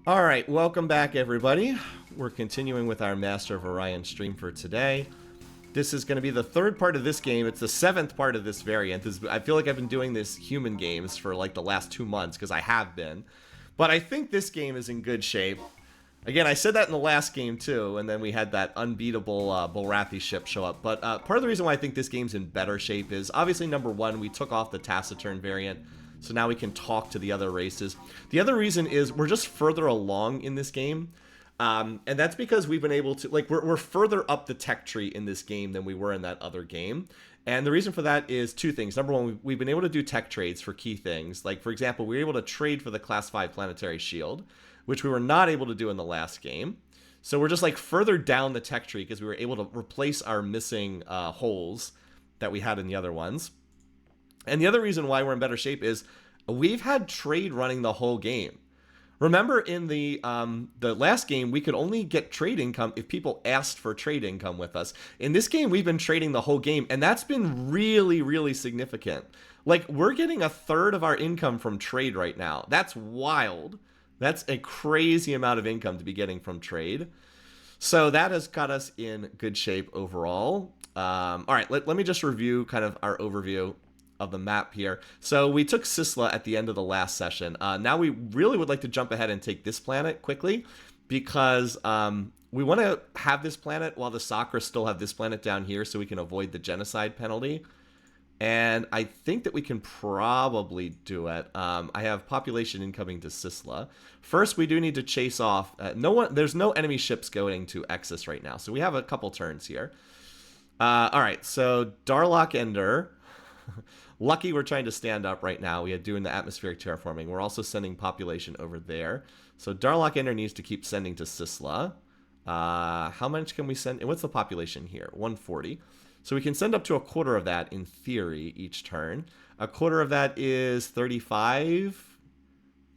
All right, welcome back, everybody. We're continuing with our Master of Orion stream for today. This is going to be the third part of this game. It's the seventh part of this variant. I feel like I've been doing this human games for like the last 2 months, because I have been. But I think this game is in good shape. Again, I said that in the last game too, and then we had that unbeatable Bulrathi ship show up. But part of the reason why I think this game's in better shape is, obviously, number one, we took off the Taciturn variant, so now we can talk to the other races. The other reason is we're just further along in this game, and that's because we've been able to, like, we're further up the tech tree in this game than we were in that other game. And the reason for that is two things. Number one, we've been able to do tech trades for key things. Like, for example, we were able to trade for the Class 5 planetary shield, which we were not able to do in the last game. So we're just like further down the tech tree because we were able to replace our missing holes that we had in the other ones. And the other reason why we're in better shape is we've had trade running the whole game. Remember, in the last game, we could only get trade income if people asked for trade income with us. In this game, we've been trading the whole game, and that's been really, really significant. Like, we're getting a third of our income from trade right now. That's wild. That's a crazy amount of income to be getting from trade. So that has got us in good shape overall. All right, let me just review kind of our overview of the map here. So we took Sisla at the end of the last session. Now we really would like to jump ahead and take this planet quickly, because we want to have this planet while the Sakkra still have this planet down here, so we can avoid the genocide penalty. And I think that we can probably do it. I have population incoming to Sisla. First, we do need to chase off. There's no enemy ships going to Exus right now, so we have a couple turns here. All right, so Darlock Ender. Lucky we're trying to stand up right now. We are doing the atmospheric terraforming. We're also sending population over there. So Darlock Ender needs to keep sending to Sisla. How much can we send? And what's the population here? 140. So we can send up to a quarter of that in theory each turn. A quarter of that is 35.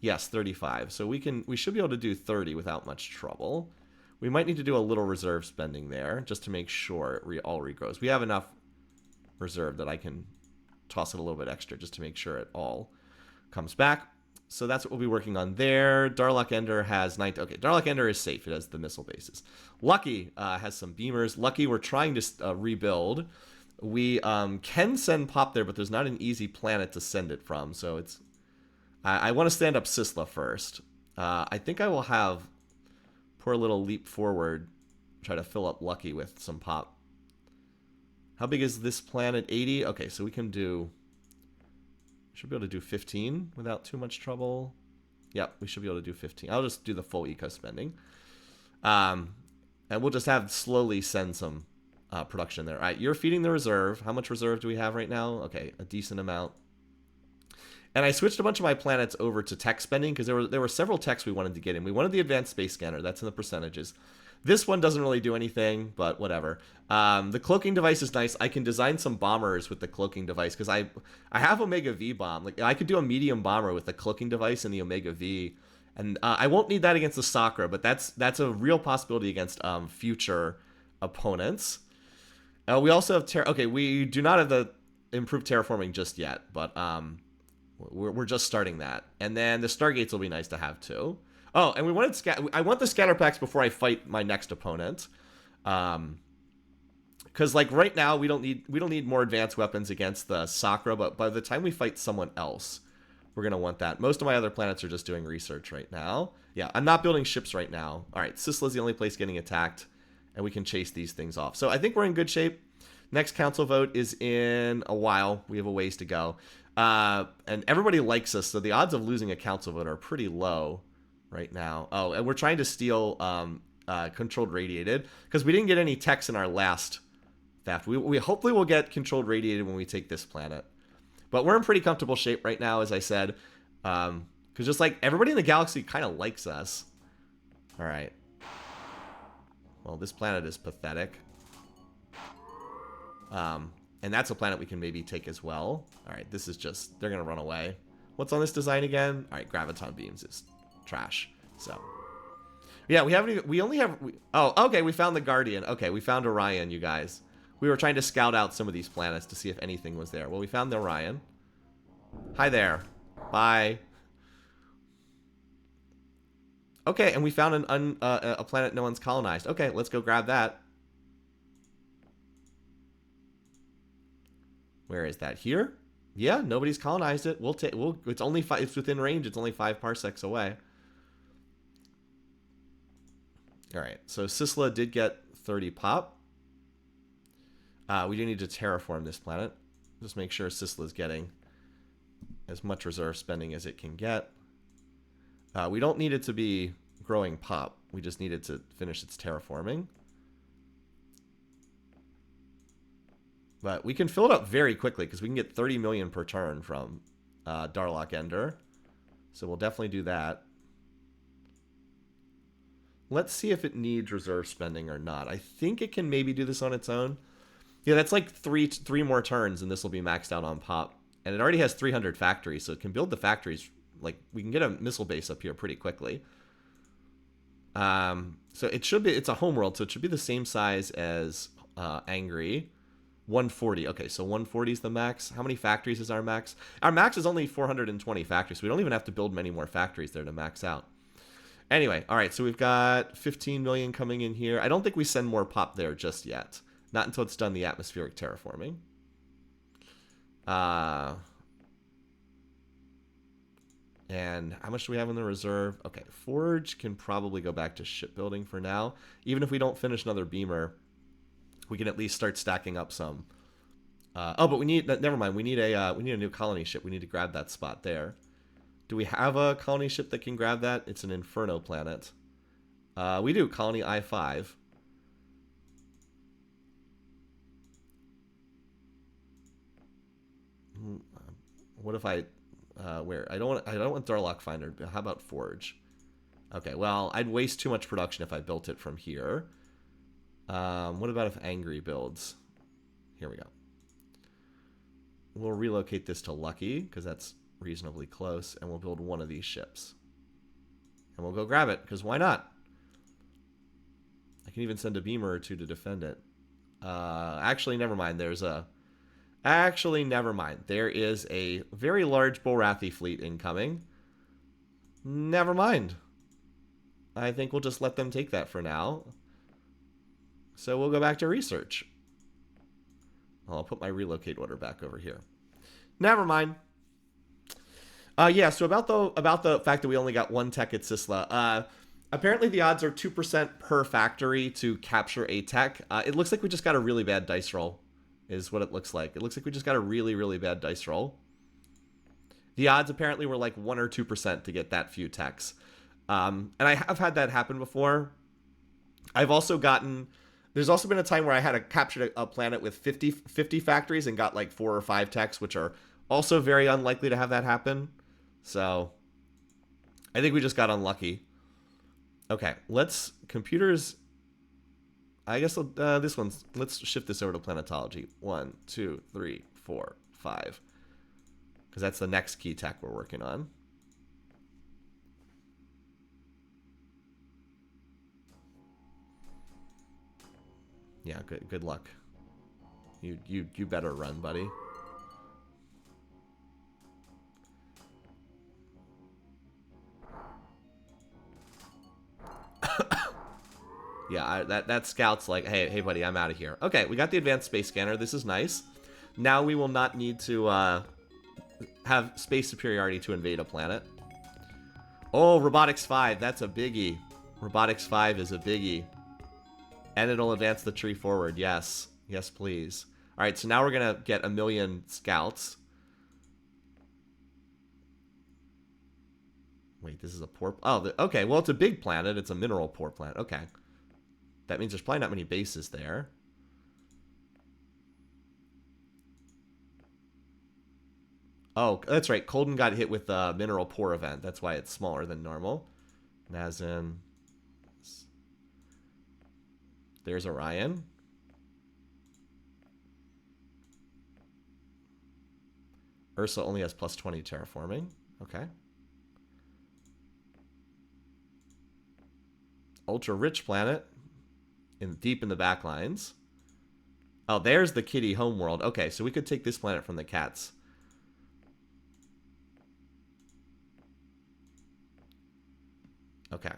Yes, 35. So we should be able to do 30 without much trouble. We might need to do a little reserve spending there just to make sure it all regrows. We have enough reserve that I can toss it a little bit extra just to make sure it all comes back. So that's what we'll be working on there. Darlock Ender has 9. Okay, Darlock Ender is safe. It has the missile bases. Lucky has some beamers. Lucky, we're trying to rebuild. We can send Pop there, but there's not an easy planet to send it from. So it's... I want to stand up Sisla first. I think I will have poor little leap forward, try to fill up Lucky with some Pop. How big is this planet? 80? Okay, so we can do... Should be able to do 15 without too much trouble. Yep, we should be able to do 15. I'll just do the full eco spending. And we'll just have slowly send some production there. All right, you're feeding the reserve. How much reserve do we have right now? Okay, a decent amount. And I switched a bunch of my planets over to tech spending because there were several techs we wanted to get in. We wanted the advanced space scanner. That's in the percentages. This one doesn't really do anything, but whatever. The cloaking device is nice. I can design some bombers with the cloaking device because I have Omega V bomb. Like, I could do a medium bomber with the cloaking device and the Omega V, and I won't need that against the Sakkra, but that's a real possibility against future opponents. We also have okay. We do not have the improved terraforming just yet, but we're just starting that, and then the Stargates will be nice to have too. Oh, and we wanted I want the scatter packs before I fight my next opponent, because like right now we don't need more advanced weapons against the Sakkra, but by the time we fight someone else, we're gonna want that. Most of my other planets are just doing research right now. Yeah, I'm not building ships right now. All right, Sisla's the only place getting attacked, and we can chase these things off. So I think we're in good shape. Next council vote is in a while. We have a ways to go, and everybody likes us, so the odds of losing a council vote are pretty low right now. Oh, and we're trying to steal controlled radiated because we didn't get any techs in our last theft. We hopefully will get controlled radiated when we take this planet, but we're in pretty comfortable shape right now, as I said, because just like everybody in the galaxy kind of likes us. All right, well, this planet is pathetic, and that's a planet we can maybe take as well. All right, this is just, they're gonna run away. What's on this design again? All right, graviton beams is trash. So yeah, we only have oh, okay, we found the Guardian. Okay, we found Orion, you guys. We were trying to scout out some of these planets to see if anything was there. Well, we found the Orion. Hi there. Bye. Okay, and we found a planet no one's colonized. Okay, let's go grab that. Where is that? Here? Yeah, nobody's colonized it. It's only it's within range. It's only 5 parsecs away. All right, so Sisla did get 30 pop. We do need to terraform this planet. Just make sure Sisla's getting as much reserve spending as it can get. We don't need it to be growing pop. We just need it to finish its terraforming. But we can fill it up very quickly because we can get 30 million per turn from Darlock Ender. So we'll definitely do that. Let's see if it needs reserve spending or not. I think it can maybe do this on its own. Yeah, that's like three more turns, and this will be maxed out on pop. And it already has 300 factories, so it can build the factories. Like, we can get a missile base up here pretty quickly. So it should be, it's a homeworld, so it should be the same size as Angry. 140. Okay, so 140 is the max. How many factories is our max? Our max is only 420 factories, so we don't even have to build many more factories there to max out. Anyway, all right, so we've got 15 million coming in here. I don't think we send more pop there just yet. Not until it's done the atmospheric terraforming. And how much do we have in the reserve? Okay, Forge can probably go back to shipbuilding for now. Even if we don't finish another beamer, we can at least start stacking up some. Oh, but we need, never mind, we need a new colony ship. We need to grab that spot there. Do we have a colony ship that can grab that? It's an Inferno planet. We do, Colony I-5. What if I, where? I don't want Darlock Finder, but how about Forge? Okay, well, I'd waste too much production if I built it from here. What about if Angry builds? Here we go. We'll relocate this to Lucky, because that's reasonably close, and we'll build one of these ships. And we'll go grab it, because why not? I can even send a beamer or two to defend it. Actually, never mind. Actually, never mind. There is a very large Bulrathi fleet incoming. Never mind. I think we'll just let them take that for now. So we'll go back to research. I'll put my relocate order back over here. Never mind. Yeah, so about the fact that we only got one tech at Sisla. Apparently the odds are 2% per factory to capture a tech. It looks like we just got a really bad dice roll, is what it looks like. It looks like we just got a really, really bad dice roll. The odds apparently were like 1 or 2% to get that few techs. And I have had that happen before. I've also gotten... There's also been a time where I had captured a planet with 50 factories and got like 4 or 5 techs, which are also very unlikely to have that happen. So I think we just got unlucky. Okay, let's computers. I guess this one's. Let's shift this over to planetology. 1, 2, 3, 4, 5, because that's the next key tech we're working on. Yeah, good luck. You better run, buddy. Yeah, that scout's like, hey buddy, I'm out of here. Okay, we got the advanced space scanner. This is nice. Now we will not need to have space superiority to invade a planet. Oh, Robotics 5, that's a biggie. Robotics 5 is a biggie. And it'll advance the tree forward. Yes. Yes, please. All right, so now we're going to get 1 million scouts. Wait, this is a poor... Oh, okay. Well, it's a big planet. It's a mineral poor planet. Okay. That means there's probably not many bases there. Oh, that's right. Colden got hit with the mineral poor event. That's why it's smaller than normal. Nazin... There's Orion. Ursa only has plus 20 terraforming. Okay. Ultra rich planet. Deep in the backlines. Oh, there's the kitty homeworld. Okay, so we could take this planet from the cats. Okay.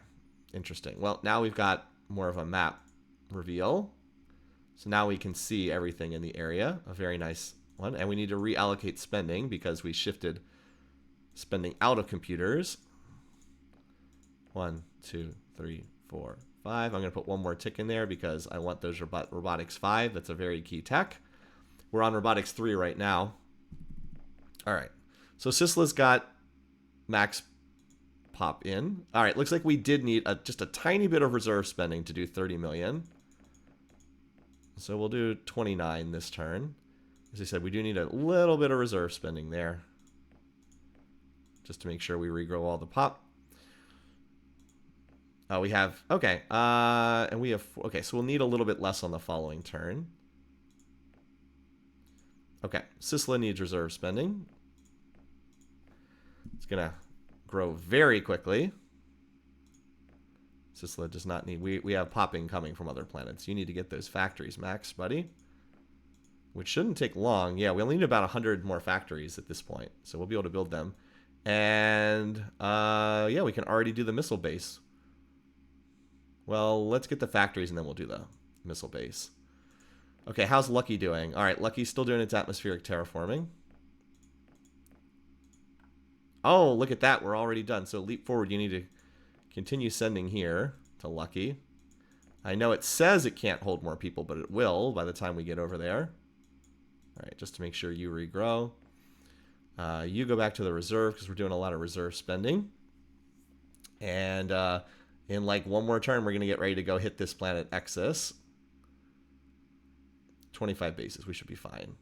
Interesting. Well, now we've got more of a map reveal. So now we can see everything in the area. A very nice one. And we need to reallocate spending because we shifted spending out of computers. 1, 2, 3, 4, 5. I'm going to put one more tick in there because I want those robotics 5. That's a very key tech. We're on robotics 3 right now. All right. So Sisla's got max pop in. All right. Looks like we did need just a tiny bit of reserve spending to do 30 million. So we'll do 29 this turn. As I said, we do need a little bit of reserve spending there, just to make sure we regrow all the pop. We have, okay. And we have, okay, so we'll need a little bit less on the following turn. Okay, Sisla needs reserve spending. It's going to grow very quickly. Sisla does not need, we have popping coming from other planets. You need to get those factories, Max, buddy. Which shouldn't take long. Yeah, we only need about 100 more factories at this point. So we'll be able to build them. And, yeah, we can already do the missile base. Well, let's get the factories and then we'll do the missile base. Okay, how's Lucky doing? All right, Lucky's still doing its atmospheric terraforming. Oh, look at that. We're already done. So leap forward. You need to continue sending here to Lucky. I know it says it can't hold more people, but it will by the time we get over there. All right, just to make sure you regrow. You go back to the reserve because we're doing a lot of reserve spending. And in like one more turn, we're going to get ready to go hit this planet Exus. 25 bases. We should be fine.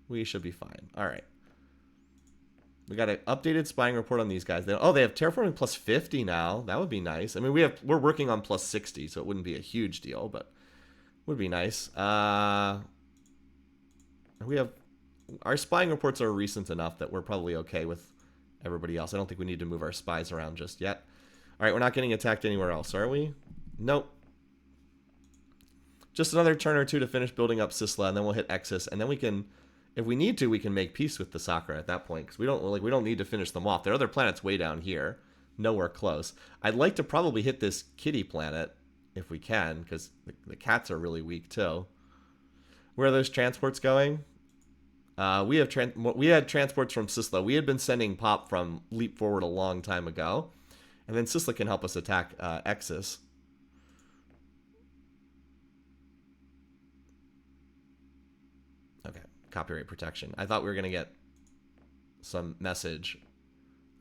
We should be fine. All right. We got an updated spying report on these guys. They have terraforming plus 50 now. That would be nice. I mean, we're working on plus 60, so it wouldn't be a huge deal, but would be nice. We have our spying reports are recent enough that we're probably okay with everybody else. I don't think we need to move our spies around just yet. All right, we're not getting attacked anywhere else, are we? Nope. Just another turn or two to finish building up Sisla, and then we'll hit Exus, and then we can, if we need to, we can make peace with the Sakkra at that point, because we don't need to finish them off. There are other planets way down here, nowhere close. I'd like to probably hit this kitty planet if we can, because the cats are really weak too. Where are those transports going? We had transports from Sisla. We had been sending pop from Leap Forward a long time ago, and then Sisla can help us attack Exus. Okay, copyright protection. I thought we were going to get some message.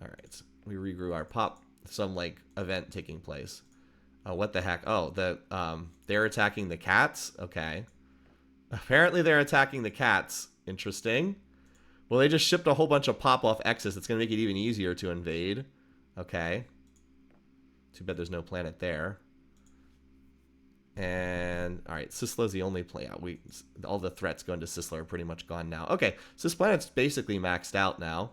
All right, we regrew our pop. Some like event taking place. Oh, what the heck? Oh, they're attacking the cats. Okay, apparently they're attacking the cats. Interesting. Well, they just shipped a whole bunch of pop off Exus. It's going to make it even easier to invade. Okay. Too bad there's no planet there. And all right, Sisla's the only planet. All the threats going to Sisla are pretty much gone now. Okay, so this planet's basically maxed out now.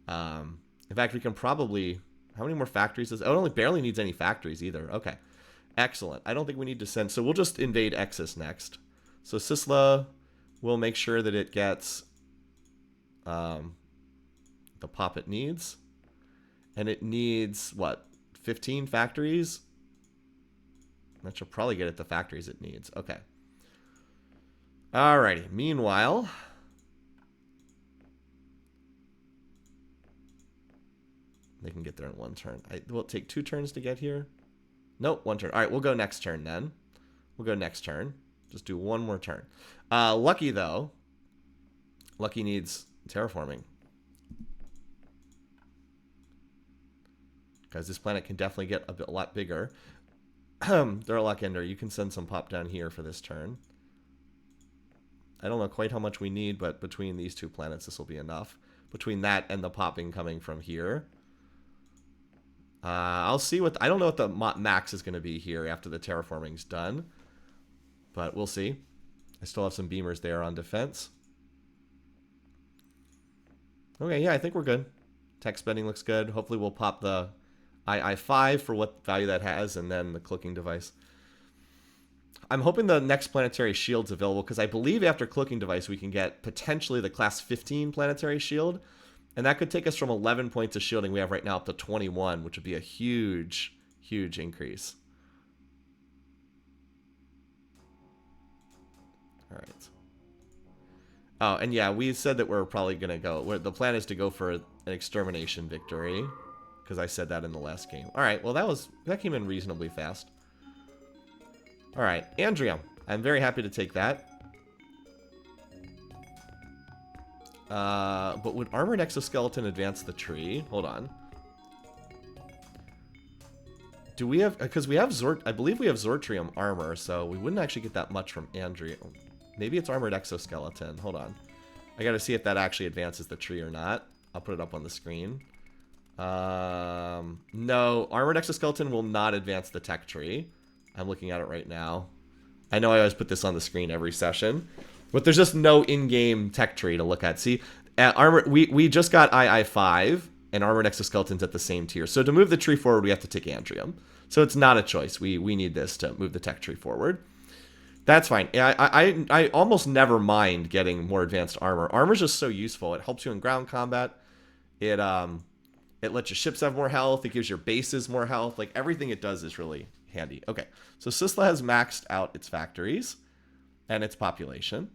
In fact, we can probably. How many more factories does? Oh, it only barely needs any factories either. Okay, excellent. I don't think we need to send. So we'll just invade Exus next. So Sisla will make sure that it gets the pop it needs, and it needs what? 15 factories. That should probably get it the factories it needs. Okay. Alrighty. Meanwhile, they can get there in one turn. Will it take 2 turns to get here? Nope, 1 turn. All right, we'll go next turn then. We'll go next turn. Just do 1 more turn. Lucky, though. Lucky needs terraforming. Because this planet can definitely get a lot bigger. Durlock Ender, you can send some pop down here for this turn. I don't know quite how much we need, but between these 2 planets, this will be enough. Between that and the popping coming from here. I'll see what... I don't know what the max is going to be here after the terraforming's done. But we'll see. I still have some beamers there on defense. Okay, yeah, I think we're good. Tech spending looks good. Hopefully we'll pop the II-5 for what value that has, and then the cloaking device. I'm hoping the next planetary shield's available, because I believe after cloaking device we can get potentially the class 15 planetary shield, and that could take us from 11 points of shielding we have right now up to 21, which would be a huge Huge increase. All right. Oh, and yeah, we said that we're probably going to go... The plan is to go for an extermination victory. Because I said that in the last game. All right, well, that came in reasonably fast. All right, Andrium. I'm very happy to take that. But would Armored Exoskeleton advance the tree? Hold on. Do we have... Because we have I believe we have Zortrium armor, so we wouldn't actually get that much from Andrium. Maybe it's Armored Exoskeleton. Hold on. I gotta see if that actually advances the tree or not. I'll put it up on the screen. No, Armored Exoskeleton will not advance the tech tree. I'm looking at it right now. I know I always put this on the screen every session, but there's just no in-game tech tree to look at. See, we just got II5 and Armored Exoskeleton's at the same tier. So to move the tree forward, we have to take Andrium. So it's not a choice. We need this to move the tech tree forward. That's fine. I almost never mind getting more advanced armor. Armor's just so useful. It helps you in ground combat. It lets your ships have more health. It gives your bases more health. Like, everything it does is really handy. Okay, so Sisla has maxed out its factories and its population.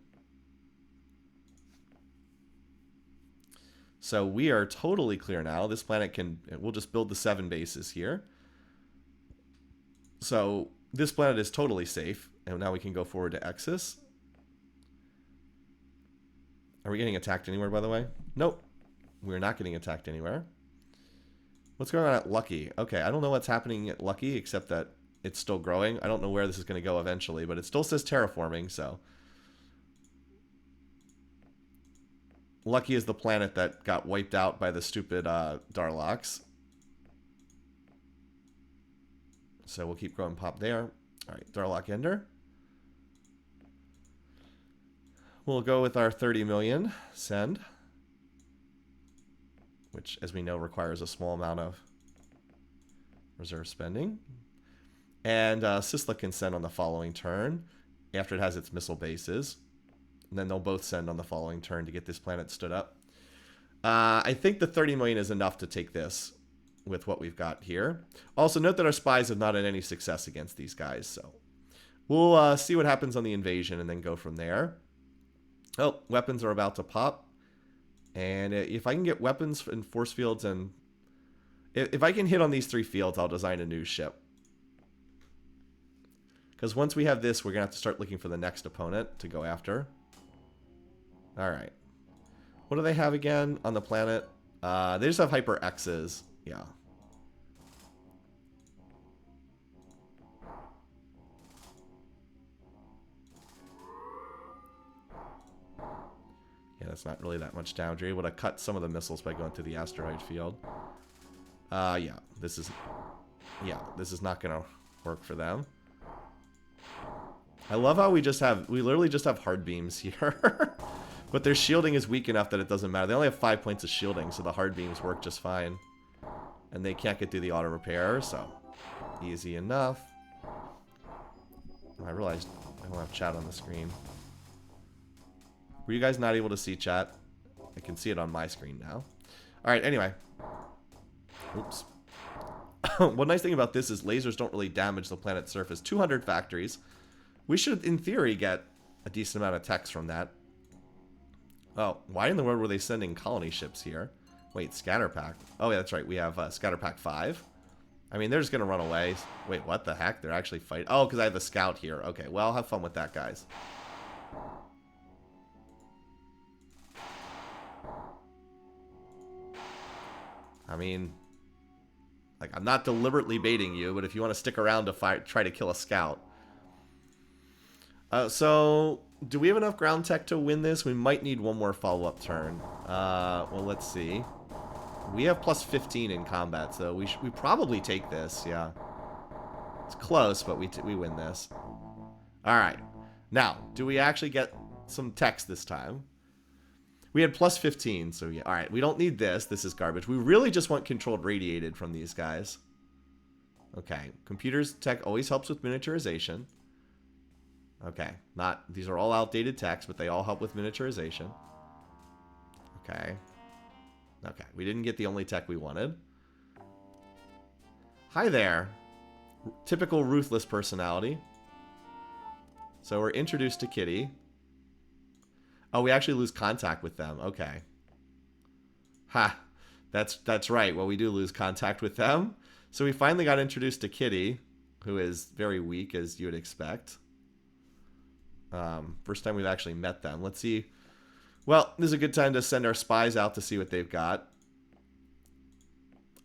So we are totally clear now. This planet we'll just build the 7 bases here. So this planet is totally safe. And now we can go forward to Exus. Are we getting attacked anywhere, by the way? Nope. We're not getting attacked anywhere. What's going on at Lucky? Okay, I don't know what's happening at Lucky, except that it's still growing. I don't know where this is going to go eventually, but it still says terraforming, so. Lucky is the planet that got wiped out by the stupid Darloks. So we'll keep growing pop there. All right, Darlock Ender. We'll go with our 30 million. Send. Which, as we know, requires a small amount of reserve spending. And Sisla can send on the following turn, after it has its missile bases. And then they'll both send on the following turn to get this planet stood up. I think the 30 million is enough to take this with what we've got here. Also, note that our spies have not had any success against these guys, so we'll see what happens on the invasion and then go from there. Oh, weapons are about to pop. And if I can get weapons and force fields, and if I can hit on these 3 fields, I'll design a new ship. Because once we have this, we're going to have to start looking for the next opponent to go after. Alright. What do they have again on the planet? They just have Hyper X's. Yeah. Yeah, that's not really that much damage. You're able to cut some of the missiles by going through the asteroid field. Yeah, this is not gonna work for them. I love how we literally just have hard beams here. But their shielding is weak enough that it doesn't matter. They only have 5 points of shielding, so the hard beams work just fine. And they can't get through the auto repair, so easy enough. I realized I don't have chat on the screen. Were you guys not able to see chat? I can see it on my screen now. Alright, anyway. Oops. One nice thing about this is lasers don't really damage the planet's surface. 200 factories. We should, in theory, get a decent amount of techs from that. Oh, why in the world were they sending colony ships here? Wait, Scatter Pack. Oh, yeah, that's right. We have Scatter Pack 5. I mean, they're just going to run away. Wait, what the heck? They're actually fighting. Oh, because I have the scout here. Okay, well, have fun with that, guys. I mean, like, I'm not deliberately baiting you, but if you want to stick around to try to kill a scout. So, do we have enough ground tech to win this? We might need one more follow-up turn. Well, let's see. We have plus 15 in combat, so we probably take this, yeah. It's close, but we win this. Alright. Now, do we actually get some techs this time? We had plus 15, so yeah. Alright, we don't need this. This is garbage. We really just want controlled radiated from these guys. Okay. Computers tech always helps with miniaturization. Okay. These are all outdated techs, but they all help with miniaturization. Okay. Okay. We didn't get the only tech we wanted. Hi there. Typical ruthless personality. So we're introduced to Kitty. Oh, we actually lose contact with them. Okay. Ha. That's right. Well, we do lose contact with them. So we finally got introduced to Kitty, who is very weak, as you would expect. First time we've actually met them. Let's see. Well, this is a good time to send our spies out to see what they've got.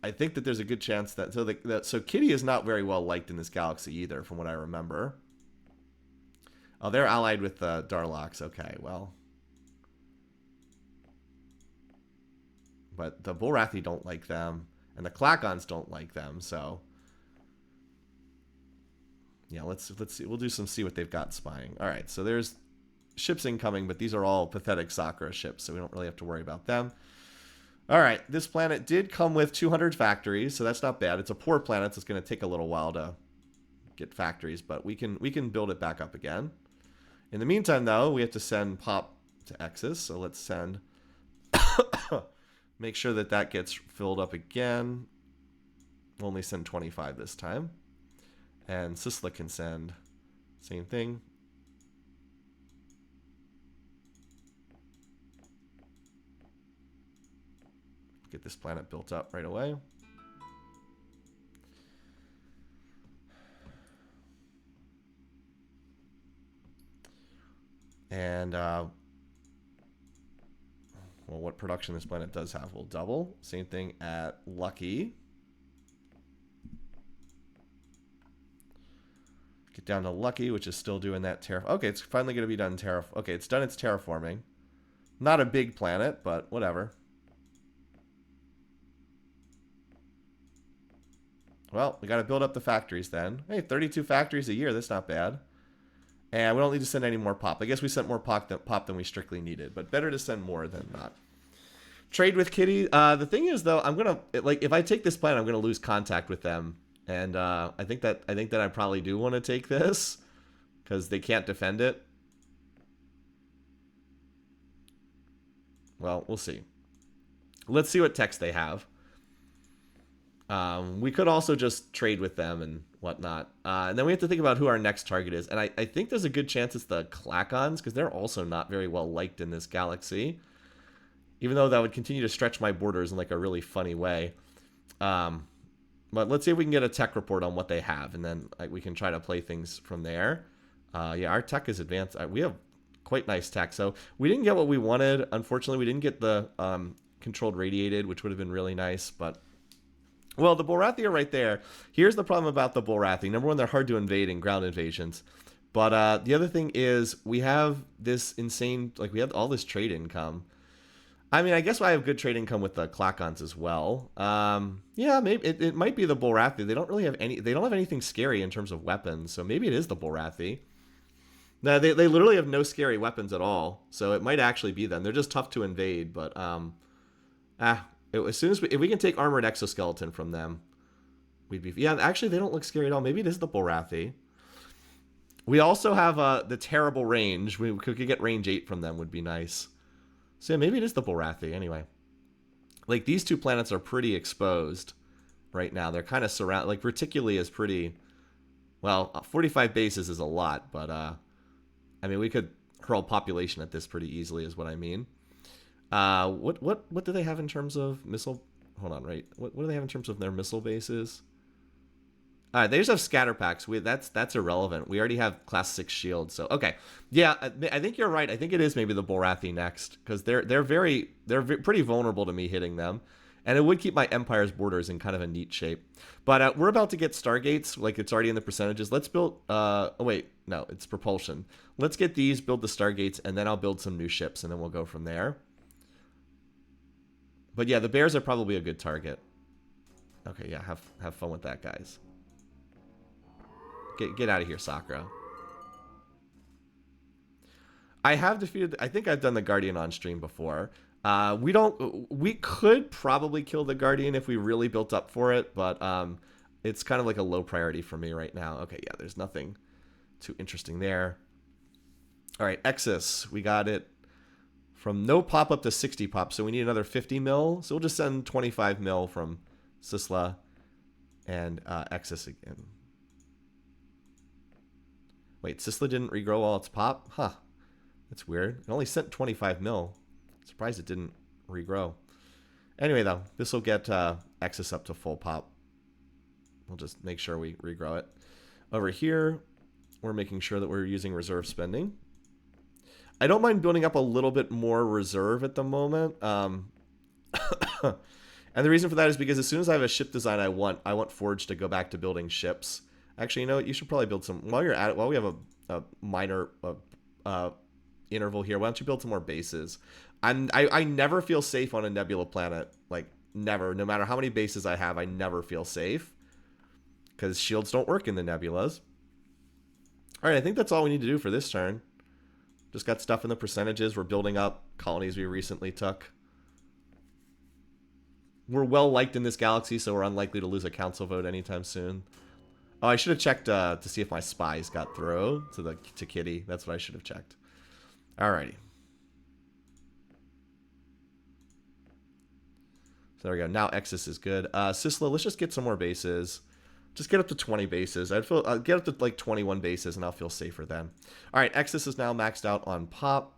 I think that there's a good chance that... So Kitty is not very well liked in this galaxy either, from what I remember. Oh, they're allied with the Darloks. Okay, well... But the Bulrathi don't like them, and the Klakons don't like them, so... Yeah, let's see. We'll do some see what they've got spying. All right, so there's ships incoming, but these are all pathetic Sakkra ships, so we don't really have to worry about them. All right, this planet did come with 200 factories, so that's not bad. It's a poor planet, so it's going to take a little while to get factories, but we can build it back up again. In the meantime, though, we have to send Pop to Exus, so let's send... Make sure that that gets filled up again. We'll only send 25 this time. And Sisla can send same thing. Get this planet built up right away. And well, what production this planet does have will double. Same thing at Lucky. Get down to Lucky, which is still doing that Okay, it's finally going to be done Okay, it's done its terraforming. Not a big planet, but whatever. Well, we got to build up the factories then. Hey, 32 factories a year. That's not bad. And we don't need to send any more Pop. I guess we sent more Pop than we strictly needed, but better to send more than not. Trade with Kitty. The thing is, though, I'm gonna if I take this planet, I'm gonna lose contact with them, and I think that I probably do want to take this because they can't defend it. Well, we'll see. Let's see what text they have. We could also just trade with them and whatnot. And then we have to think about who our next target is. And I think there's a good chance it's the Klakons, because they're also not very well liked in this galaxy. Even though that would continue to stretch my borders in like a really funny way. But let's see if we can get a tech report on what they have. And then we can try to play things from there. Yeah, our tech is advanced. We have quite nice tech. So we didn't get what we wanted. Unfortunately, we didn't get the controlled radiated, which would have been really nice. But... Well, the Bulrathi are right there. Here's the problem about the Bulrathi. Number one, they're hard to invade in ground invasions. But the other thing is we have this insane... we have all this trade income. I mean, I guess I have good trade income with the Klakons as well. Yeah, maybe it might be the Bulrathi. They don't really have any... They don't have anything scary in terms of weapons. So maybe it is the Bulrathi. No, they literally have no scary weapons at all. So it might actually be them. They're just tough to invade. But, as soon as if we can take armored exoskeleton from them, we'd be... Yeah, actually, they don't look scary at all. Maybe it is the Bulrathi. We also have the terrible range. We could get range 8 from them, would be nice. So yeah, maybe it is the Bulrathi. Anyway, these two planets are pretty exposed right now. They're kind of surrounded. Reticuli is pretty... Well, 45 bases is a lot, but I mean, we could hurl population at this pretty easily, is what I mean. What do they have in terms of missile? Hold on, right? What do they have in terms of their missile bases? All right, they just have scatter packs. That's irrelevant. We already have class 6 shields. So okay, yeah, I think you're right. I think it is maybe the Bulrathi next because they're pretty vulnerable to me hitting them, and it would keep my Empire's borders in kind of a neat shape. But we're about to get Stargates. It's already in the percentages. Let's build. Oh wait, no, it's propulsion. Let's get these, build the Stargates, and then I'll build some new ships, and then we'll go from there. But yeah, the bears are probably a good target. Okay, yeah, have fun with that, guys. Get out of here, Sakkra. I have defeated... I think I've done the Guardian on stream before. We could probably kill the Guardian if we really built up for it, but it's kind of like a low priority for me right now. Okay, yeah, there's nothing too interesting there. All right, Exus. We got it. From no pop up to 60 pop, so we need another 50 mil. So we'll just send 25 mil from Sisla and Exus again. Wait, Sisla didn't regrow all its pop? Huh. That's weird. It only sent 25 mil. Surprised it didn't regrow. Anyway, though, this will get Exus up to full pop. We'll just make sure we regrow it. Over here, we're making sure that we're using reserve spending. I don't mind building up a little bit more reserve at the moment. And the reason for that is because as soon as I have a ship design I want Forge to go back to building ships. Actually, you know what? You should probably build some... While you're at it, while we have a minor interval here, why don't you build some more bases? I never feel safe on a nebula planet. Like, never. No matter how many bases I have, I never feel safe. Because shields don't work in the nebulas. Alright, I think that's all we need to do for this turn. Just got stuff in the percentages. We're building up colonies we recently took. We're well liked in this galaxy, so we're unlikely to lose a council vote anytime soon. Oh, I should have checked to see if my spies got through to Kitty. That's what I should have checked. Alrighty. So there we go. Now Exus is good. Sisla, let's just get some more bases. Just get up to 20 bases. I'd get up to like 21 bases, and I'll feel safer then. All right, Exus is now maxed out on pop.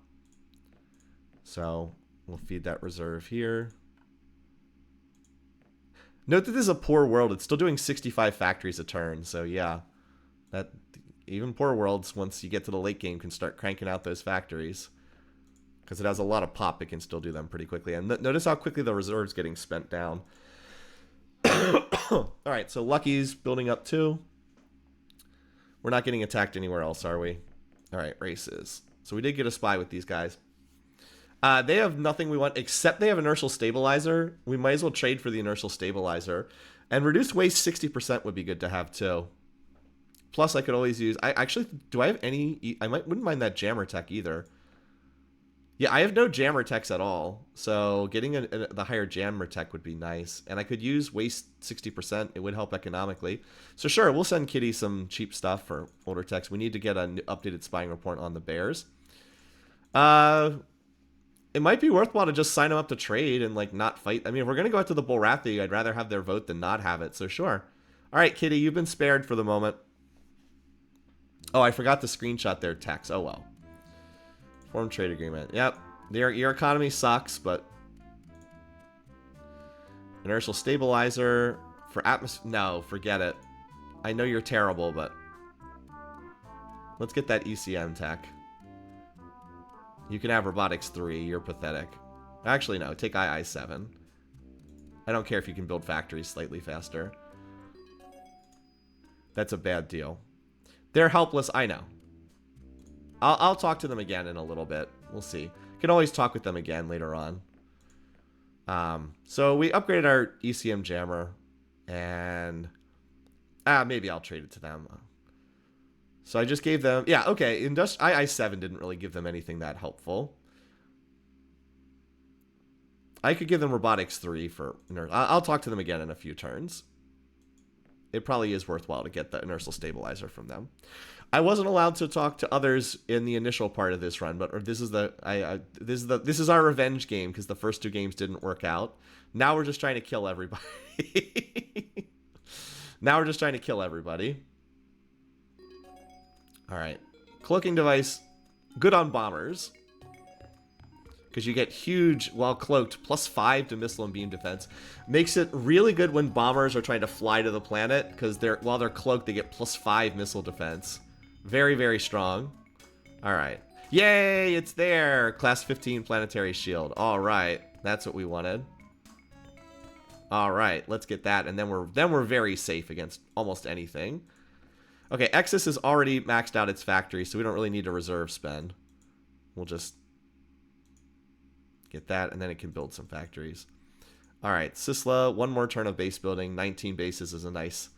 So we'll feed that reserve here. Note that this is a poor world. It's still doing 65 factories a turn. So yeah, that even poor worlds, once you get to the late game, can start cranking out those factories. Because it has a lot of pop, it can still do them pretty quickly. And notice how quickly the reserve's getting spent down. All right, so Lucky's building up too. We're not getting attacked anywhere else, are we? All right, races. So we did get a spy with these guys. They have nothing we want except they have inertial stabilizer. We might as well trade for the inertial stabilizer. And reduced waste 60% would be good to have too. Plus, I could always use... do I have any... wouldn't mind that jammer tech either. Yeah, I have no jammer techs at all, so getting the higher jammer tech would be nice. And I could use waste 60%. It would help economically. So sure, we'll send Kitty some cheap stuff for older techs. We need to get an updated spying report on the bears. It might be worthwhile to just sign them up to trade and like not fight. I mean, if we're going to go out to the Bulrathi, I'd rather have their vote than not have it, so sure. All right, Kitty, you've been spared for the moment. Oh, I forgot to screenshot their techs. Oh, well. Form trade agreement. Yep. Your economy sucks, but... Inertial stabilizer for atmosphere... No, forget it. I know you're terrible, but... Let's get that ECM tech. You can have Robotics 3. You're pathetic. Actually, no. Take II-7. I don't care if you can build factories slightly faster. That's a bad deal. They're helpless. I know. I'll talk to them again in a little bit. We'll see. Can always talk with them again later on. So we upgraded our ECM jammer. And... maybe I'll trade it to them. So I just gave them... Yeah, okay. II-7 didn't really give them anything that helpful. I could give them Robotics 3 for... I'll talk to them again in a few turns. It probably is worthwhile to get the inertial stabilizer from them. I wasn't allowed to talk to others in the initial part of this run, but this is this is our revenge game because the first two games didn't work out. Now we're just trying to kill everybody. Now we're just trying to kill everybody. All right, cloaking device, good on bombers because you get huge while cloaked +5 to missile and beam defense. Makes it really good when bombers are trying to fly to the planet because while they're cloaked they get +5 missile defense. Very, very strong. All right. Yay, it's there. Class 15 planetary shield. All right. That's what we wanted. All right, let's get that. And then we're very safe against almost anything. Okay, Exus has already maxed out its factory, so we don't really need to reserve spend. We'll just get that, and then it can build some factories. All right, Sisla, one more turn of base building. 19 bases is a nice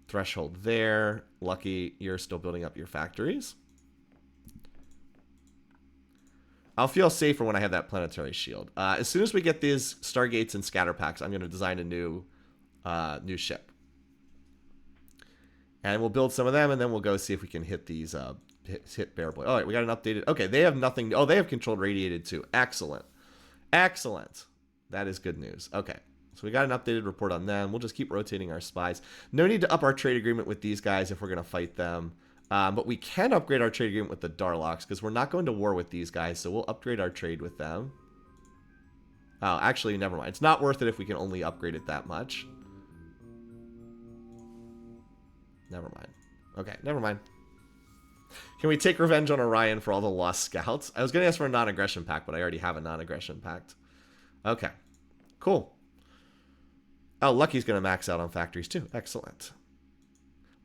threshold there. Lucky, you're still building up your factories. I'll feel safer when I have that planetary shield. As soon as we get these Stargates and Scatter Packs, I'm going to design a new ship. And we'll build some of them, and then we'll go see if we can hit these, hit Bear Boy. All right, we got an updated... Okay, they have nothing... Oh, they have controlled radiated too. Excellent. Excellent. That is good news. Okay. So we got an updated report on them. We'll just keep rotating our spies. No need to up our trade agreement with these guys if we're going to fight them. But we can upgrade our trade agreement with the Darlocks because we're not going to war with these guys, so we'll upgrade our trade with them. Oh, actually, never mind. It's not worth it if we can only upgrade it that much. Never mind. Okay, never mind. Can we take revenge on Orion for all the lost scouts? I was going to ask for a non-aggression pact, but I already have a non-aggression pact. Okay, cool. Oh, Lucky's going to max out on factories too. Excellent.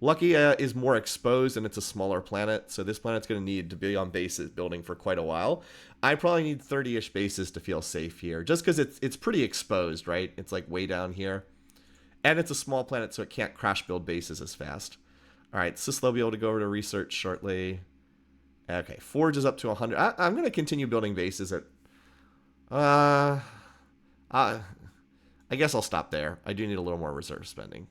Lucky is more exposed and it's a smaller planet, so this planet's going to need to be on bases building for quite a while. I probably need 30-ish bases to feel safe here, just because it's pretty exposed, right? It's like way down here. And it's a small planet, so it can't crash build bases as fast. All right, Sislo will be able to go over to research shortly. Okay, Forge is up to 100. I'm going to continue building bases at... I guess I'll stop there. I do need a little more reserve spending.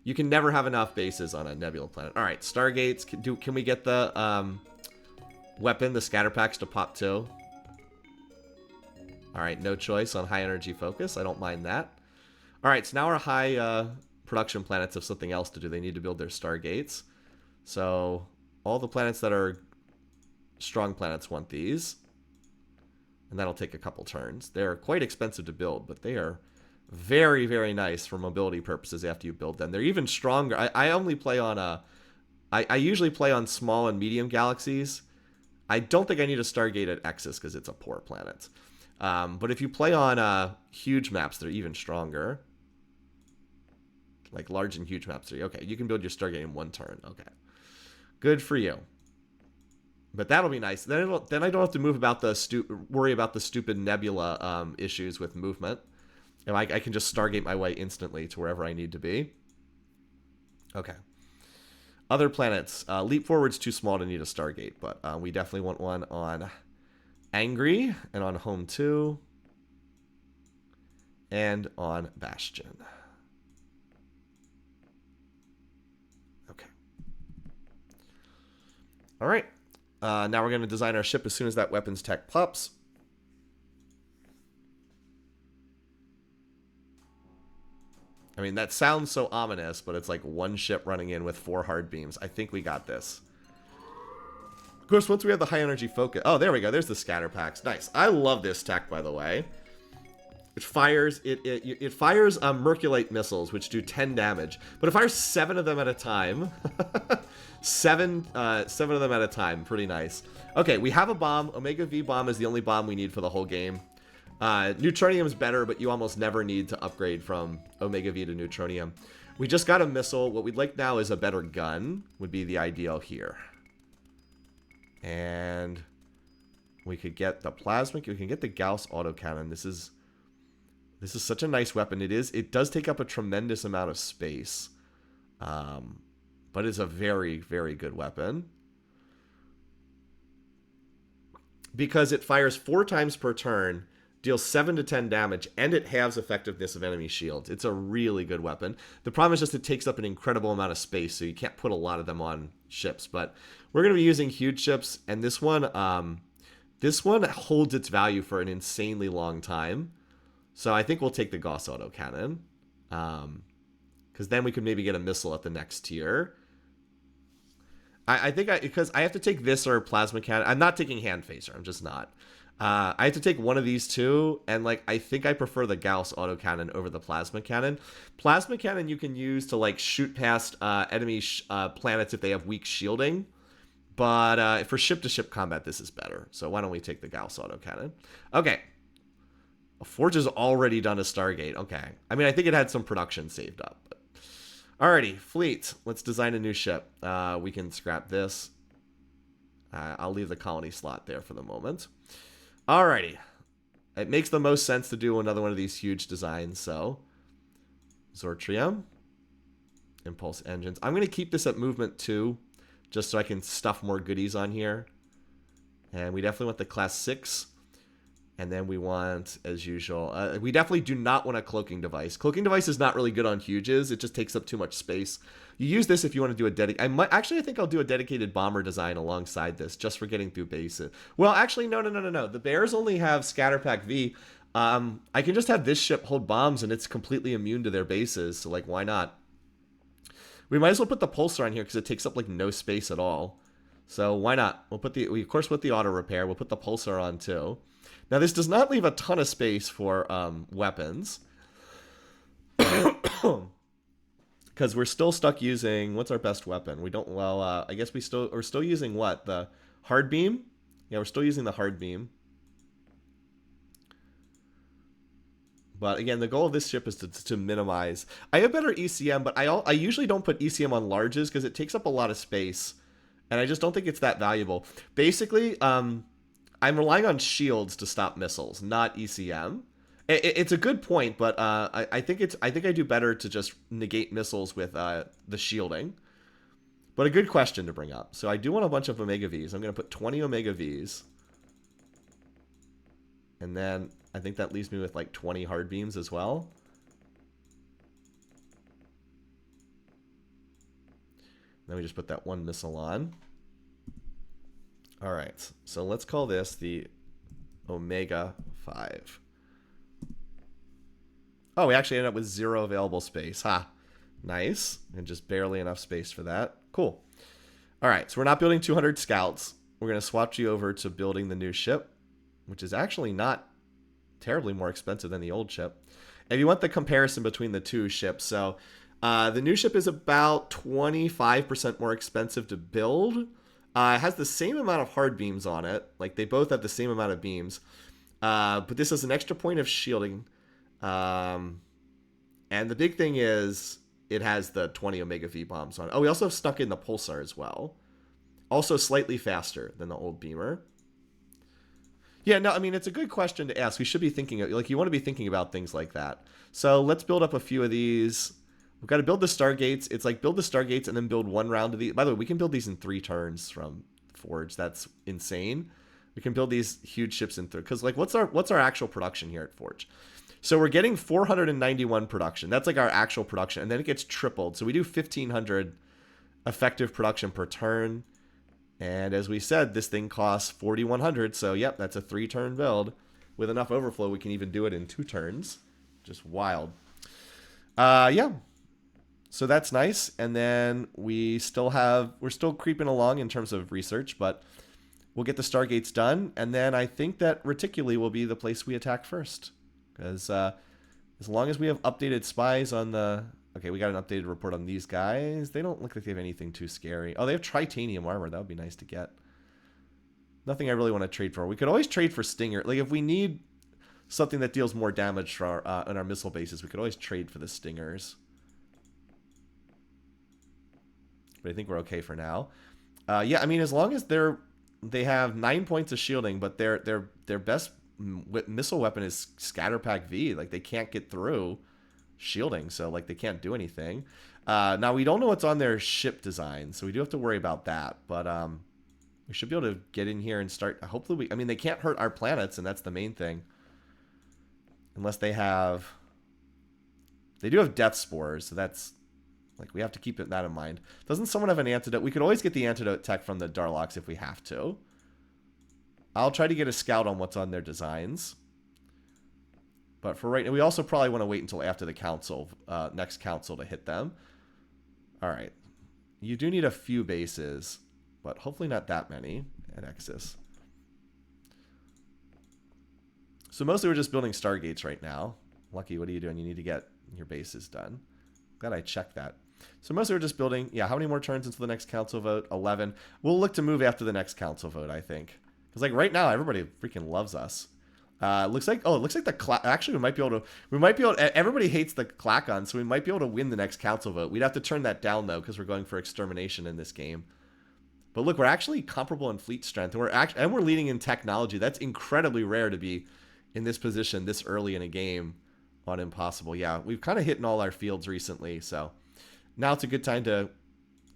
You can never have enough bases on a nebula planet. All right, Stargates. Can we get the weapon, the scatter packs, to pop too? All right, no choice on high energy focus. I don't mind that. All right, so now our high production planets have something else to do. They need to build their Stargates. So all the planets that are strong planets want these. And that'll take a couple turns. They're quite expensive to build, but they are very, very nice for mobility purposes after you build them. They're even stronger. I only play on I usually play on small and medium galaxies. I don't think I need a Stargate at Exus because it's a poor planet. But if you play on huge maps, they're even stronger. Like large and huge maps. Okay, you can build your Stargate in one turn. Okay. Good for you. But that'll be nice. Then I don't have to worry about the stupid nebula issues with movement. And I can just Stargate my way instantly to wherever I need to be. Okay. Other planets. Leap Forward's too small to need a Stargate, but we definitely want one on Angry and on Home 2 and on Bastion. Okay. All right. Now we're going to design our ship as soon as that weapons tech pops. I mean, that sounds so ominous, but it's like one ship running in with 4 hard beams. I think we got this. Of course, once we have the high energy focus... Oh, there we go. There's the scatter packs. Nice. I love this tech, by the way. It fires Merculite missiles, which do 10 damage. But it fires 7 of them at a time. seven of them at a time. Pretty nice. Okay, we have a bomb. Omega V bomb is the only bomb we need for the whole game. Neutronium is better, but you almost never need to upgrade from Omega V to Neutronium. We just got a missile. What we'd like now is a better gun, would be the ideal here. And we could get the plasma. We can get the Gauss autocannon. This is such a nice weapon. It does take up a tremendous amount of space. But it's a very, very good weapon. Because it fires 4 times per turn, deals 7 to 10 damage, and it halves effectiveness of enemy shields. It's a really good weapon. The problem is just it takes up an incredible amount of space, so you can't put a lot of them on ships. But we're going to be using huge ships, and this one holds its value for an insanely long time. So I think we'll take the Gauss autocannon. Because then we could maybe get a missile at the next tier. Because I have to take this or plasma cannon. I'm not taking hand phaser. I'm just not. I have to take one of these two, and I think I prefer the Gauss autocannon over the plasma cannon. Plasma cannon you can use to shoot past enemy planets if they have weak shielding, but for ship-to-ship combat this is better. So why don't we take the Gauss autocannon? Okay, Forge has already done a Stargate. Okay, I mean I think it had some production saved up. But... Alrighty, fleet. Let's design a new ship. We can scrap this. I'll leave the colony slot there for the moment. Alrighty. It makes the most sense to do another one of these huge designs, so... Zortrium. Impulse engines. I'm going to keep this at movement 2, just so I can stuff more goodies on here. And we definitely want the class 6. And then we want, as usual... we definitely do not want a cloaking device. Cloaking device is not really good on huges. It just takes up too much space. You use this if you want to do a dedicated... I think I'll do a dedicated bomber design alongside this, just for getting through bases. Well, actually, no. The Bears only have Scatter Pack V. I can just have this ship hold bombs, and it's completely immune to their bases, so, why not? We might as well put the pulsar on here because it takes up like no space at all. So why not? We of course put the auto repair. We'll put the pulsar on too. Now this does not leave a ton of space for weapons. Because we're still stuck using, what's our best weapon? We don't, well, I guess we're still using what? The hard beam? Yeah, we're still using the hard beam. But again, the goal of this ship is to minimize. I have better ECM, but I usually don't put ECM on larges because it takes up a lot of space. And I just don't think it's that valuable. Basically, I'm relying on shields to stop missiles, not ECM. It's a good point, but I think I do better to just negate missiles with the shielding. But a good question to bring up. So I do want a bunch of Omega Vs. I'm going to put 20 Omega Vs. And then I think that leaves me with like 20 hard beams as well. Then we just put that one missile on. All right, so let's call this the Omega 5. Oh, we actually ended up with 0 available space. Ha, nice. And just barely enough space for that. Cool. All right, so we're not building 200 scouts. We're going to swap you over to building the new ship, which is actually not terribly more expensive than the old ship. If you want the comparison between the two ships, so the new ship is about 25% more expensive to build. It has the same amount of hard beams on it. Like, they both have the same amount of beams. But this has an extra point of shielding. And the big thing is it has the 20 Omega V bombs on it. Oh, we also have stuck in the pulsar as well. Also slightly faster than the old beamer. Yeah, no, I mean, it's a good question to ask. We should be thinking, like, you want to be thinking about things like that. So let's build up a few of these. We've got to build the Stargates. It's like build the Stargates and then build one round of these. By the way, we can build these in 3 turns from Forge. That's insane. We can build these huge ships in 3. Because, like, what's our actual production here at Forge? So we're getting 491 production. That's like our actual production. And then it gets tripled. So we do 1,500 effective production per turn. And as we said, this thing costs 4,100. So, yep, that's a 3-turn build. With enough overflow, we can even do it in 2 turns. Just wild. Yeah. So that's nice. And then we're still creeping along in terms of research, but we'll get the Stargates done. And then I think that Reticuli will be the place we attack first. Because as long as we have updated spies on the... Okay, we got an updated report on these guys. They don't look like they have anything too scary. Oh, they have titanium armor. That would be nice to get. Nothing I really want to trade for. We could always trade for Stinger. Like, if we need something that deals more damage for our, on our missile bases, we could always trade for the Stingers. But I think we're okay for now. Yeah, I mean, as long as they have 9 points of shielding, but their best missile weapon is Scatterpack V. Like, they can't get through shielding, so like they can't do anything. Now we don't know what's on their ship design, so we do have to worry about that. But we should be able to get in here and start. Hopefully, I mean, they can't hurt our planets, and that's the main thing. Unless they do have death spores, so that's like we have to keep that in mind. Doesn't someone have an antidote? We could always get the antidote tech from the Darlocks if we have to. I'll try to get a scout on what's on their designs. But for right now, we also probably want to wait until after the council, next council to hit them. All right. You do need a few bases, but hopefully not that many at Exus. So mostly we're just building Stargates right now. Lucky, what are you doing? You need to get your bases done. Glad I checked that. So mostly we're just building, yeah, how many more turns until the next council vote? 11. We'll look to move after the next council vote, I think. Because like right now, everybody freaking loves us. Looks like the actually we might be able to everybody hates the Klakon, so we might be able to win the next council vote. We'd have to turn that down though because we're going for extermination in this game. But look, we're actually comparable in fleet strength, and we're leading in technology. That's incredibly rare to be in this position this early in a game on Impossible. Yeah, we've kind of hit in all our fields recently, so now it's a good time to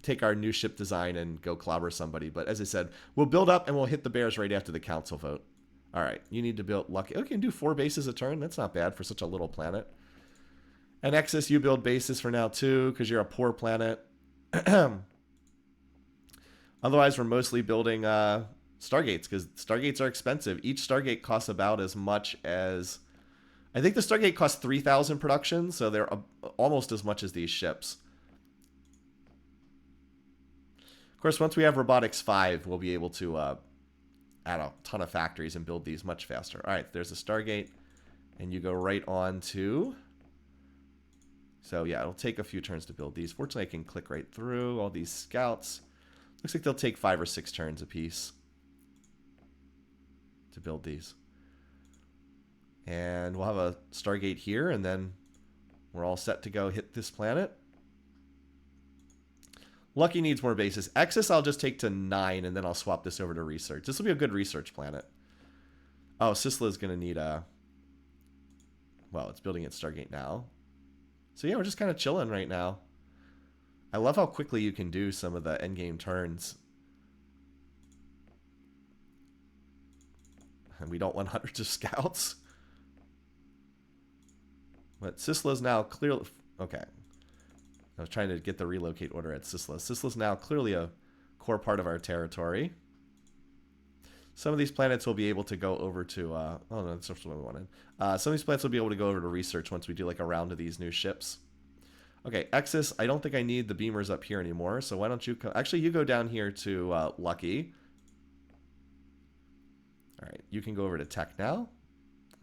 take our new ship design and go clobber somebody. But as I said, we'll build up and we'll hit the bears right after the council vote. All right, you need to build Lucky. Okay, you can do 4 bases a turn. That's not bad for such a little planet. And Exus, you build bases for now too, because you're a poor planet. Otherwise, we're mostly building Stargates, because Stargates are expensive. Each Stargate costs about as much as... I think the Stargate costs 3,000 production, so they're almost as much as these ships. course, once we have Robotics 5, we'll be able to add a ton of factories and build these much faster. All right, there's a Stargate, and you go right on to... So yeah, it'll take a few turns to build these. Fortunately, I can click right through all these scouts. Looks like they'll take 5 or 6 turns apiece to build these. And we'll have a Stargate here, and then we're all set to go hit this planet. Lucky needs more bases. Exus I'll just take to 9, and then I'll swap this over to research. This will be a good research planet. Oh, Sisla is going to need a... Well, it's building its Stargate now. So yeah, we're just kind of chilling right now. I love how quickly you can do some of the endgame turns. And we don't want hundreds of scouts. But Sisla's now clearly... Okay. I was trying to get the relocate order at Sisla. Sisla's now clearly a core part of our territory. Some of these planets will be able to go over to... oh, no, that's not what we wanted. Some of these planets will be able to go over to research once we do like a round of these new ships. Okay, Exus, I don't think I need the beamers up here anymore, so why don't you... Actually, you go down here to Lucky. All right, you can go over to Tech now.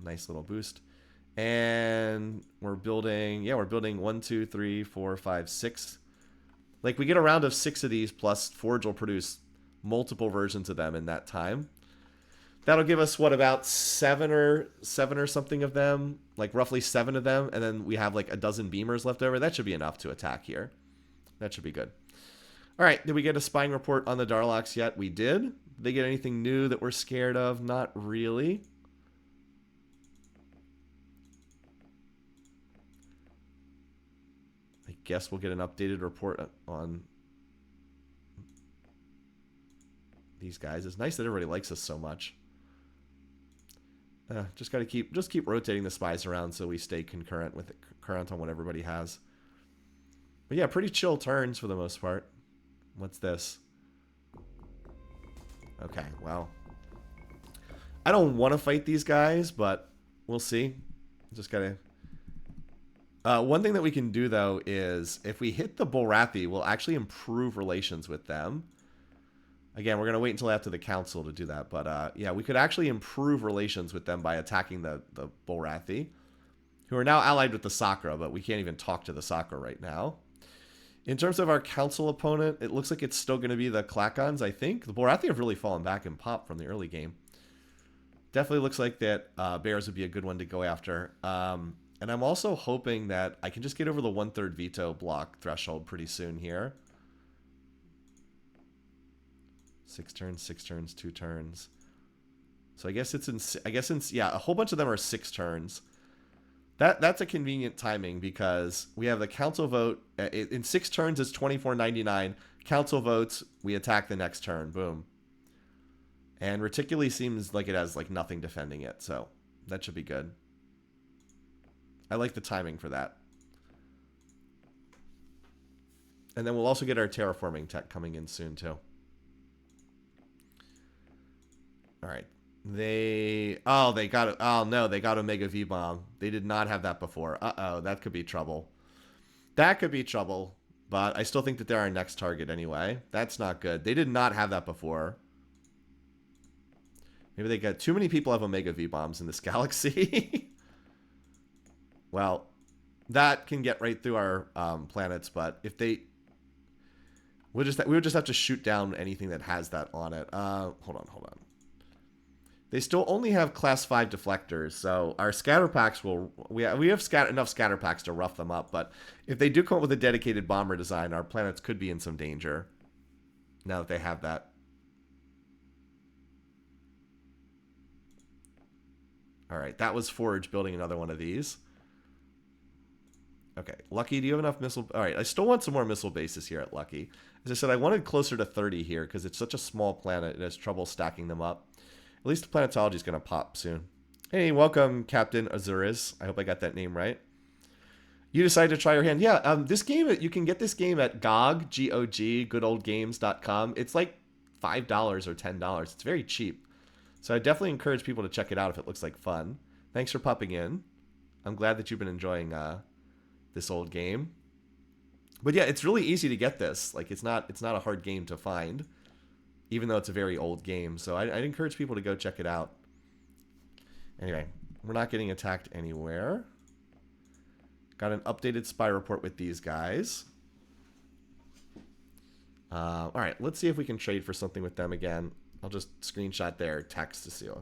Nice little boost. And we're building... Yeah, we're building 1, 2, 3, 4, 5, 6. Like, we get a round of 6 of these, plus Forge will produce multiple versions of them in that time. That'll give us, what, about 7 or something of them? Like, roughly 7 of them, and then we have, like, a dozen beamers left over. That should be enough to attack here. That should be good. All right, did we get a spying report on the Darloks yet? We did. Did they get anything new that we're scared of? Not really. I guess we'll get an updated report on these guys. It's nice that everybody likes us so much. Just gotta keep rotating the spies around so we stay concurrent on what everybody has. But yeah, pretty chill turns for the most part. What's this? Okay, well, I don't want to fight these guys, but we'll see. Just gotta. One thing that we can do though is if we hit the Bulrathi, we'll actually improve relations with them. Again, we're going to wait until after the council to do that. But yeah, we could actually improve relations with them by attacking the Bulrathi, who are now allied with the Sakkra, but we can't even talk to the Sakkra right now. In terms of our council opponent, it looks like it's still going to be the Klakons, I think. The Bulrathi have really fallen back in pop from the early game. Definitely looks like that Bears would be a good one to go after. And I'm also hoping that I can just get over the 1/3 veto block threshold pretty soon here. 6 turns, 2 turns. So I guess yeah, a whole bunch of them are 6 turns. That's a convenient timing because we have the council vote in 6 turns. It's 24.99. Council votes, we attack the next turn. Boom. And Reticuli seems like it has like nothing defending it, so that should be good. I like the timing for that. And then we'll also get our terraforming tech coming in soon too. All right. They got it. Oh no, they got Omega V-Bomb. They did not have that before. Uh-oh, that could be trouble. That could be trouble, but I still think that they're our next target anyway. That's not good. They did not have that before. Maybe they got too many people have Omega V-Bombs in this galaxy. Well, that can get right through our planets, but if they... we would just have to shoot down anything that has that on it. Hold on. They still only have class 5 deflectors, so our scatter packs will... We have enough scatter packs to rough them up, but if they do come up with a dedicated bomber design, our planets could be in some danger now that they have that. All right, that was Forge building another one of these. Okay, Lucky, do you have enough missile... All right, I still want some more missile bases here at Lucky. As I said, I wanted closer to 30 here because it's such a small planet. It has trouble stacking them up. At least the planetology is going to pop soon. Hey, welcome, Captain Azuris. I hope I got that name right. You decided to try your hand. Yeah, this game, you can get this game at GOG, G-O-G, goodoldgames.com. It's like $5 or $10. It's very cheap. So I definitely encourage people to check it out if it looks like fun. Thanks for popping in. I'm glad that you've been enjoying this old game. But yeah, it's really easy to get this. Like, it's not a hard game to find, even though it's a very old game. So I'd encourage people to go check it out. Anyway, we're not getting attacked anywhere. Got an updated spy report with these guys. All right, let's see if we can trade for something with them again. I'll just screenshot their text to see if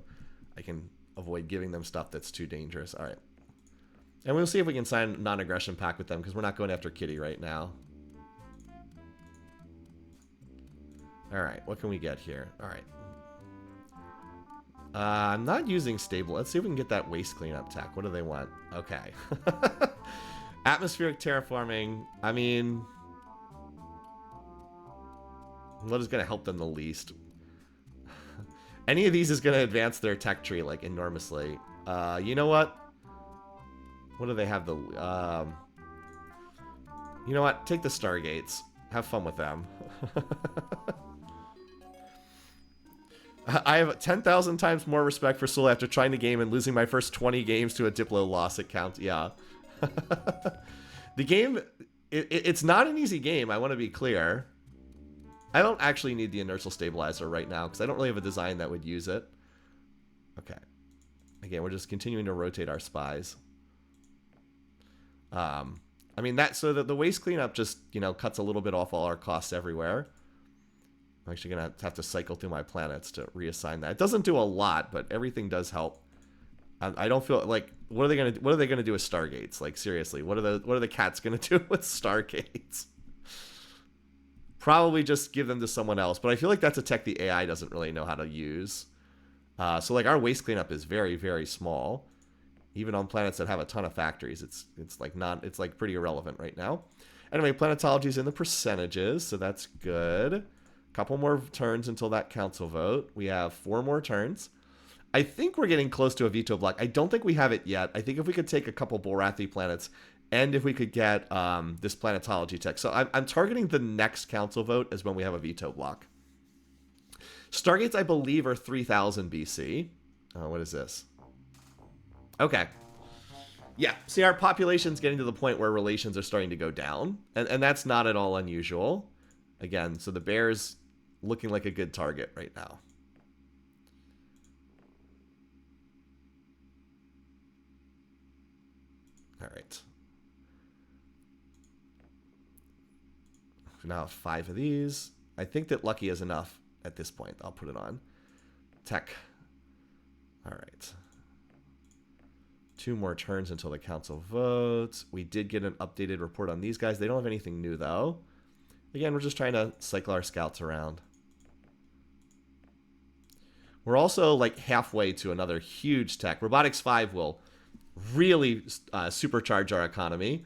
I can avoid giving them stuff that's too dangerous. All right. And we'll see if we can sign a non-aggression pact with them, because we're not going after Kitty right now. All right, what can we get here? All right. I'm not using stable. Let's see if we can get that waste cleanup tech. What do they want? Okay. Atmospheric terraforming. I mean, what is going to help them the least? Any of these is going to advance their tech tree, like, enormously. You know what? What do they have? You know what? Take the Stargates. Have fun with them. I have 10,000 times more respect for Soul after trying the game and losing my first 20 games to a Diplo loss. It counts. Yeah. The game, it's not an easy game. I want to be clear. I don't actually need the inertial stabilizer right now because I don't really have a design that would use it. Okay. Again, we're just continuing to rotate our spies. I mean, so that the waste cleanup just, you know, cuts a little bit off all our costs everywhere. I'm actually going to have to cycle through my planets to reassign that. It doesn't do a lot, but everything does help. I don't feel like, what are they going to do with Stargates? Like, seriously, what are the cats going to do with Stargates? Probably just give them to someone else, but I feel like that's a tech the AI doesn't really know how to use. So like our waste cleanup is very, very small. Even on planets that have a ton of factories, it's like pretty irrelevant right now. Anyway, planetology's in the percentages, so that's good. Couple more turns until that council vote. We have 4 more turns. I think we're getting close to a veto block. I don't think we have it yet. I think if we could take a couple Bulrathi planets, and if we could get this planetology tech. So I'm targeting the next council vote as when we have a veto block. Stargates, I believe, are 3000 BC. What is this? Okay. Yeah, see, our population's getting to the point where relations are starting to go down, and that's not at all unusual. Again, so the bear's looking like a good target right now. All right. We now have 5 of these. I think that lucky is enough at this point. I'll put it on. Tech. All right. 2 more turns until the council votes. We did get an updated report on these guys. They don't have anything new, though. Again, we're just trying to cycle our scouts around. We're also like halfway to another huge tech. Robotics 5 will really supercharge our economy.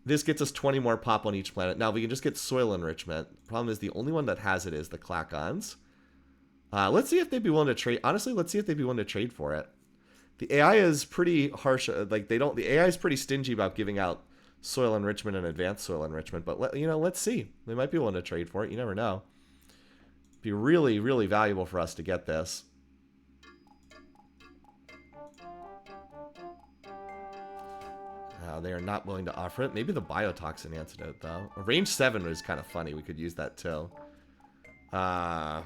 This gets us 20 more pop on each planet. Now, we can just get soil enrichment. Problem is, the only one that has it is the Klakons. Let's see if they'd be willing to trade. Honestly, let's see if they'd be willing to trade for it. The AI is pretty harsh. Like, the AI is pretty stingy about giving out soil enrichment and advanced soil enrichment. But, let's see. They might be willing to trade for it. You never know. It'd be really, really valuable for us to get this. They are not willing to offer it. Maybe the biotoxin antidote, though. Range 7 was kind of funny. We could use that, too. I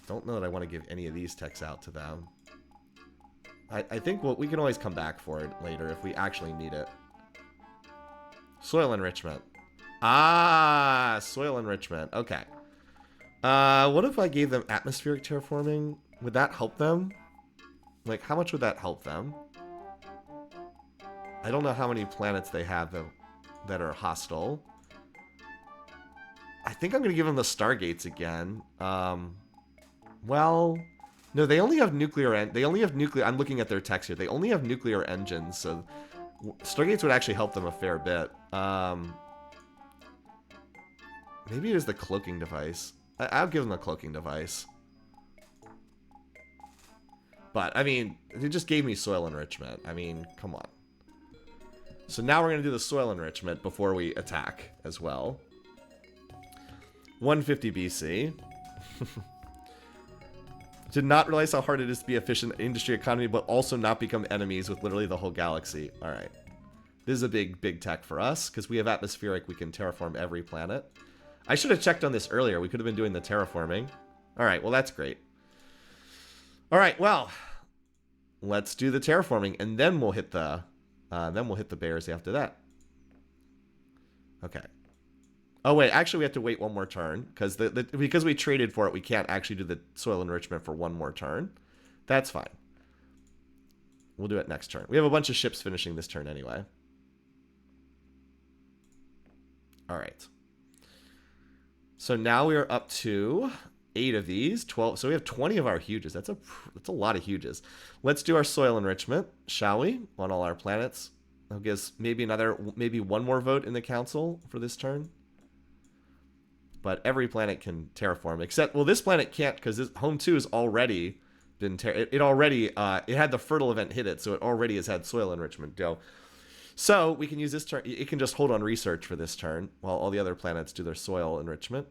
don't know that I want to give any of these techs out to them. I think we can always come back for it later if we actually need it. Soil enrichment. Soil enrichment. Okay. What if I gave them atmospheric terraforming? Would that help them? Like, how much would that help them? I don't know how many planets they have that are hostile. I think I'm going to give them the Stargates again. Well, no, they only have nuclear. I'm looking at their text here. They only have nuclear engines, so Stargates would actually help them a fair bit. Maybe it is the cloaking device. I'll give them the cloaking device. But, I mean, they just gave me soil enrichment. I mean, come on. So now we're going to do the soil enrichment before we attack as well. 150 BC. Did not realize how hard it is to be efficient industry economy, but also not become enemies with literally the whole galaxy. All right. This is a big tech for us, because we have atmospheric, we can terraform every planet. I should have checked on this earlier. We could have been doing the terraforming. All right, well, that's great. All right, well, let's do the terraforming, and then we'll hit the bears after that. Okay. Oh wait, actually we have to wait one more turn because because we traded for it, we can't actually do the soil enrichment for one more turn. That's fine. We'll do it next turn. We have a bunch of ships finishing this turn anyway. All right. So now we are up to 8 of these, 12. So we have 20 of our huges. That's a lot of huges. Let's do our soil enrichment, shall we? On all our planets. I'll guess maybe one more vote in the council for this turn. But every planet can terraform, except, well, this planet can't because home 2 has already been it had the fertile event hit it, so it already has had soil enrichment go. So we can use this turn. It can just hold on research for this turn while all the other planets do their soil enrichment.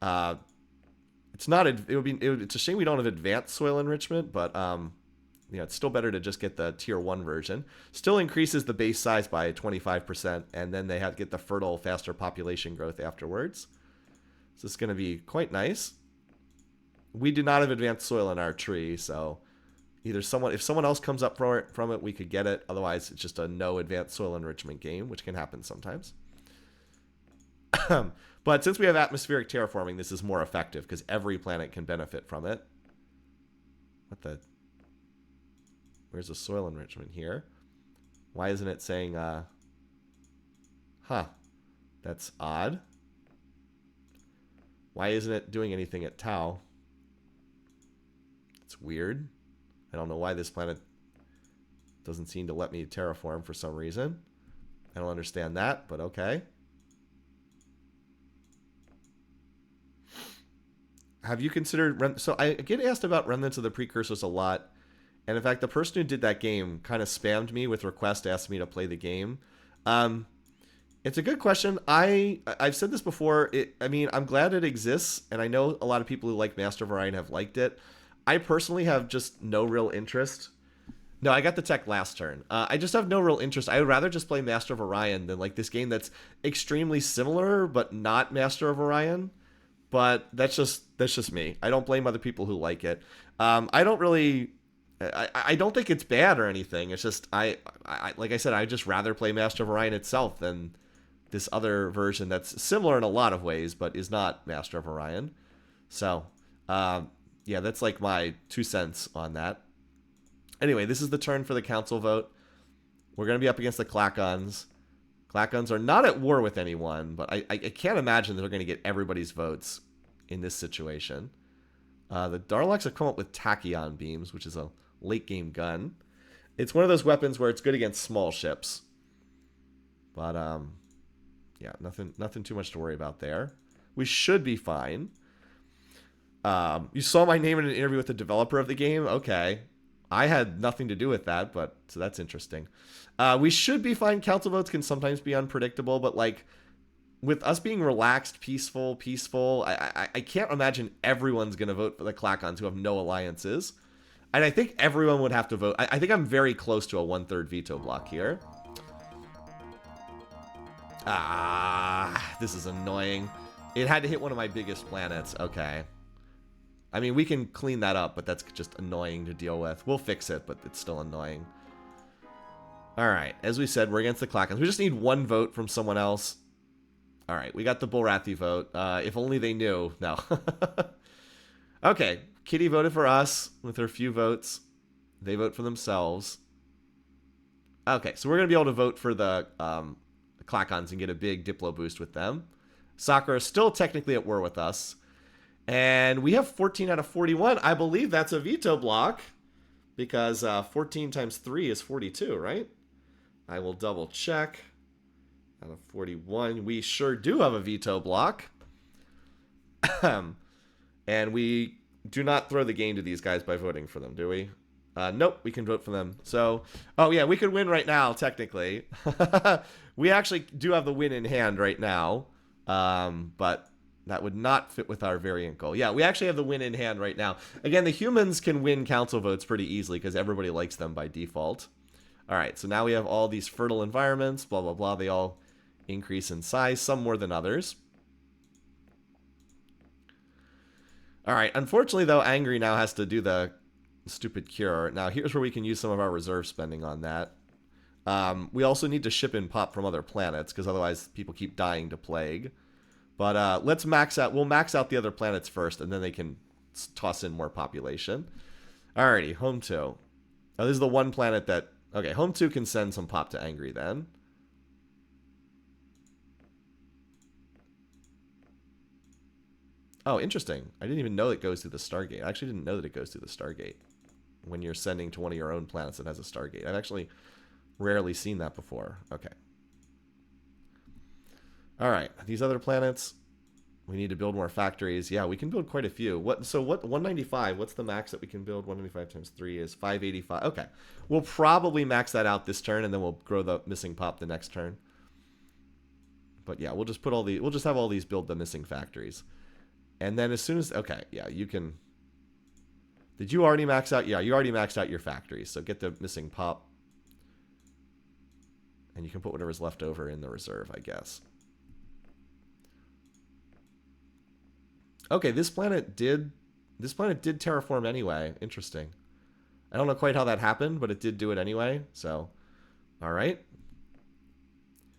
It's not. It's a shame we don't have advanced soil enrichment, but it's still better to just get the tier 1 version. Still increases the base size by 25%, and then they have to get the fertile, faster population growth afterwards. So it's going to be quite nice. We do not have advanced soil in our tree, so either if someone else comes up from it, we could get it. Otherwise, it's just a no advanced soil enrichment game, which can happen sometimes. But since we have atmospheric terraforming, this is more effective because every planet can benefit from it. Where's the soil enrichment here? Why isn't it saying, that's odd. Why isn't it doing anything at Tau? It's weird. I don't know why this planet doesn't seem to let me terraform for some reason. I don't understand that, but okay. Have you considered... So I get asked about Remnants of the Precursors a lot. And in fact, the person who did that game kind of spammed me with requests, asked me to play the game. It's a good question. I've said this before. I'm glad it exists, and I know a lot of people who like Master of Orion have liked it. I personally have just no real interest. No, I got the tech last turn. I just have no real interest. I would rather just play Master of Orion than like this game that's extremely similar but not Master of Orion. But that's just me. I don't blame other people who like it. I don't think it's bad or anything. It's just I like I said, I just rather play Master of Orion itself than this other version that's similar in a lot of ways, but is not Master of Orion. So, yeah, that's like my 2 cents on that. Anyway, this is the turn for the council vote. We're going to be up against the Klakons. Klakons are not at war with anyone, but I can't imagine they're going to get everybody's votes in this situation. The Darloks have come up with tachyon beams, which is a late game gun. It's one of those weapons where it's good against small ships. But yeah, nothing too much to worry about there. We should be fine. You saw my name in an interview with the developer of the game? Okay. I had nothing to do with that, but so that's interesting. We should be fine. Council votes can sometimes be unpredictable, but like with us being relaxed, peaceful, I can't imagine everyone's going to vote for the Klakons who have no alliances. And I think everyone would have to vote. I think I'm very close to a 1/3 veto block here. This is annoying. It had to hit one of my biggest planets. Okay. I mean, we can clean that up, but that's just annoying to deal with. We'll fix it, but it's still annoying. All right. As we said, we're against the Klakons. We just need one vote from someone else. All right. We got the Bulrathi vote. If only they knew. No. Okay. Kitty voted for us with her few votes. They vote for themselves. Okay. So we're going to be able to vote for the Klakons and get a big Diplo boost with them. Sakkra is still technically at war with us. And we have 14 out of 41. I believe that's a veto block because 14 times 3 is 42, right? I will double check. Out of 41, we sure do have a veto block. And we do not throw the game to these guys by voting for them, do we? Nope, we can vote for them. So, oh yeah, we could win right now, technically. We actually do have the win in hand right now. But that would not fit with our variant goal. Yeah, we actually have the win in hand right now. Again, the humans can win council votes pretty easily because everybody likes them by default. All right, so now we have all these fertile environments, blah, blah, blah. They all increase in size, some more than others. All right, unfortunately, though, Angry now has to do the stupid cure. Now, here's where we can use some of our reserve spending on that. We also need to ship in pop from other planets, because otherwise people keep dying to plague. But let's max out. We'll max out the other planets first, and then they can toss in more population. Alrighty, Home 2. Oh, this is the one planet that... Okay, Home 2 can send some pop to Angry then. Oh, interesting. I didn't even know it goes through the Stargate. I actually didn't know that it goes through the Stargate when you're sending to one of your own planets that has a Stargate. I've actually rarely seen that before. Okay. All right. These other planets, we need to build more factories. Yeah, we can build quite a few. So 195, what's the max that we can build? 195 times 3 is 585. Okay. We'll probably max that out this turn, and then we'll grow the missing pop the next turn. But yeah, we'll just have all these build the missing factories. And then as soon as... Okay, yeah, you can... Did you already max out? Yeah, you already maxed out your factories. So get the missing pop. And you can put whatever's left over in the reserve, I guess. Okay, this planet did terraform anyway. Interesting. I don't know quite how that happened, but it did do it anyway. So, all right.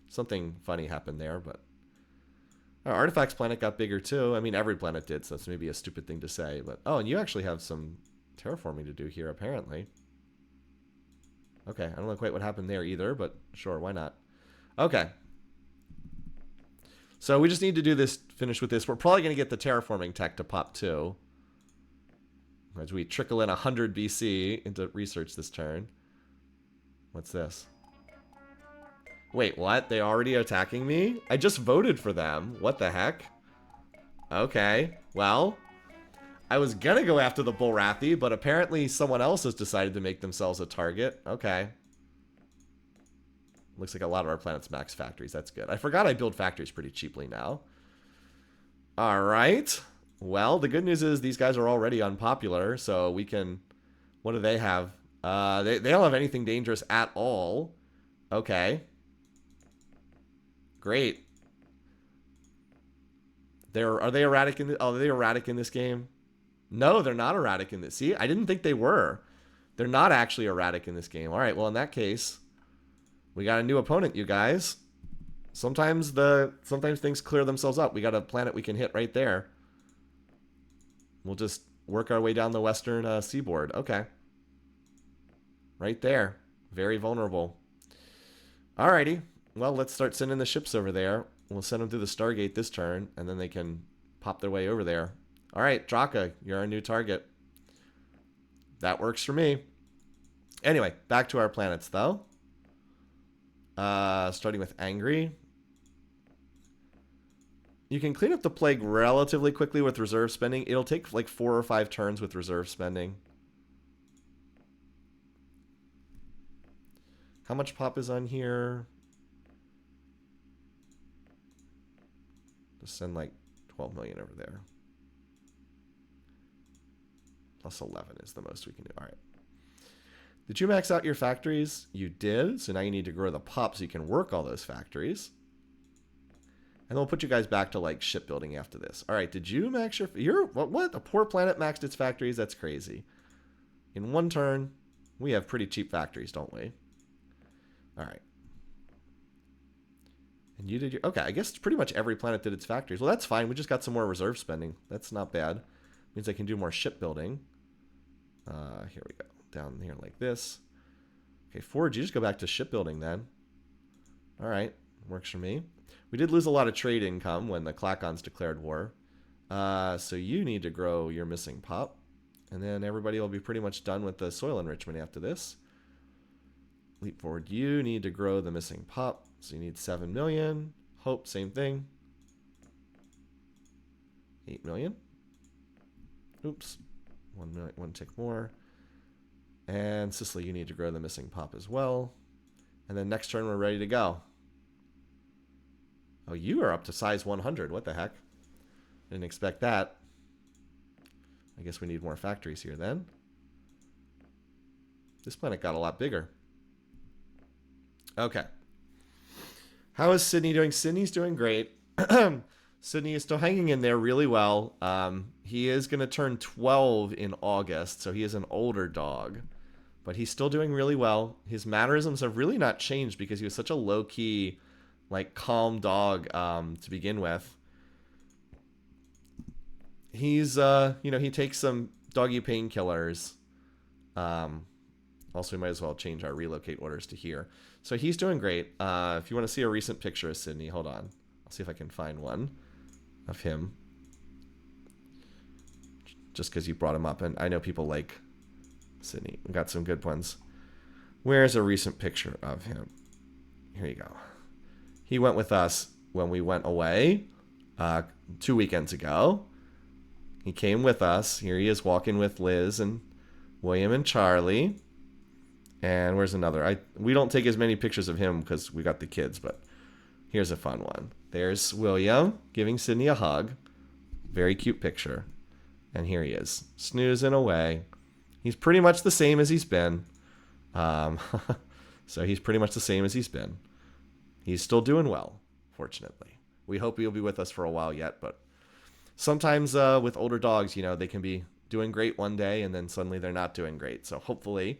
Something funny happened there, but... Our Artifacts planet got bigger too. I mean, every planet did, so that's maybe a stupid thing to say. But oh, and you actually have some terraforming to do here, apparently. Okay, I don't know quite what happened there either, but sure, why not? Okay. So we just need to do this, finish with this. We're probably going to get the terraforming tech to pop too. As we trickle in 100 BC into research this turn. What's this? Wait, what? They already attacking me? I just voted for them. What the heck? Okay, well, I was gonna go after the Bulrathi, but apparently someone else has decided to make themselves a target. Okay. Looks like a lot of our planet's max factories. That's good. I forgot I build factories pretty cheaply now. All right. Well, the good news is these guys are already unpopular, so we can... What do they have? They don't have anything dangerous at all. Okay. Great. Are they erratic in are they erratic in this game? No, they're not erratic in this. See, I didn't think they were. They're not actually erratic in this game. All right, well, in that case, we got a new opponent, you guys. Sometimes things clear themselves up. We got a planet we can hit right there. We'll just work our way down the western seaboard. Okay. Right there. Very vulnerable. Alrighty. Well, let's start sending the ships over there. We'll send them through the Stargate this turn, and then they can pop their way over there. All right, Draka, you're our new target. That works for me. Anyway, back to our planets, though. Starting with Angry. You can clean up the plague relatively quickly with reserve spending. It'll take like 4 or 5 turns with reserve spending. How much pop is on here? Just send like 12 million over there. Plus 11 is the most we can do. All right. Did you max out your factories? You did. So now you need to grow the pop so you can work all those factories. And then we'll put you guys back to like shipbuilding after this. All right. Did you max your... What? A poor planet maxed its factories? That's crazy. In one turn, we have pretty cheap factories, don't we? All right. And you did your... Okay, I guess pretty much every planet did its factories. Well, that's fine. We just got some more reserve spending. That's not bad. Means I can do more shipbuilding. Here we go. Down here like this. Okay, Forge, you just go back to shipbuilding then. All right. Works for me. We did lose a lot of trade income when the Klakons declared war. So you need to grow your missing pop. And then everybody will be pretty much done with the soil enrichment after this. Leap forward, you need to grow the missing pop. So you need 7 million. Hope, same thing. 8 million. Oops. 1 million, 1 tick more. And Sicily, you need to grow the missing pop as well. And then next turn, we're ready to go. Oh, you are up to size 100. What the heck? Didn't expect that. I guess we need more factories here then. This planet got a lot bigger. Okay. How is Sydney doing? Sydney's doing great. Sydney is still hanging in there really well. He is going to turn 12 in August, so he is an older dog. But he's still doing really well. His mannerisms have really not changed because he was such a low-key, like, calm dog to begin with. He's, he takes some doggy painkillers. Also, we might as well change our relocate orders to here. So he's doing great. If you want to see a recent picture of Sydney, hold on. I'll see if I can find one of him. Just because you brought him up, and I know people like Sydney. We got some good ones. Where's a recent picture of him? Here you go. He went with us when we went away 2 weekends ago. He came with us. Here he is walking with Liz and William and Charlie. And where's another? We don't take as many pictures of him because we got the kids, but here's a fun one. There's William giving Sydney a hug. Very cute picture. And here he is, snoozing away. He's pretty much the same as he's been. So he's pretty much the same as he's been. He's still doing well, fortunately. We hope he'll be with us for a while yet, but sometimes with older dogs, they can be doing great one day and then suddenly they're not doing great. So hopefully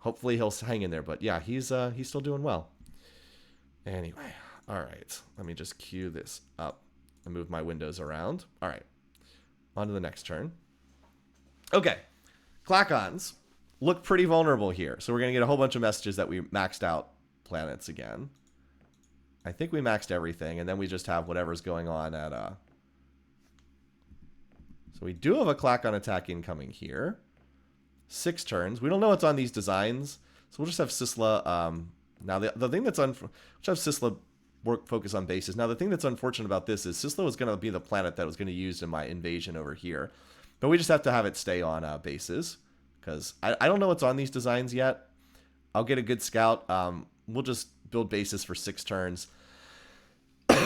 he'll hang in there. But yeah, he's still doing well. Anyway, all right. Let me just cue this up and move my windows around. All right. On to the next turn. Okay. Clacons look pretty vulnerable here. So we're going to get a whole bunch of messages that we maxed out planets again. I think we maxed everything, and then we just have whatever's going on at... So we do have a Clacon attack incoming here. 6 turns. We don't know what's on these designs, so we'll just have Sisla... now, the thing that's... We'll just have Sisla focus on bases. Now, the thing that's unfortunate about this is Sisla was going to be the planet that was going to use in my invasion over here. But we just have to have it stay on bases, because I don't know what's on these designs yet. I'll get a good scout. We'll just build bases for 6 turns.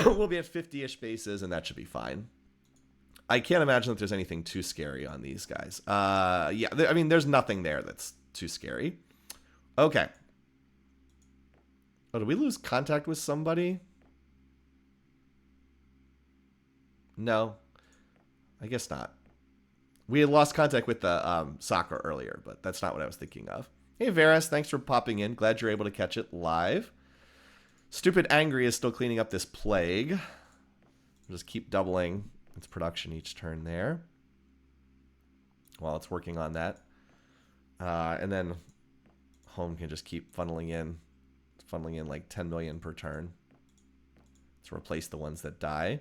We'll be at 50-ish bases, and that should be fine. I can't imagine that there's anything too scary on these guys. Yeah, I mean, there's nothing there that's too scary. Okay. Oh, did we lose contact with somebody? No. I guess not. We had lost contact with the Sakkra earlier, but that's not what I was thinking of. Hey, Varus, thanks for popping in. Glad you're able to catch it live. Stupid Angry is still cleaning up this plague. We'll just keep doubling its production each turn there while it's working on that. And then Home can just keep funneling in like 10 million per turn to replace the ones that die.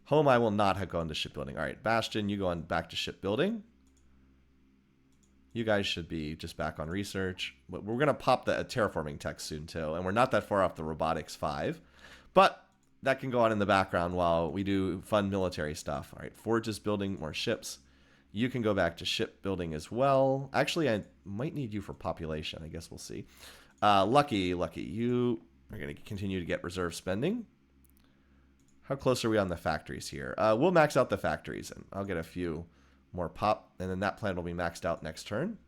Home, I will not have gone to shipbuilding. All right, Bastion, you go on back to shipbuilding. You guys should be just back on research. But we're going to pop the terraforming tech soon, too. And we're not that far off the robotics 5. But that can go on in the background while we do fun military stuff. All right, Forge is building more ships. You can go back to shipbuilding as well. Actually, I might need you for population. I guess we'll see. Lucky, you are going to continue to get reserve spending. How close are we on the factories here? We'll max out the factories, and I'll get a few more pop, and then that plan will be maxed out next turn.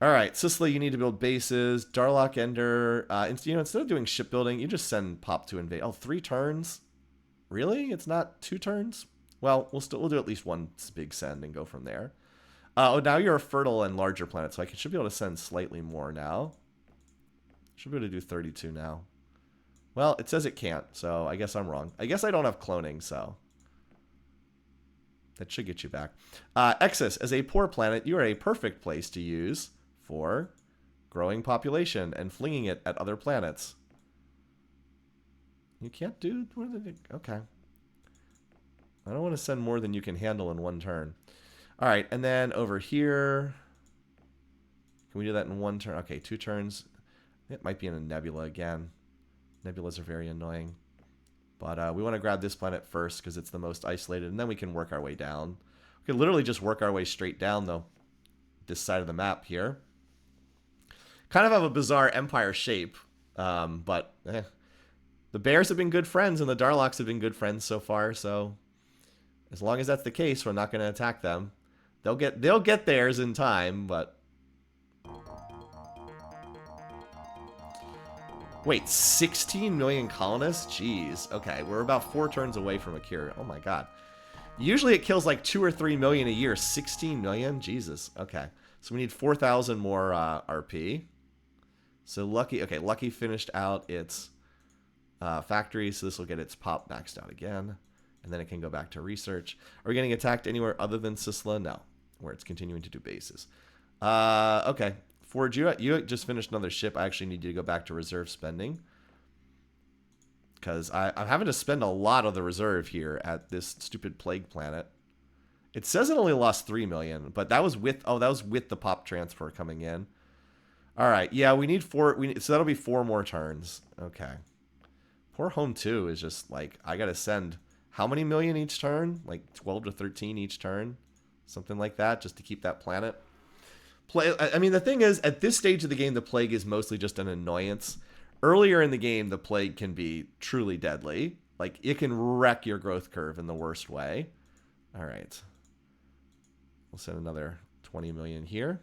All right, Sicily, you need to build bases. Darlock Ender, instead of doing shipbuilding, you just send pop to invade. Oh, 3 turns? Really? It's not 2 turns? Well, we'll do at least one big send and go from there. Oh, now you're a fertile and larger planet, so I should be able to send slightly more now. Should be able to do 32 now. Well, it says it can't, so I guess I'm wrong. I guess I don't have cloning, so that should get you back. Exus, as a poor planet, you are a perfect place to use for growing population and flinging it at other planets. You can't do... Okay. I don't want to send more than you can handle in one turn. All right, and then over here... Can we do that in 1 turn? Okay, 2 turns. It might be in a nebula again. Nebulas are very annoying. But we want to grab this planet first because it's the most isolated, and then we can work our way down. We can literally just work our way straight down, though, this side of the map here. Kind of have a bizarre empire shape, but the Bears have been good friends, and the Darlocks have been good friends so far, so as long as that's the case, we're not going to attack them. They'll get theirs in time, but Wait, 16 million colonists? Jeez. Okay, we're about 4 turns away from a cure. Oh my god. Usually it kills like 2 or 3 million a year. 16 million? Jesus. Okay. So we need 4,000 more RP. So Lucky, okay, Lucky finished out its factory, so this will get its pop maxed out again. And then it can go back to research. Are we getting attacked anywhere other than Sisla? No. Where it's continuing to do bases. Okay. Forge, you just finished another ship. I actually need you to go back to reserve spending. Because I'm having to spend a lot of the reserve here at this stupid plague planet. It says it only lost 3 million, but that was with the pop transfer coming in. All right, yeah, we need 4. So that'll be 4 more turns. Okay. Poor Home 2 is just like, I gotta send how many million each turn? Like 12 to 13 each turn, something like that, just to keep that planet. I mean, the thing is, at this stage of the game, the plague is mostly just an annoyance. Earlier in the game, the plague can be truly deadly. Like, it can wreck your growth curve in the worst way. All right. We'll send another 20 million here.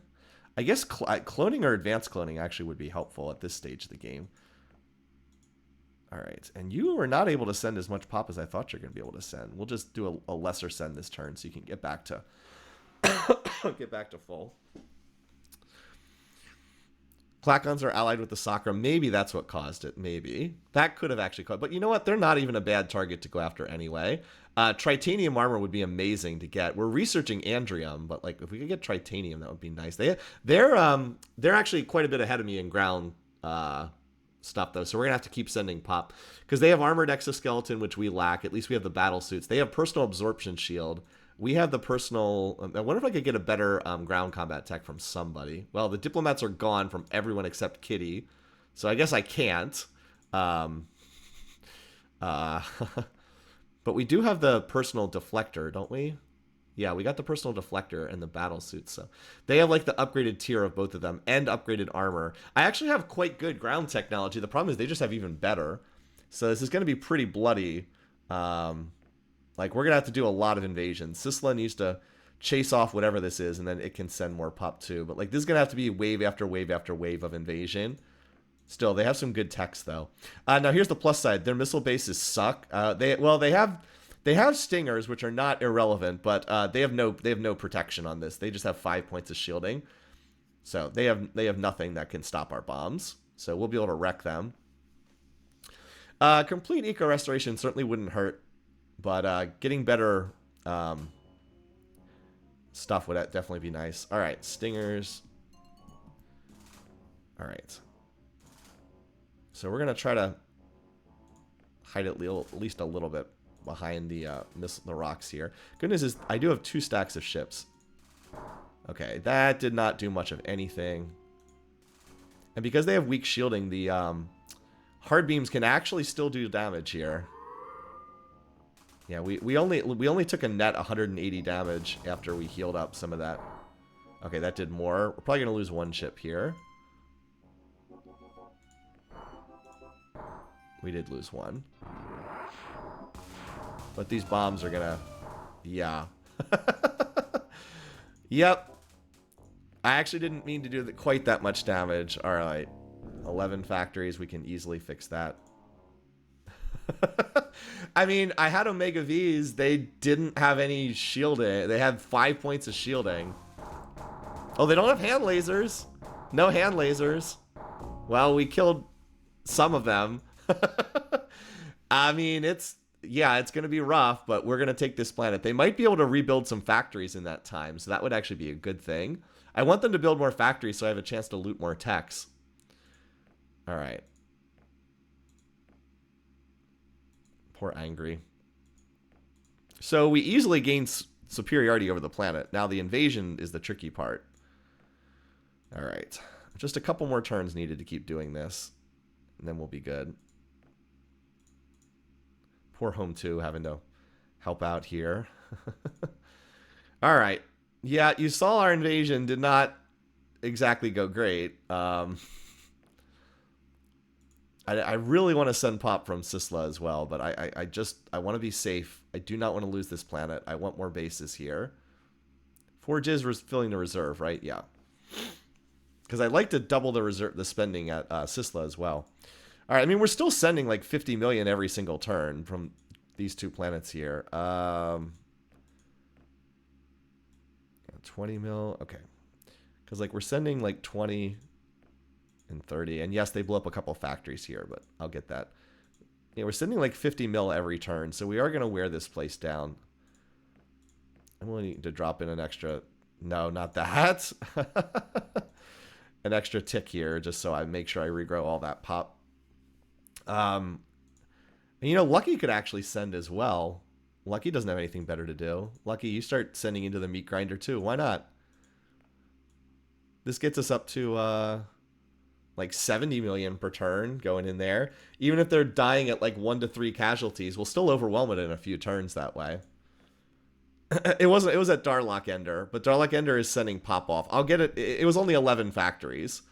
I guess cloning or advanced cloning actually would be helpful at this stage of the game. All right. And you are not able to send as much pop as I thought you're going to be able to send. We'll just do a lesser send this turn so you can get back to full. Klakons are allied with the Sakkra. Maybe that's what caused it. Maybe. That could have actually caused it. But you know what? They're not even a bad target to go after anyway. Tritanium armor would be amazing to get. We're researching Andrium, but like if we could get Tritanium, that would be nice. They're actually quite a bit ahead of me in ground stuff, though. So we're going to have to keep sending pop. Because they have armored exoskeleton, which we lack. At least we have the battle suits. They have personal absorption shield. We have the personal... I wonder if I could get a better ground combat tech from somebody. Well, the diplomats are gone from everyone except Kitty. So I guess I can't. But we do have the personal deflector, don't we? Yeah, we got the personal deflector and the battle suits. So they have like the upgraded tier of both of them and upgraded armor. I actually have quite good ground technology. The problem is they just have even better. So this is going to be pretty bloody. Like, we're going to have to do a lot of invasions. Sisla needs to chase off whatever this is, and then it can send more pop too. But, like, this is going to have to be wave after wave after wave of invasion. Still, they have some good techs, though. Now, here's the plus side. Their missile bases suck. They have stingers, which are not irrelevant, but they have no protection on this. They just have 5 points of shielding. So they have nothing that can stop our bombs. So we'll be able to wreck them. Complete eco restoration certainly wouldn't hurt. But getting better stuff would definitely be nice. All right, stingers. All right. So we're going to try to hide at least a little bit behind the rocks here. Good news is I do have 2 stacks of ships. Okay, that did not do much of anything. And because they have weak shielding, the hard beams can actually still do damage here. Yeah, we only took a net 180 damage after we healed up some of that. Okay, that did more. We're probably going to lose 1 ship here. We did lose 1. But these bombs are going to... Yeah. Yep. I actually didn't mean to do quite that much damage. All right. 11 factories. We can easily fix that. I mean, I had Omega Vs. They didn't have any shielding. They had 5 points of shielding. Oh, they don't have hand lasers. No hand lasers. Well, we killed some of them. I mean, it's going to be rough, but we're going to take this planet. They might be able to rebuild some factories in that time, so that would actually be a good thing. I want them to build more factories so I have a chance to loot more techs. All right. Poor Angry. So we easily gain superiority over the planet. Now the invasion is the tricky part. All right. Just a couple more turns needed to keep doing this, and then we'll be good. Poor Home 2 having to help out here. All right. Yeah, you saw our invasion did not exactly go great. I really want to send pop from Sisla as well, but I want to be safe. I do not want to lose this planet. I want more bases here. Forge is filling the reserve, right? Yeah. Because I'd like to double the spending at Sisla as well. All right, I mean, we're still sending like 50 million every single turn from these two planets here. 20 mil, okay. Because like we're sending like 20 and 30, and yes, they blew up a couple factories here, but I'll get that. Yeah, we're sending like 50 mil every turn, so we are going to wear this place down. I'm willing to drop in an extra... No, not that. An extra tick here, just so I make sure I regrow all that pop. And, you know, Lucky could actually send as well. Lucky doesn't have anything better to do. Lucky, you start sending into the meat grinder too. Why not? This gets us up to like 70 million per turn going in there. Even if they're dying at like 1 to 3 casualties, we'll still overwhelm it in a few turns that way. It was at Darlock Ender, but Darlock Ender is sending pop off. I'll get it. It was only 11 factories.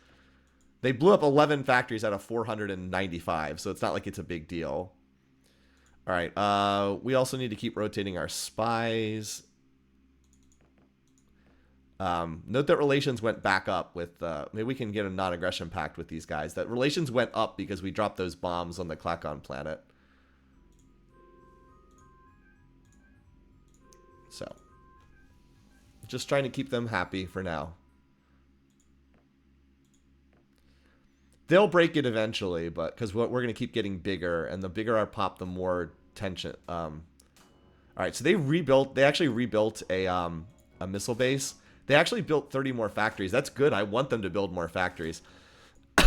They blew up 11 factories out of 495, so it's not like it's a big deal. All right. We also need to keep rotating our spies. Note that relations went back up with... maybe we can get a non-aggression pact with these guys. That relations went up because we dropped those bombs on the Klakon planet. So, just trying to keep them happy for now. They'll break it eventually, but because we're going to keep getting bigger, and the bigger our pop, the more tension. All right, so they actually rebuilt a missile base. They actually built 30 more factories. That's good. I want them to build more factories.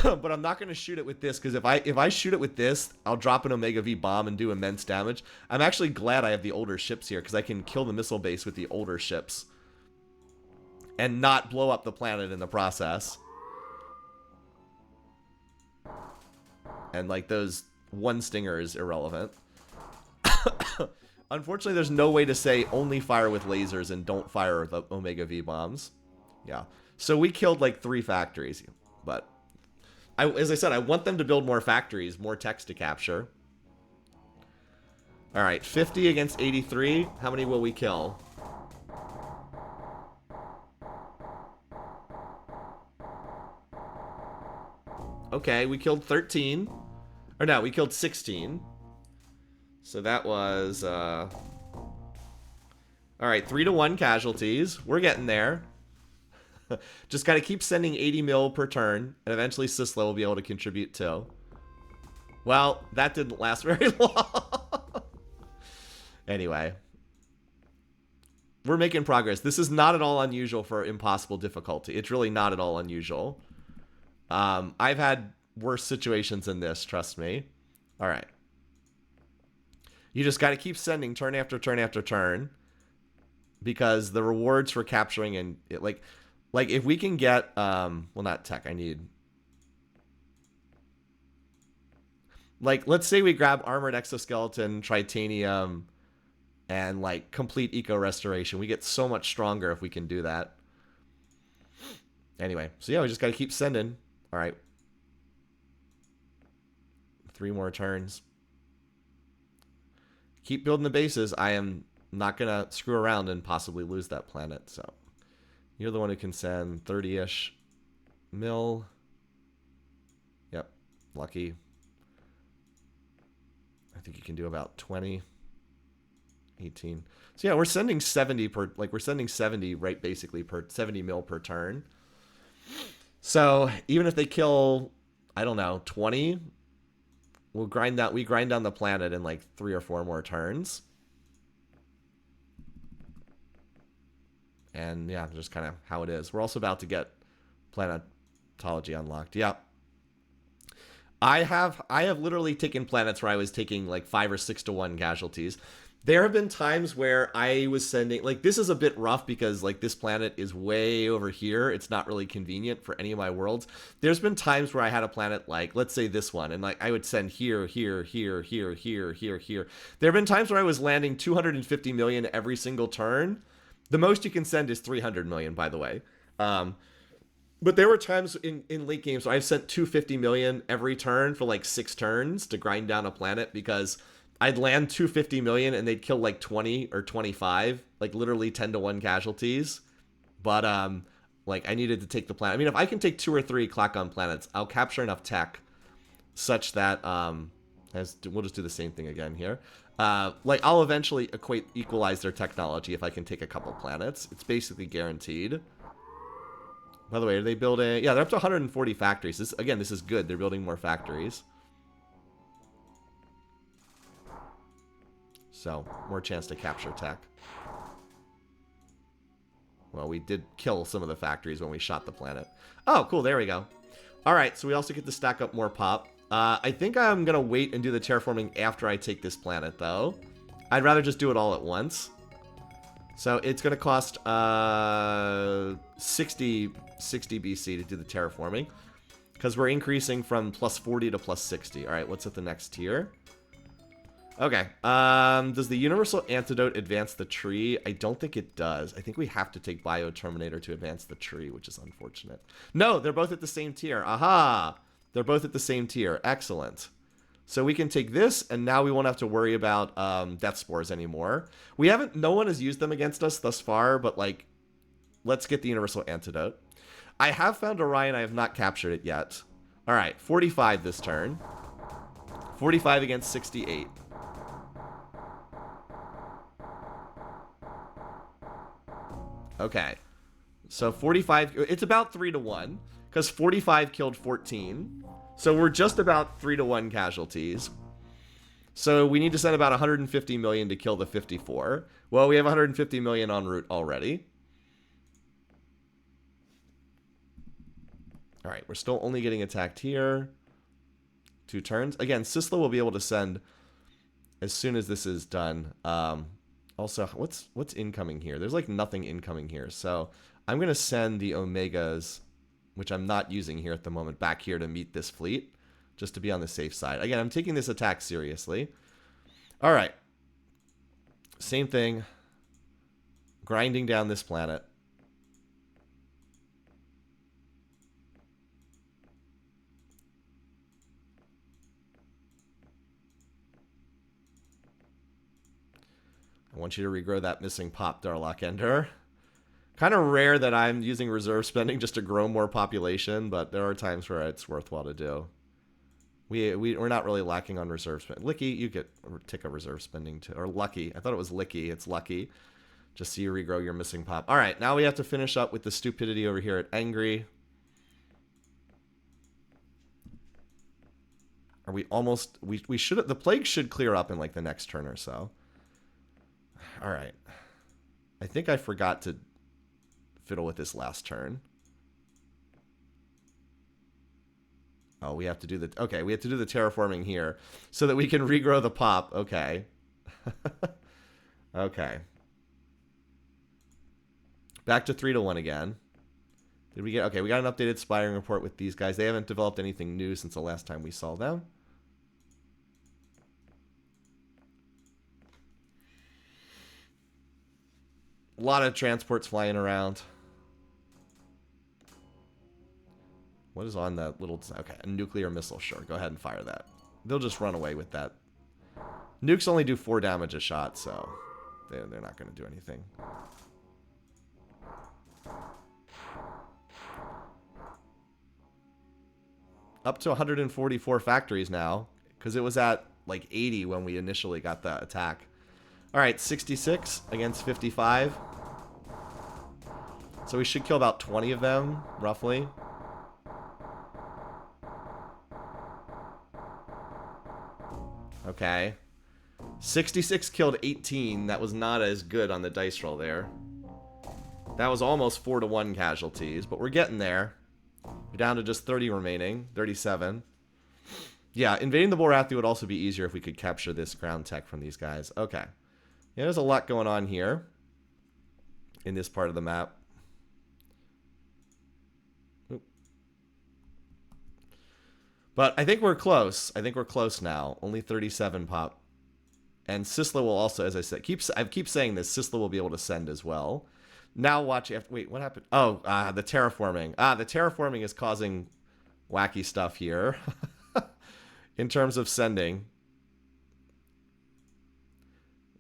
But I'm not going to shoot it with this, because if I shoot it with this, I'll drop an Omega V bomb and do immense damage. I'm actually glad I have the older ships here, because I can kill the missile base with the older ships and not blow up the planet in the process. And like those one stinger is irrelevant. Unfortunately, there's no way to say only fire with lasers and don't fire the Omega V bombs. Yeah. So we killed like 3 factories, but as I said, I want them to build more factories, more techs to capture. All right, 50 against 83. How many will we kill? Okay, we killed 13. Or no, we killed 16. So that was... all right, 3-1 casualties. We're getting there. Just got to keep sending 80 mil per turn, and eventually Sisla will be able to contribute too. Well, that didn't last very long. Anyway. We're making progress. This is not at all unusual for impossible difficulty. It's really not at all unusual. I've had worse situations than this, trust me. All right. You just got to keep sending turn after turn after turn, because the rewards for capturing and it, like if we can get well, not tech, I need, like, let's say we grab armored exoskeleton, tritanium, and like complete eco restoration. We get so much stronger if we can do that. Anyway, so yeah, we just got to keep sending. All right. 3 more turns. Keep building the bases. I am not going to screw around and possibly lose that planet. So you're the one who can send 30-ish mil. Yep. Lucky. I think you can do about 20. 18. So yeah, we're sending 70 per, like we're sending 70 right basically per 70 mil per turn. So even if they kill, I don't know, 20, we grind down the planet in like 3 or 4 more turns. And yeah, just kind of how it is. We're also about to get planetology unlocked. Yeah. I have literally taken planets where I was taking like 5 or 6 to 1 casualties. There have been times where I was sending, like, this is a bit rough because, like, this planet is way over here. It's not really convenient for any of my worlds. There's been times where I had a planet, like, let's say this one, and, like, I would send here, here, here, here, here, here, here. There have been times where I was landing 250 million every single turn. The most you can send is 300 million, by the way. But there were times in late games where I've sent 250 million every turn for, like, 6 turns to grind down a planet because I'd land 250 million and they'd kill like 20 or 25, like literally 10 to 1 casualties. But like I needed to take the planet. I mean, if I can take 2 or 3 Klakon planets, I'll capture enough tech such that we'll just do the same thing again here. Like I'll eventually equalize their technology if I can take a couple planets. It's basically guaranteed. By the way, are they building? Yeah, they're up to 140 factories. This is good. They're building more factories. So, more chance to capture tech. Well, we did kill some of the factories when we shot the planet. Oh, cool. There we go. All right, so we also get to stack up more pop. I think I'm going to wait and do the terraforming after I take this planet, though. I'd rather just do it all at once. So it's going to cost 60 BC to do the terraforming. Because we're increasing from plus 40 to plus 60. All right, what's at the next tier? Okay. Does the universal antidote advance the tree? I don't think it does. I think we have to take Bioterminator to advance the tree, which is unfortunate. No, they're both at the same tier. Aha! They're both at the same tier. Excellent. So we can take this, and now we won't have to worry about death spores anymore. No one has used them against us thus far, but like, let's get the universal antidote. I have found Orion. I have not captured it yet. All right, 45 this turn. 45 against 68. Okay, so 45, it's about 3-1, because 45 killed 14. So we're just about 3-1 casualties. So we need to send about 150 million to kill the 54. Well, we have 150 million en route already. All right, we're still only getting attacked here. 2 turns. Again, Sisla will be able to send as soon as this is done. Also, what's incoming here? There's like nothing incoming here. So I'm going to send the Omegas, which I'm not using here at the moment, back here to meet this fleet, just to be on the safe side. Again, I'm taking this attack seriously. All right. Same thing. Grinding down this planet. I want you to regrow that missing pop, Darlock Ender. Kind of rare that I'm using reserve spending just to grow more population, but there are times where it's worthwhile to do. We're not really lacking on reserve spending. Licky, you get take a reserve spending too. Or Lucky. I thought it was Licky. It's Lucky. Just so you regrow your missing pop. All right, now we have to finish up with the stupidity over here at Angry. Are we almost... We should... The plague should clear up in like the next turn or so. All right. I think I forgot to fiddle with this last turn. Oh, we have to do the... Okay, we have to do the terraforming here so that we can regrow the pop. Okay. Okay. Back to 3-1 again. Did we get... Okay, we got an updated spiring report with these guys. They haven't developed anything new since the last time we saw them. A lot of transports flying around. What is on that little... Okay, a nuclear missile. Sure, go ahead and fire that. They'll just run away with that. Nukes only do 4 damage a shot, so they're not going to do anything. Up to 144 factories now, because it was at like 80 when we initially got that attack. All right, 66 against 55. So we should kill about 20 of them, roughly. Okay. 66 killed 18. That was not as good on the dice roll there. That was almost 4-1 casualties, but we're getting there. We're down to just 30 remaining. 37. Yeah, invading the Bulrathi would also be easier if we could capture this ground tech from these guys. Okay. Yeah, there's a lot going on here in this part of the map. Oop. But I think we're close. I think we're close now. Only 37 pop. And Sisla will also, as I said, I keep saying this, Sisla will be able to send as well. Now watch, wait, what happened? Oh, the terraforming. The terraforming is causing wacky stuff here in terms of sending.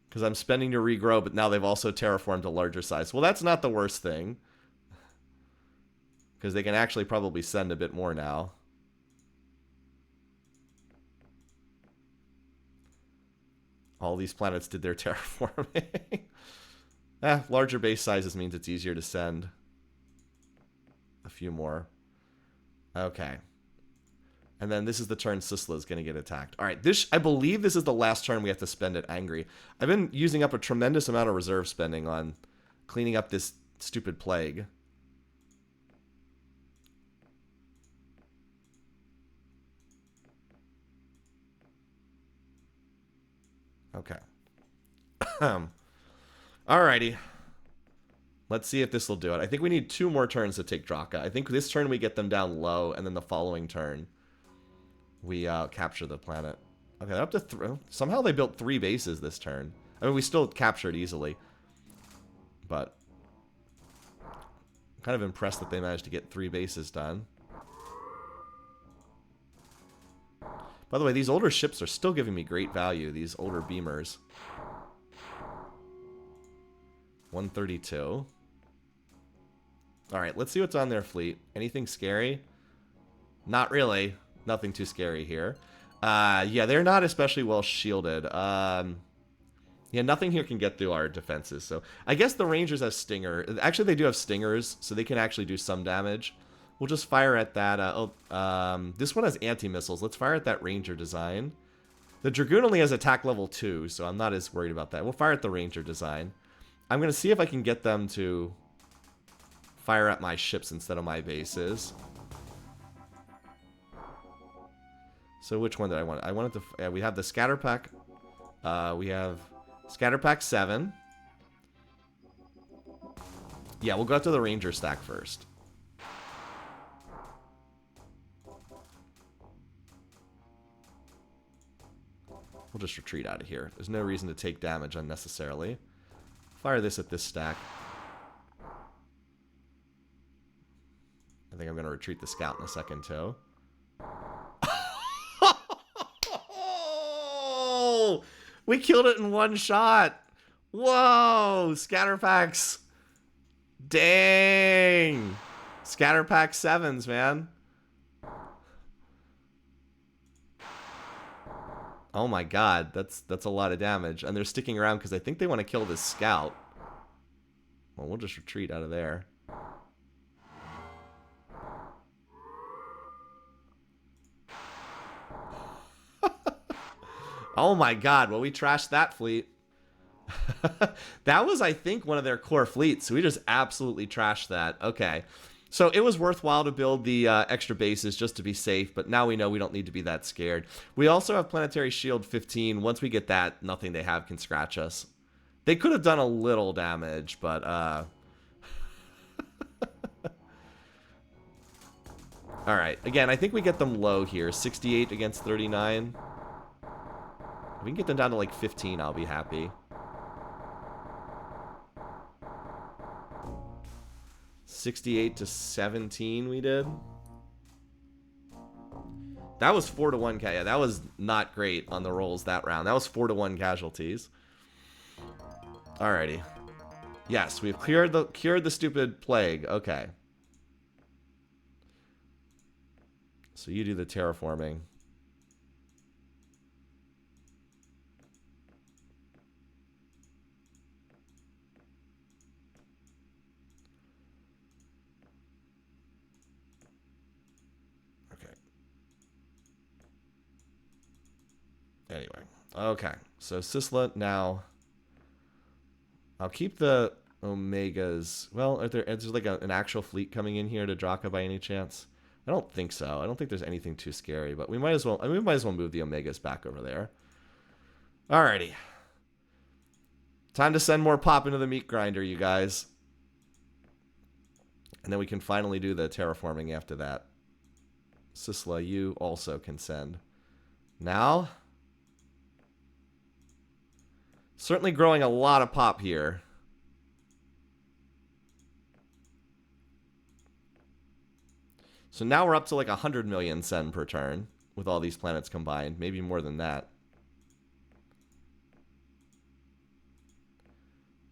Because I'm spending to regrow, but now they've also terraformed a larger size. Well, that's not the worst thing. Because they can actually probably send a bit more now. All these planets did their terraforming. Larger base sizes means it's easier to send a few more. Okay. And then this is the turn Sisla is going to get attacked. All right, I believe this is the last turn we have to spend it angry. I've been using up a tremendous amount of reserve spending on cleaning up this stupid plague. Okay. Alrighty. Let's see if this will do it. I think we need 2 more turns to take Draka. I think this turn we get them down low, and then the following turn we capture the planet. Okay, they're up to 3. Somehow they built 3 bases this turn. I mean, we still captured easily. But I'm kind of impressed that they managed to get 3 bases done. By the way, these older ships are still giving me great value, these older beamers. 132. Alright, let's see what's on their fleet. Anything scary? Not really. Nothing too scary here. Yeah, they're not especially well shielded. Yeah, nothing here can get through our defenses. So I guess the Rangers have Stinger. Actually, they do have Stingers, so they can actually do some damage. We'll just fire at that. This one has anti-missiles. Let's fire at that Ranger design. The Dragoon only has attack level 2, so I'm not as worried about that. We'll fire at the Ranger design. I'm going to see if I can get them to fire at my ships instead of my bases. So which one did I want? I wanted to... we have the Scatter Pack. We have Scatter Pack 7. Yeah, we'll go up to the Ranger stack first. We'll just retreat out of here. There's no reason to take damage unnecessarily. Fire this at this stack. I think I'm going to retreat the scout in a second, too. We killed it in one shot. Whoa. Scatter packs. Dang. Scatter pack 7s, man. Oh my god, that's a lot of damage. And they're sticking around because I think they want to kill this scout. Well, we'll just retreat out of there. Oh my god, well, we trashed that fleet. That was, I think, one of their core fleets. So we just absolutely trashed that. Okay. So it was worthwhile to build the extra bases just to be safe, but now we know we don't need to be that scared. We also have Planetary Shield 15. Once we get that, nothing they have can scratch us. They could have done a little damage, but... Alright, again, I think we get them low here. 68 against 39. If we can get them down to like 15, I'll be happy. 68 to 17 we did. That was 4-to-1. Yeah, that was not great on the rolls that round. That was 4-to-1 casualties. Alrighty. Yes, we've cured the stupid plague. Okay. So you do the terraforming. Anyway, okay. So Sisla now. I'll keep the Omegas. Well, is there like an actual fleet coming in here to Draka by any chance? I don't think so. I don't think there's anything too scary, but we might as well. I mean, we might as well move the Omegas back over there. Alrighty. Time to send more pop into the meat grinder, you guys. And then we can finally do the terraforming after that. Sisla, you also can send. Now. Certainly growing a lot of pop here. So now we're up to like 100 million send per turn with all these planets combined. Maybe more than that.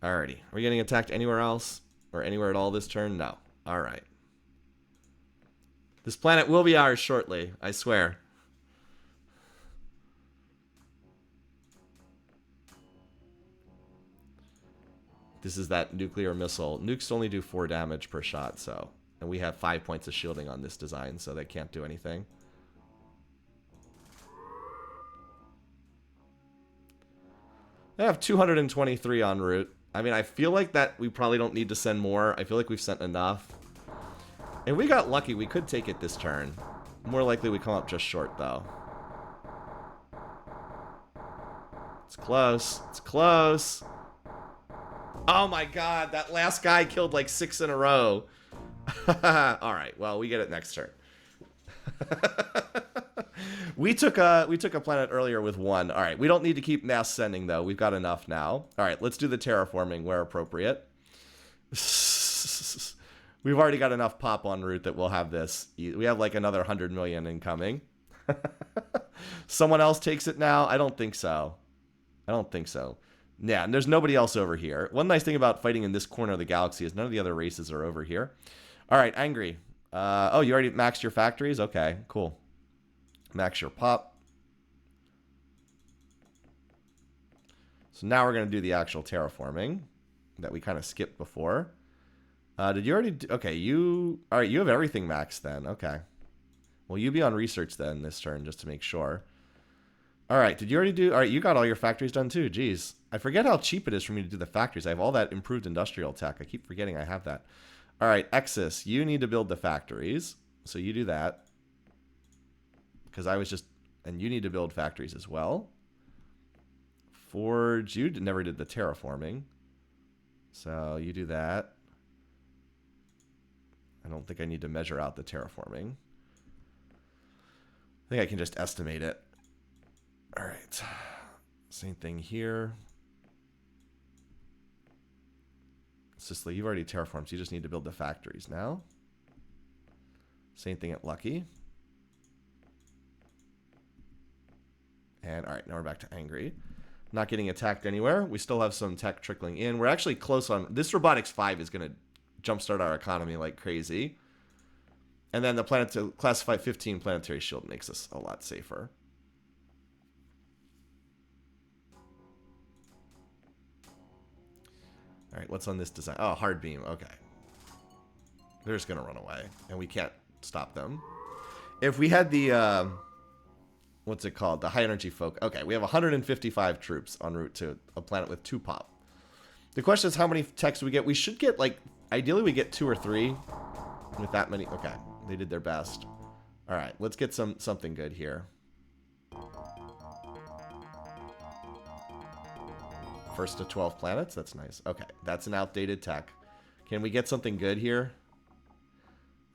Alrighty. Are we getting attacked anywhere else? Or anywhere at all this turn? No. Alright. This planet will be ours shortly, I swear. This is that nuclear missile. Nukes only do 4 damage per shot, so. And we have 5 points of shielding on this design, so they can't do anything. I have 223 en route. I mean, I feel like that we probably don't need to send more. I feel like we've sent enough. And we got lucky. We could take it this turn. More likely we come up just short, though. It's close. It's close. Oh my god, that last guy killed like 6 in a row. Alright, well, we get it next turn. We took a planet earlier with 1. Alright, we don't need to keep mass sending, though. We've got enough now. Alright, let's do the terraforming where appropriate. We've already got enough pop en route that we'll have this. We have like another 100 million incoming. Someone else takes it now? I don't think so. I don't think so. Yeah, and there's nobody else over here. One nice thing about fighting in this corner of the galaxy is none of the other races are over here. All right, angry. Oh, you already maxed your factories? Okay, cool. Max your pop. So now we're going to do the actual terraforming that we kind of skipped before. Did you already do, okay, all right, you have everything maxed then. Okay. Well, you be on research then this turn just to make sure. All right, did you already do, all right, you got all your factories done too. Jeez. I forget how cheap it is for me to do the factories. I have all that improved industrial tech. I keep forgetting I have that. All right, Exus, you need to build the factories. So you do that. Because I was just, and you need to build factories as well. Forge, you never did the terraforming. So you do that. I don't think I need to measure out the terraforming. I think I can just estimate it. All right. Same thing here. Sicily, you've already terraformed, so you just need to build the factories now. Same thing at Lucky. And all right, now we're back to angry. Not getting attacked anywhere. We still have some tech trickling in. We're actually close on... This Robotics 5 is going to jumpstart our economy like crazy. And then the planet to classify 15 planetary shield makes us a lot safer. All right, what's on this design? Oh, hard beam. Okay. They're just going to run away, and we can't stop them. If we had the... what's it called? The high energy folk. Okay, we have 155 troops en route to a planet with 2 pop. The question is how many techs do we get? We should get, like, ideally we get 2 or 3 with that many. Okay, they did their best. All right, let's get something good here. First to 12 planets. That's nice. Okay, that's an outdated tech. Can we get something good here?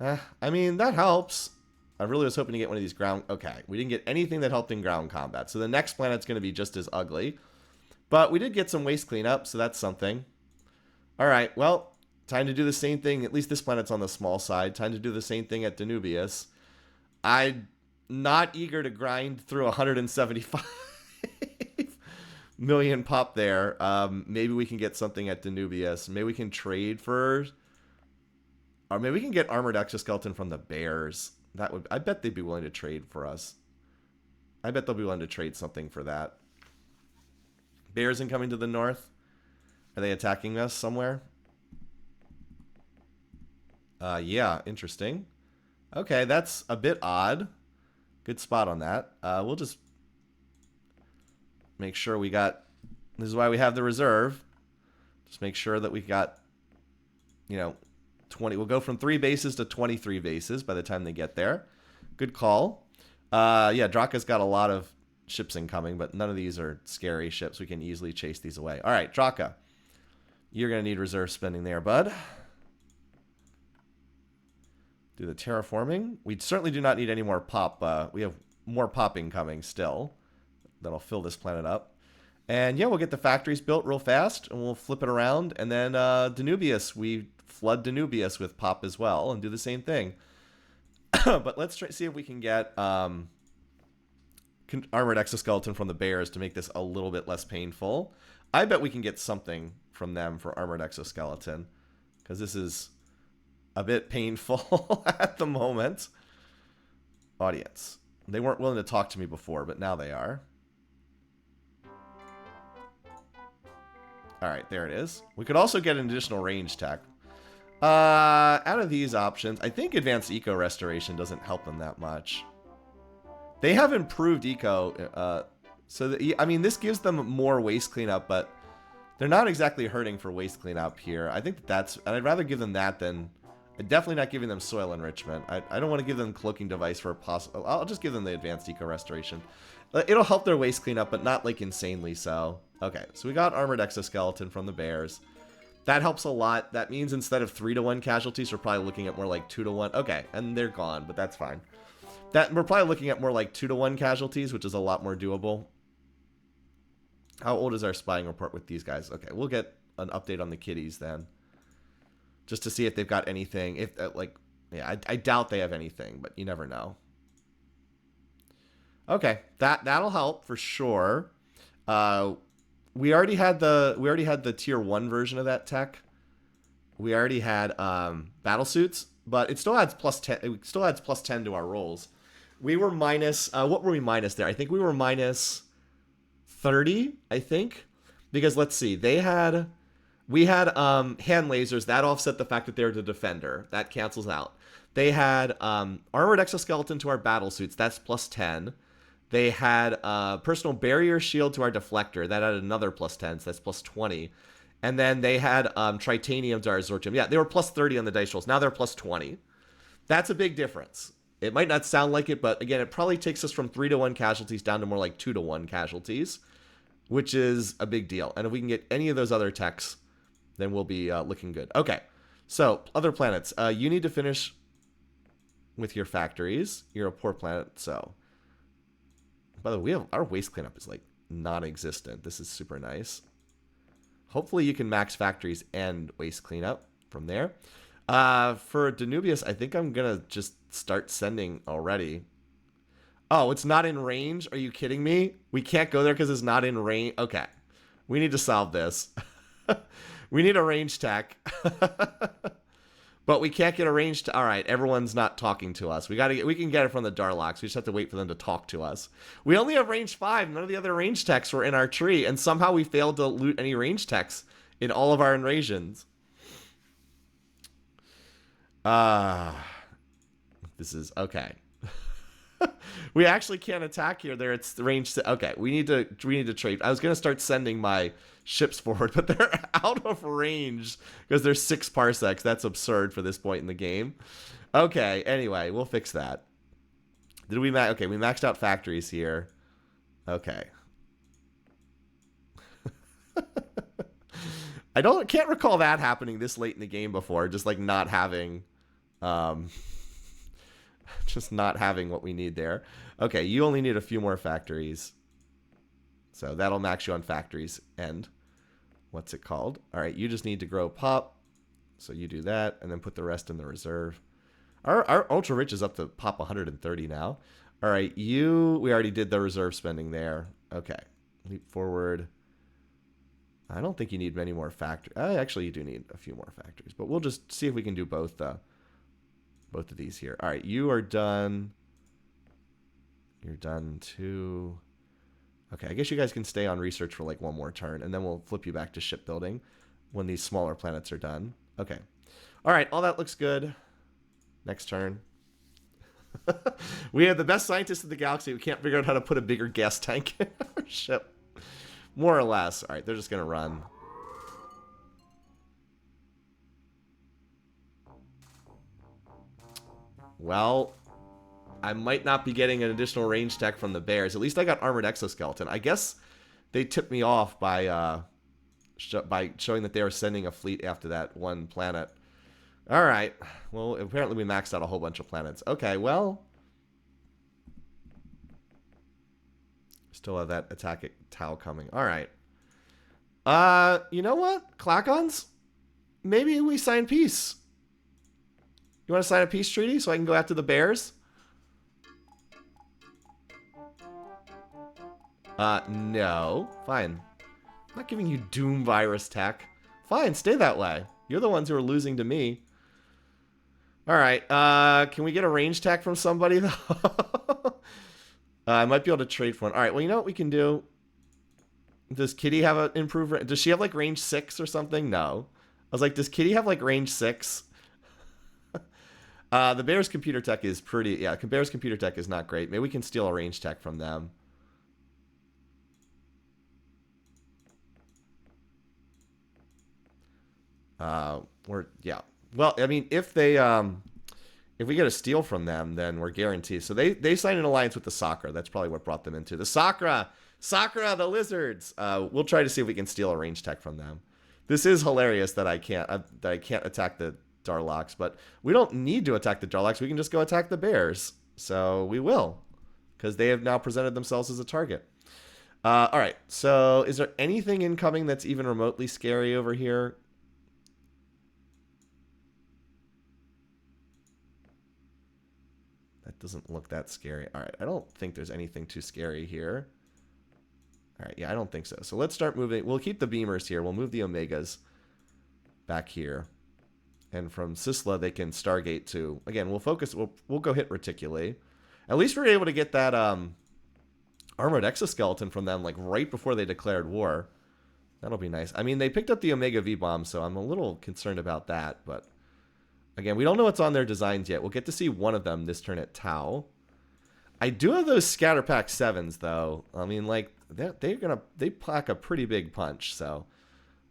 I mean, that helps. I really was hoping to get one of these ground... Okay, we didn't get anything that helped in ground combat. So the next planet's going to be just as ugly. But we did get some waste cleanup, so that's something. All right, well, time to do the same thing. At least this planet's on the small side. Time to do the same thing at Danubius. I'm not eager to grind through 175 million pop there. Maybe we can get something at Danubius. Maybe we can trade for... Or maybe we can get armored exoskeleton from the bears. That would, I bet they'd be willing to trade for us. I bet they'll be willing to trade something for that. Bears incoming to the north. Are they attacking us somewhere? Yeah, interesting. Okay, that's a bit odd. Good spot on that. We'll just make sure we got... This is why we have the reserve. Just make sure that we got, you know, 20. We'll go from 3 bases to 23 bases by the time they get there. Good call. Yeah, Draka's got a lot of ships incoming, but none of these are scary ships. We can easily chase these away. All right, Draka. You're going to need reserve spending there, bud. Do the terraforming. We certainly do not need any more pop. We have more pop incoming still. That'll fill this planet up. And yeah, we'll get the factories built real fast, and we'll flip it around. And then Danubius, we flood Danubius with pop as well, and do the same thing. But let's see if we can get armored exoskeleton from the bears to make this a little bit less painful. I bet we can get something from them for armored exoskeleton, because this is a bit painful at the moment. Audience. They weren't willing to talk to me before, but now they are. All right, there it is. We could also get an additional range tech. Out of these options, I think advanced eco restoration doesn't help them that much. They have improved eco, so that, I mean, this gives them more waste cleanup, but they're not exactly hurting for waste cleanup here. I think that's, and I'd rather give them that than, definitely not giving them soil enrichment. I don't want to give them cloaking device for a possible, I'll just give them the advanced eco restoration. It'll help their waste cleanup, but not like insanely so. Okay, so we got armored exoskeleton from the bears. That helps a lot. That means instead of 3-to-1 casualties, we're probably looking at more like 2-to-1. Okay, and they're gone, but that's fine. We're probably looking at more like 2-to-1 casualties, which is a lot more doable. How old is our spying report with these guys? Okay, we'll get an update on the kitties then, just to see if they've got anything. If yeah, I doubt they have anything, but you never know. Okay, that'll help for sure. We already had the tier 1 version of that tech. We already had battle suits, but it still adds plus 10. It still adds plus 10 to our rolls. We were minus. What were we minus there? I think we were minus 30. I think, because let's see, we had hand lasers that offset the fact that they're the defender. That cancels out. They had armored exoskeleton to our battle suits. That's plus 10. They had personal barrier shield to our deflector. That added another plus 10, so that's plus 20. And then they had tritanium to our Zortium. Yeah, they were plus 30 on the dice rolls. Now they're plus 20. That's a big difference. It might not sound like it, but again, it probably takes us from 3-to-1 casualties down to more like 2-to-1 casualties, which is a big deal. And if we can get any of those other techs, then we'll be looking good. Okay, so other planets. You need to finish with your factories. You're a poor planet, so... By the way, our waste cleanup is like non-existent. This is super nice. Hopefully you can max factories and waste cleanup from there. For Danubius, I think I'm going to just start sending already. Oh, it's not in range? Are you kidding me? We can't go there because it's not in range? Okay. We need to solve this. We need a range tech. But we can't get a range to... All right, everyone's not talking to us. We can get it from the Darlocks. We just have to wait for them to talk to us. We only have range 5. None of the other range techs were in our tree, and somehow we failed to loot any range techs in all of our invasions. This is... Okay. We actually can't attack here. There, it's the range... Okay, we need to trade. I was going to start sending my ships forward, but they're out of range because they're 6 parsecs. That's absurd for this point in the game. Okay, anyway, we'll fix that. Did we okay, we maxed out factories here. Okay. Can't recall that happening this late in the game before, just like not having just not having what we need there. Okay, you only need a few more factories. So that'll max you on factories and what's it called? All right, you just need to grow pop. So you do that and then put the rest in the reserve. Our ultra rich is up to pop 130 now. All right, we already did the reserve spending there. Okay, leap forward. I don't think you need many more factories. Actually, you do need a few more factories, but we'll just see if we can do both of these here. All right, you are done. You're done too. Okay, I guess you guys can stay on research for like one more turn, and then we'll flip you back to shipbuilding when these smaller planets are done. Okay. All right, all that looks good. Next turn. We have the best scientists in the galaxy who can't figure out how to put a bigger gas tank in our ship. More or less. All right, they're just going to run. Well, I might not be getting an additional range tech from the bears. At least I got armored exoskeleton. I guess they tipped me off by showing that they were sending a fleet after that one planet. All right. Well, apparently we maxed out a whole bunch of planets. Okay, well. Still have that attack at Tau coming. All right. You know what? Clacons? Maybe we sign peace. You want to sign a peace treaty so I can go after the bears? No. Fine. I'm not giving you Doom virus tech. Fine, stay that way. You're the ones who are losing to me. Alright, can we get a range tech from somebody, though? I might be able to trade for one. Alright, well, you know what we can do? Does Kitty have an improved? Does she have like range 6 or something? No. I was like, does Kitty have like range 6? The Bears computer tech is pretty. Yeah, Bears computer tech is not great. Maybe we can steal a range tech from them. Yeah. Well, I mean, if we get a steal from them, then we're guaranteed. So they signed an alliance with the Sakkra. That's probably what brought them into the Sakkra, the lizards. We'll try to see if we can steal a range tech from them. This is hilarious that I can't attack the Darlocks, but we don't need to attack the Darlocks. We can just go attack the Bears. So we will, because they have now presented themselves as a target. All right. So is there anything incoming that's even remotely scary over here? That doesn't look that scary. All right. I don't think there's anything too scary here. All right. Yeah, I don't think so. So let's start moving. We'll keep the beamers here. We'll move the Omegas back here. And from Sisla, they can Stargate to... Again, we'll focus... We'll go hit Reticuli. At least we were able to get that armored exoskeleton from them like right before they declared war. That'll be nice. I mean, they picked up the Omega V-bomb, so I'm a little concerned about that. But again, we don't know what's on their designs yet. We'll get to see one of them this turn at Tau. I do have those Scatter Pack 7s, though. I mean, like, they pack a pretty big punch, so...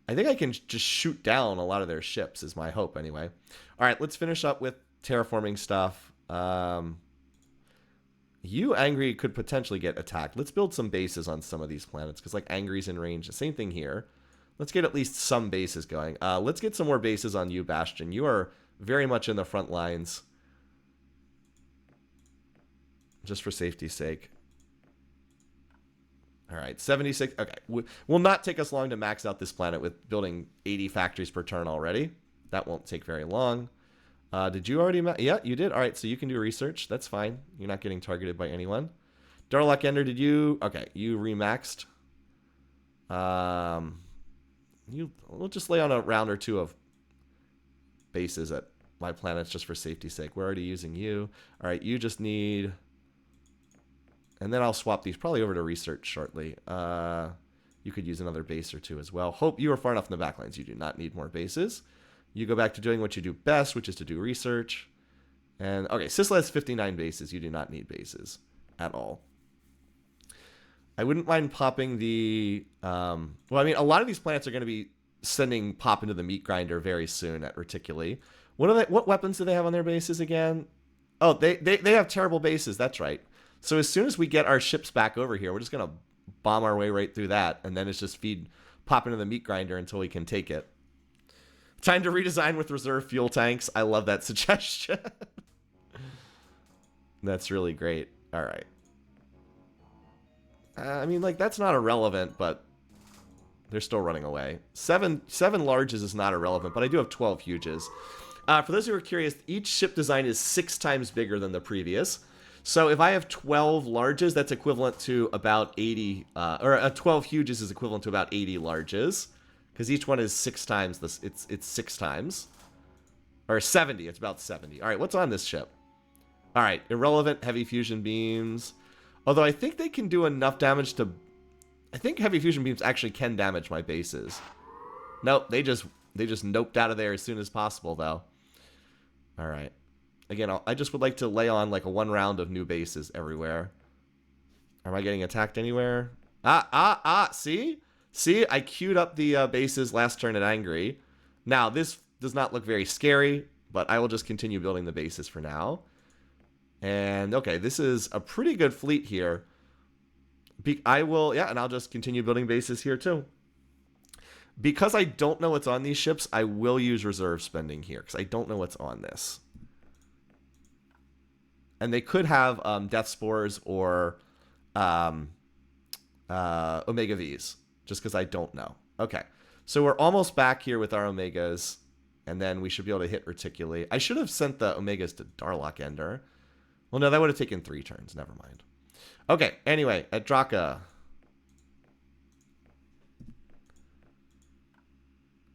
I think I can just shoot down a lot of their ships, is my hope, anyway. All right, let's finish up with terraforming stuff. You, Angry, could potentially get attacked. Let's build some bases on some of these planets, because, like, Angry's in range. The same thing here. Let's get at least some bases going. Let's get some more bases on you, Bastion. You are very much in the front lines. Just for safety's sake. All right, 76. Okay, will not take us long to max out this planet with building 80 factories per turn already. That won't take very long. Did you already? Yeah, you did. All right, so you can do research. That's fine. You're not getting targeted by anyone. Darlock Ender, did you? Okay, you remaxed. We'll just lay on a round or two of bases at my planets just for safety's sake. We're already using you. All right, you just need... And then I'll swap these probably over to research shortly. You could use another base or two as well. Hope you are far enough in the backlines. You do not need more bases. You go back to doing what you do best, which is to do research. And, okay, Sisla has 59 bases. You do not need bases at all. I wouldn't mind popping the... well, I mean, a lot of these planets are going to be sending Pop into the meat grinder very soon at Reticuli. What weapons do they have on their bases again? Oh, they have terrible bases. That's right. So as soon as we get our ships back over here, we're just going to bomb our way right through that. And then it's just pop into the meat grinder until we can take it. Time to redesign with reserve fuel tanks. I love that suggestion. That's really great. All right. I mean, like, that's not irrelevant, but they're still running away. Seven larges is not irrelevant, but I do have 12 huges. For those who are curious, each ship design is 6 times bigger than the previous. So if I have 12 larges, that's equivalent to about 80, 12 huges is equivalent to about 80 larges, because each one is 6 times this. It's 6 times, or 70. It's about 70. All right, what's on this ship? All right, irrelevant heavy fusion beams. Although I think they can do enough damage to. I think heavy fusion beams actually can damage my bases. Nope, they just noped out of there as soon as possible, though. All right. Again, I just would like to lay on like a 1 round of new bases everywhere. Am I getting attacked anywhere? See? See, I queued up the bases last turn at Angry. Now, this does not look very scary, but I will just continue building the bases for now. And, okay, this is a pretty good fleet here. And I'll just continue building bases here too. Because I don't know what's on these ships, I will use reserve spending here, because I don't know what's on this. And they could have Death Spores or Omega Vs, just because I don't know. Okay, so we're almost back here with our Omegas, and then we should be able to hit Reticuli. I should have sent the Omegas to Darlock Ender. Well, no, that would have taken 3 turns. Never mind. Okay, anyway, at Draka.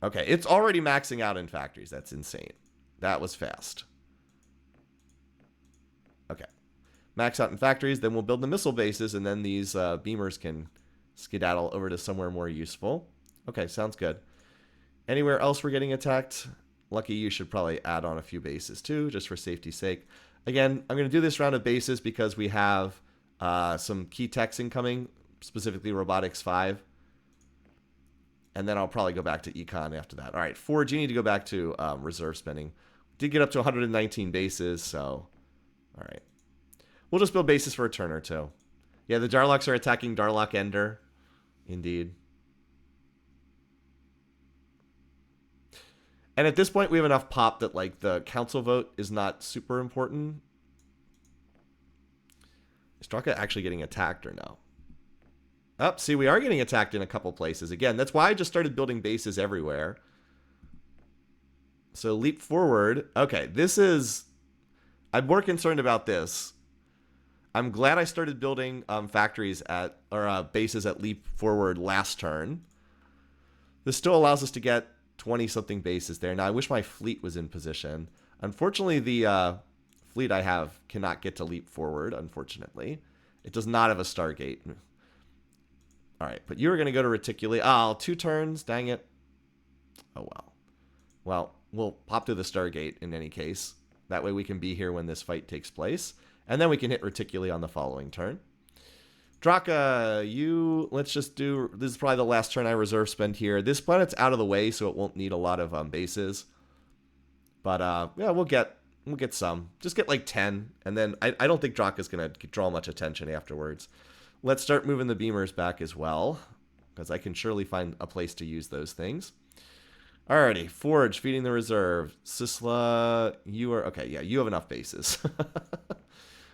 Okay, it's already maxing out in factories. That's insane. That was fast. Okay. Max out in factories, then we'll build the missile bases, and then these beamers can skedaddle over to somewhere more useful. Okay, sounds good. Anywhere else we're getting attacked? Lucky you should probably add on a few bases too, just for safety's sake. Again, I'm going to do this round of bases because we have some key techs incoming, specifically Robotics 5. And then I'll probably go back to Econ after that. All right, Forge, you need to go back to reserve spending. Did get up to 119 bases, so... All right. We'll just build bases for a turn or two. Yeah, the Darlocks are attacking Darlock Ender. Indeed. And at this point, we have enough pop that, like, the council vote is not super important. Is Draka actually getting attacked or no? Oh, see, we are getting attacked in a couple places. Again, that's why I just started building bases everywhere. So, leap forward. Okay, this is... I'm more concerned about this. I'm glad I started building factories at, or bases at leap forward last turn. This still allows us to get 20-something bases there. Now, I wish my fleet was in position. Unfortunately, the fleet I have cannot get to leap forward, unfortunately. It does not have a Stargate. All right, but you were going to go to Reticuli. Oh, 2 turns. Dang it. Oh, well. Well, we'll pop to the Stargate in any case. That way we can be here when this fight takes place. And then we can hit Reticuli on the following turn. Draka, you... Let's just do... This is probably the last turn I reserve spend here. This planet's out of the way, so it won't need a lot of bases. But, yeah, we'll get some. Just get, like, 10. And then I don't think Draka's going to draw much attention afterwards. Let's start moving the beamers back as well. Because I can surely find a place to use those things. Alrighty, Forge, feeding the reserve. Sisla, you are... Okay, yeah, you have enough bases.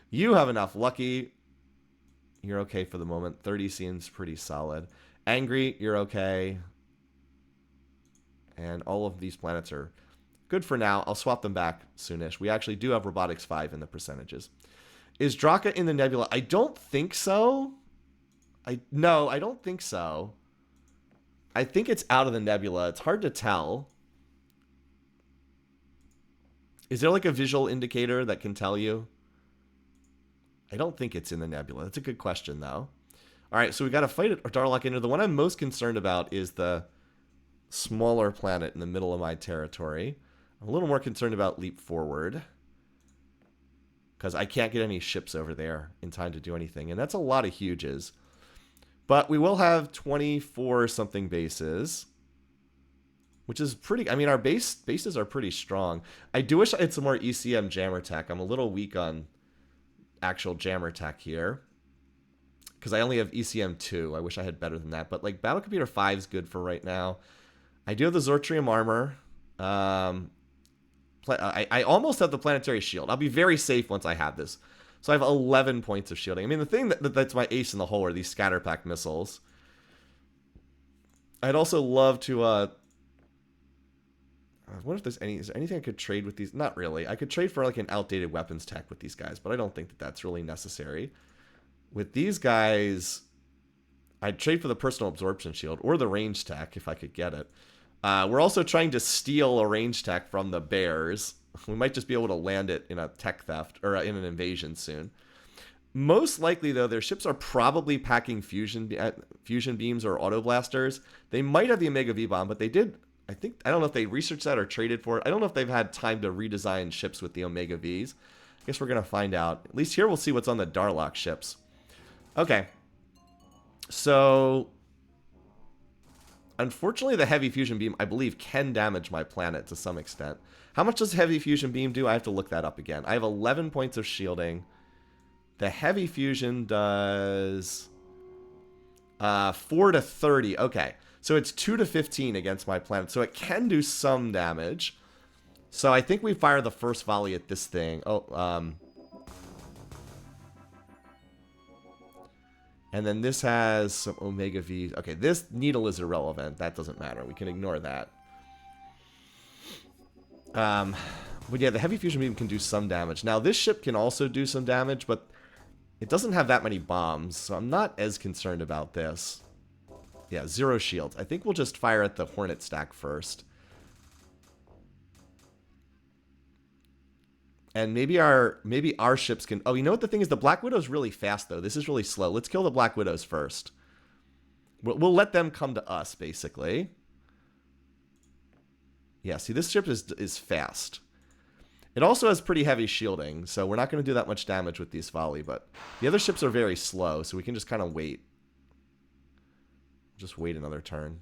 You have enough. Lucky, you're okay for the moment. 30 seems pretty solid. Angry, you're okay. And all of these planets are good for now. I'll swap them back soonish. We actually do have Robotics 5 in the percentages. Is Draka in the nebula? I don't think so. No, I don't think so. I think it's out of the nebula. It's hard to tell. Is there like a visual indicator that can tell you? I don't think it's in the nebula. That's a good question, though. All right, so we got to fight at Darlock Ender. The one I'm most concerned about is the smaller planet in the middle of my territory. I'm a little more concerned about Leap Forward because I can't get any ships over there in time to do anything, and that's a lot of huges. But we will have 24-something bases, which is pretty... I mean, our bases are pretty strong. I do wish I had some more ECM jammer tech. I'm a little weak on actual jammer tech here because I only have ECM 2. I wish I had better than that. But, like, Battle Computer 5 is good for right now. I do have the Zortrium armor. I almost have the planetary shield. I'll be very safe once I have this. So I have 11 points of shielding. I mean, the thing that's my ace in the hole are these scatter pack missiles. I'd also love to... I wonder if there's anything I could trade with these. Not really. I could trade for like an outdated weapons tech with these guys, but I don't think that that's really necessary. With these guys, I'd trade for the personal absorption shield or the range tech if I could get it. We're also trying to steal a range tech from the bears. We might just be able to land it in a tech theft or in an invasion soon. Most likely, though, their ships are probably packing fusion beams or auto blasters. They might have the Omega V-bomb, but they did... I don't know if they researched that or traded for it. I don't know if they've had time to redesign ships with the Omega Vs. I guess we're going to find out. At least here we'll see what's on the Darlock ships. Okay. So, unfortunately, the heavy fusion beam, I believe, can damage my planet to some extent. How much does heavy fusion beam do? I have to look that up again. I have 11 points of shielding. The heavy fusion does 4 to 30. Okay. So it's 2 to 15 against my planet. So it can do some damage. So I think we fire the first volley at this thing. And then this has some Omega V. Okay, this needle is irrelevant. That doesn't matter. We can ignore that. But yeah, the heavy fusion beam can do some damage. Now, this ship can also do some damage, but it doesn't have that many bombs. So I'm not as concerned about this. Yeah, 0 shields. I think we'll just fire at the Hornet stack first. And maybe our ships can... Oh, you know what the thing is? The Black Widow's really fast, though. This is really slow. Let's kill the Black Widows first. We'll let them come to us, basically. Yeah, see, this ship is fast. It also has pretty heavy shielding, so we're not going to do that much damage with these volley, but the other ships are very slow, so we can just kind of wait. Just wait another turn.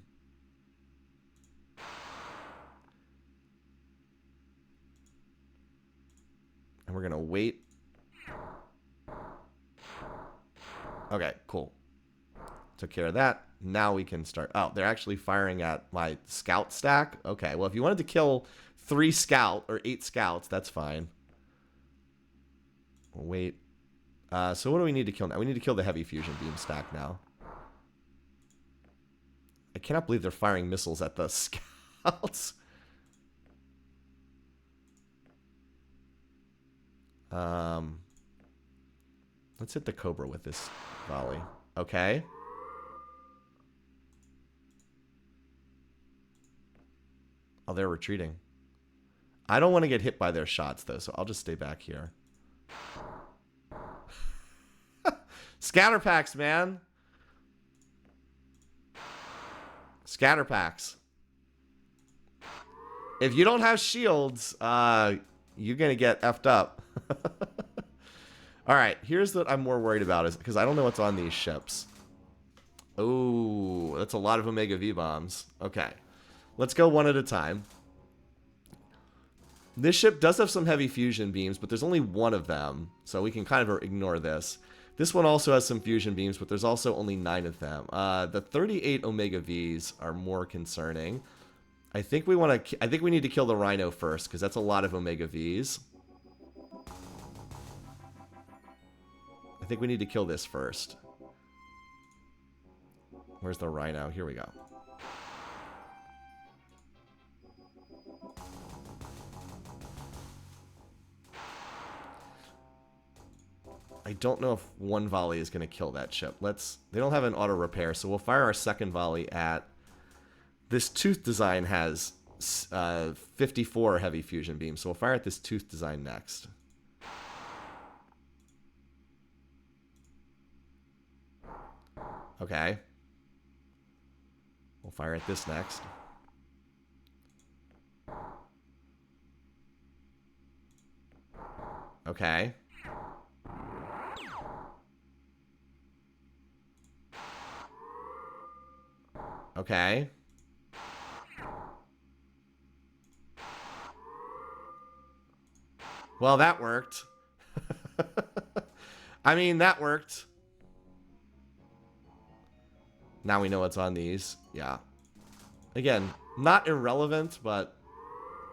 And we're going to wait. Okay, cool. Took care of that. Now we can start. Oh, they're actually firing at my scout stack. Okay, well, if you wanted to kill 3 scout or 8 scouts, that's fine. We'll wait. So what do we need to kill now? We need to kill the heavy fusion beam stack now. I cannot believe they're firing missiles at the scouts. Let's hit the Cobra with this volley. Okay. Oh, they're retreating. I don't want to get hit by their shots, though, so I'll just stay back here. Scatter packs, man. Scatter packs. If you don't have shields, you're going to get effed up. All right, here's what I'm more worried about, is because I don't know what's on these ships. Oh, that's a lot of Omega V bombs. Okay, let's go one at a time. This ship does have some heavy fusion beams, but there's only one of them, so we can kind of ignore this. This one also has some fusion beams, but there's also only 9 of them. The 38 Omega Vs are more concerning. I think we want to. I think we need to kill the Rhino first, because that's a lot of Omega Vs. I think we need to kill this first. Where's the Rhino? Here we go. I don't know if one volley is going to kill that ship. They don't have an auto repair, so we'll fire our second volley at... This tooth design has 54 heavy fusion beams, so we'll fire at this tooth design next. Okay. We'll fire at this next. Okay. Okay. Well, that worked. I mean, that worked. Now we know what's on these. Yeah. Again, not irrelevant, but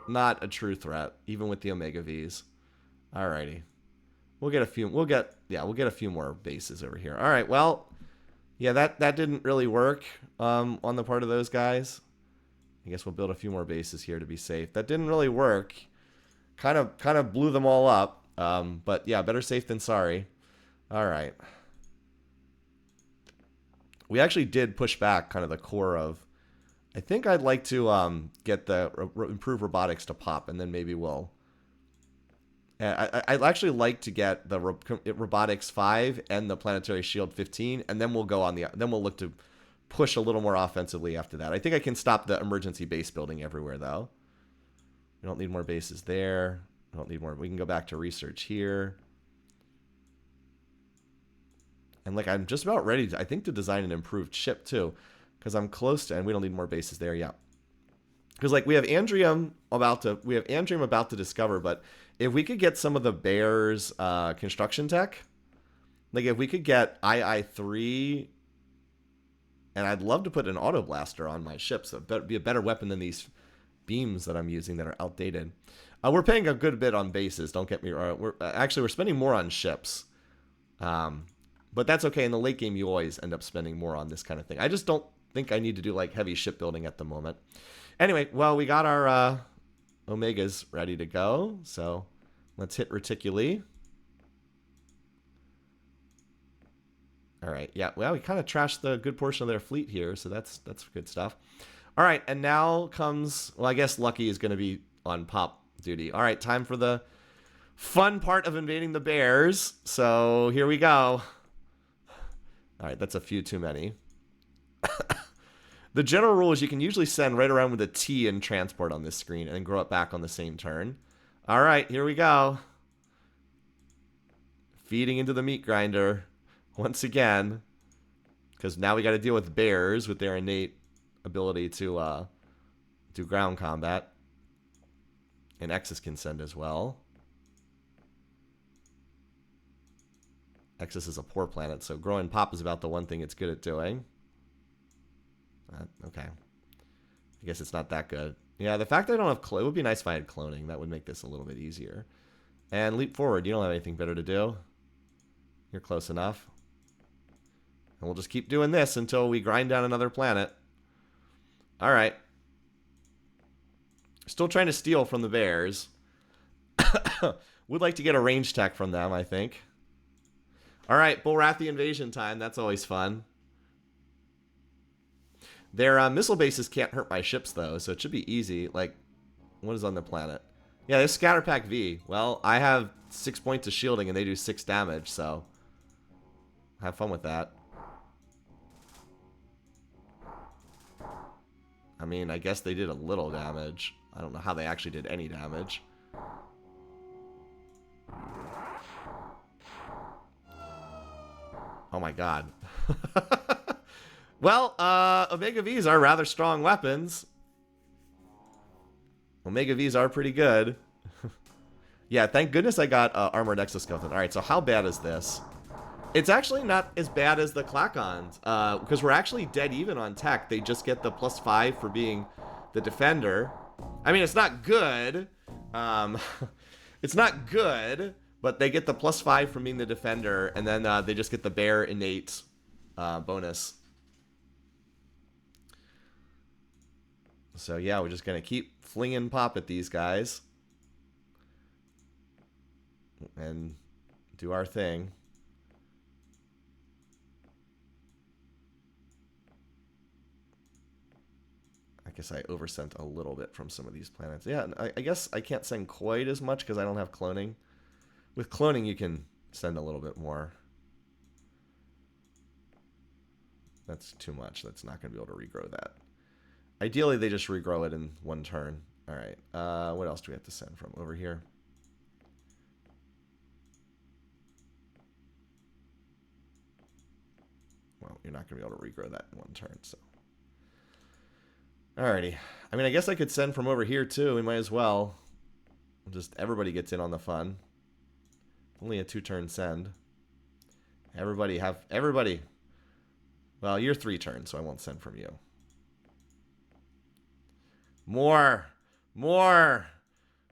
not a true threat, even with the Omega Vs. Alrighty. We'll get a few a few more bases over here. Alright, well, yeah, that didn't really work on the part of those guys. I guess we'll build a few more bases here to be safe. That didn't really work. Kind of blew them all up. But yeah, better safe than sorry. Alright. We actually did push back kind of the core of... I think I'd like to get the improve robotics to pop, and then maybe we'll... I'd actually like to get the robotics 5 and the planetary shield 15, and then we'll go on then we'll look to push a little more offensively after that. I think I can stop the emergency base building everywhere, though. We don't need more bases there. We don't need more. We can go back to research here. And like, I'm just about ready to, I think, to design an improved ship too, because I'm close to, and we don't need more bases there. Yeah. Because like we have Andrium about to discover, but if we could get some of the Bears construction tech, like if we could get II-3, and I'd love to put an auto blaster on my ship, so it'd be a better weapon than these beams that I'm using that are outdated. We're paying a good bit on bases. Don't get me wrong. We're spending more on ships. But that's okay. In the late game, you always end up spending more on this kind of thing. I just don't think I need to do like heavy shipbuilding at the moment. Anyway, well, we got our Omegas ready to go. So let's hit Reticuli. All right. Yeah. Well, we kind of trashed the good portion of their fleet here, so that's good stuff. All right. And now comes, well, I guess Lucky is going to be on pop duty. All right. Time for the fun part of invading the Bears. So here we go. All right, that's a few too many. The general rule is you can usually send right around with a T in transport on this screen and then grow it back on the same turn. All right, here we go. Feeding into the meat grinder once again. Because now we got to deal with bears with their innate ability to do ground combat. And Exus can send as well. Exus is a poor planet, so growing pop is about the one thing it's good at doing. Okay. I guess it's not that good. Yeah, the fact that I don't have it would be nice if I had cloning. That would make this a little bit easier. And leap forward. You don't have anything better to do. You're close enough. And we'll just keep doing this until we grind down another planet. All right. Still trying to steal from the bears. Would like to get a range tech from them, I think. All right, Bulrathi invasion time. That's always fun. Their missile bases can't hurt my ships, though, so it should be easy. Like, what is on the planet? Yeah, this Scatter Pack V. Well, I have 6 points of shielding, and they do 6 damage, so have fun with that. I mean, I guess they did a little damage. I don't know how they actually did any damage. Oh my god. Well, Omega Vs are rather strong weapons. Omega Vs are pretty good. Yeah, thank goodness I got Armored Exoskeleton. Alright, so how bad is this? It's actually not as bad as the Klakons, because we're actually dead even on tech. They just get the +5 for being the defender. I mean, it's not good. It's not good, but they get the +5 from being the defender, and then they just get the bear innate bonus. So yeah, we're just going to keep flinging pop at these guys. And do our thing. I guess I oversent a little bit from some of these planets. Yeah, I guess I can't send quite as much because I don't have cloning. With cloning, you can send a little bit more. That's too much. That's not going to be able to regrow that. Ideally, they just regrow it in one turn. All right. What else do we have to send from over here? Well, you're not going to be able to regrow that in one turn, so. Alrighty. I mean, I guess I could send from over here, too. We might as well. Just everybody gets in on the fun. Only a 2-turn send. Everybody. Well, you're 3 turns, so I won't send from you. More.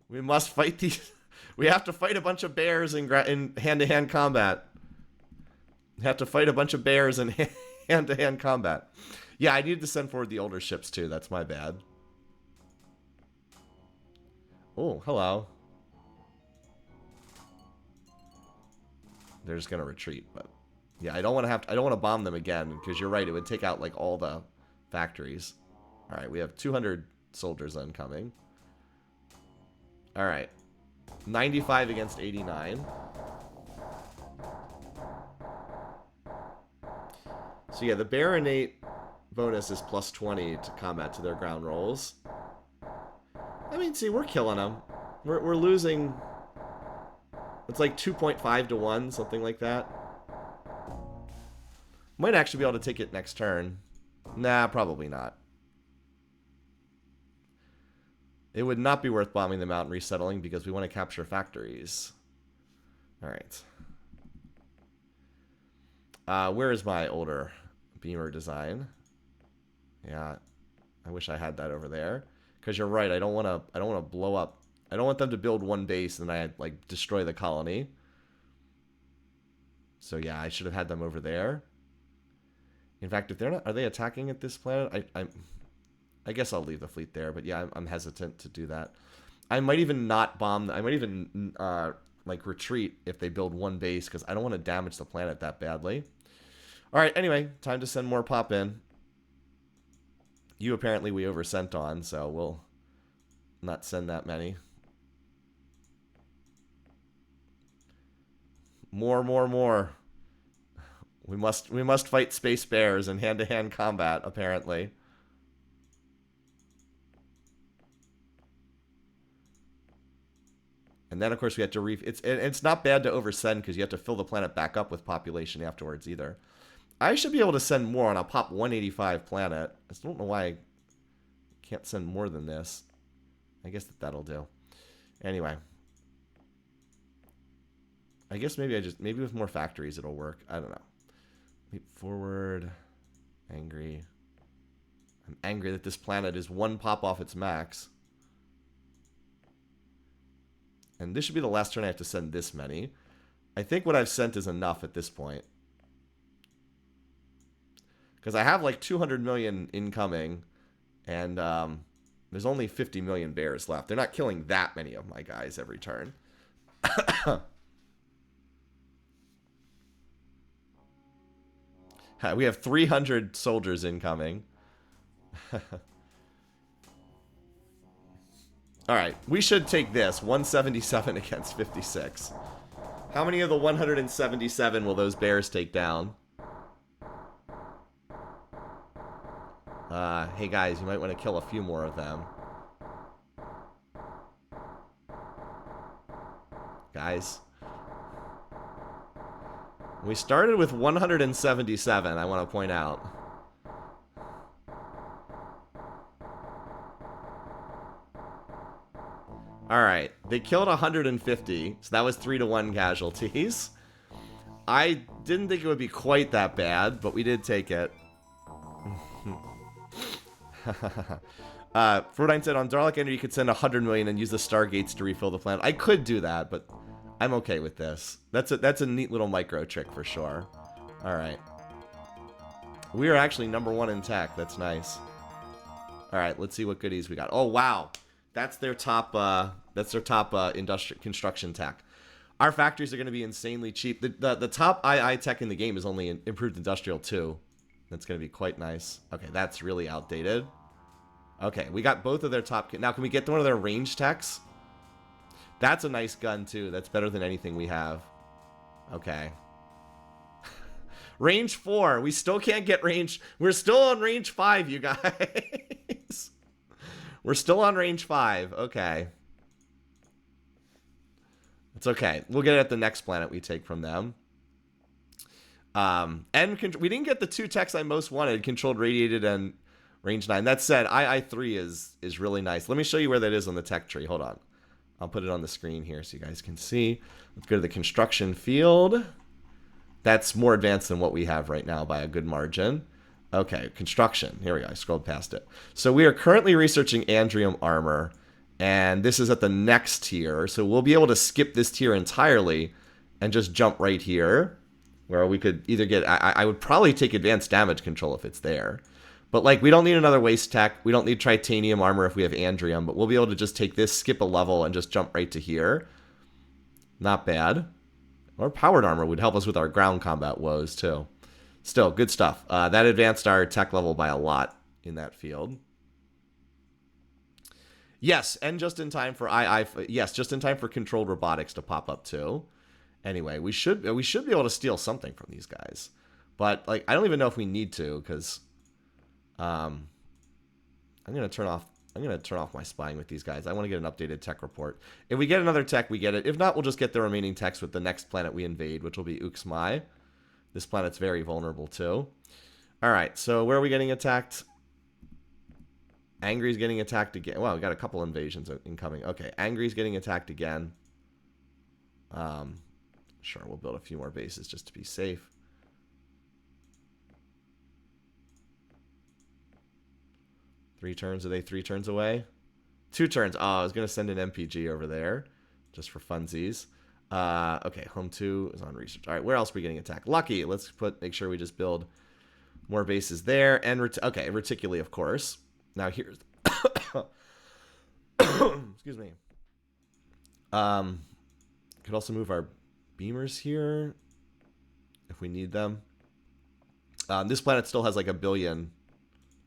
We must fight these. We have to fight a bunch of bears in hand-to-hand combat. We have to fight a bunch of bears in hand-to-hand combat. Yeah, I needed to send forward the older ships, too. That's my bad. Oh, hello. They're just going to retreat, but... Yeah, I don't want to bomb them again, because you're right, it would take out, like, all the factories. Alright, we have 200 soldiers incoming. Alright. 95 against 89. So yeah, the Baronate bonus is +20 to combat to their ground rolls. I mean, see, we're killing them. We're losing... It's like 2.5 to 1, something like that. Might actually be able to take it next turn. Nah, probably not. It would not be worth bombing them out and resettling because we want to capture factories. Alright. Where is my older beamer design? Yeah, I wish I had that over there. Because you're right, I don't want to blow up. I don't want them to build one base and then I like destroy the colony. So yeah, I should have had them over there. In fact, if they're not, are they attacking at this planet? I guess I'll leave the fleet there, but yeah, I'm hesitant to do that. I might even not bomb. I might even like retreat if they build one base because I don't want to damage the planet that badly. All right, anyway, time to send more pop in. You apparently we oversent on, so we'll not send that many. More. We must fight space bears in hand-to-hand combat, apparently. And then, of course, we have to it's not bad to oversend because you have to fill the planet back up with population afterwards either. I should be able to send more on a pop 185 planet. I just don't know why I can't send more than this. I guess that'll do. Anyway. I guess maybe with more factories it'll work. I don't know. Leap forward. Angry. I'm angry that this planet is one pop off its max. And this should be the last turn I have to send this many. I think what I've sent is enough at this point. Because I have like 200 million incoming. And there's only 50 million bears left. They're not killing that many of my guys every turn. We have 300 soldiers incoming. Alright, we should take this. 177 against 56. How many of the 177 will those bears take down? Hey guys, you might want to kill a few more of them. Guys. We started with 177, I want to point out. Alright, they killed 150, so that was 3-to-1 casualties. I didn't think it would be quite that bad, but we did take it. Frodine said, on Darlic Ender you could send 100 million and use the Stargates to refill the planet. I could do that, but I'm okay with this. That's a neat little micro trick for sure. Alright. We are actually #1 in tech. That's nice. Alright, let's see what goodies we got. Oh, wow. That's their top industrial construction tech. Our factories are going to be insanely cheap. The top II tech in the game is only improved industrial 2. That's going to be quite nice. Okay, that's really outdated. Okay, we got both of their top... Now, can we get one of their range techs? That's a nice gun, too. That's better than anything we have. Okay. Range 4. We still can't get range... We're still on range 5, you guys. We're still on range 5. Okay. It's okay. We'll get it at the next planet we take from them. And we didn't get the 2 techs I most wanted. Controlled, radiated, and range 9. That said, II3 is really nice. Let me show you where that is on the tech tree. Hold on. I'll put it on the screen here so you guys can see. Let's go to the construction field. That's more advanced than what we have right now by a good margin. Okay, construction. Here we go. I scrolled past it. So we are currently researching andrium armor, and this is at the next tier. So we'll be able to skip this tier entirely and just jump right here, where we could either get... I would probably take advanced damage control if it's there. But, like, we don't need another waste tech. We don't need titanium armor if we have andrium. But we'll be able to just take this, skip a level, and just jump right to here. Not bad. Or powered armor would help us with our ground combat woes, too. Still, good stuff. That advanced our tech level by a lot in that field. Yes, and just in time for yes, just in time for controlled robotics to pop up, too. Anyway, we should be able to steal something from these guys. But, like, I don't even know if we need to, because... I'm gonna turn off my spying with these guys. I want to get an updated tech report. If we get another tech, we get it. If not, we'll just get the remaining techs with the next planet we invade, which will be Uxmai. This planet's very vulnerable too. All right, so where are we getting attacked? Angry's getting attacked again. Well, we got a couple invasions incoming. Okay, Angry's getting attacked again. Sure, we'll build a few more bases just to be safe. Three turns? Are they 3 turns away? 2 turns. Oh, I was going to send an MPG over there just for funsies. Okay, home 2 is on research. All right, where else are we getting attacked? Lucky. Let's make sure we just build more bases there. And okay, Reticuli, of course. Now here's... Excuse me. Could also move our beamers here if we need them. This planet still has like 1 billion...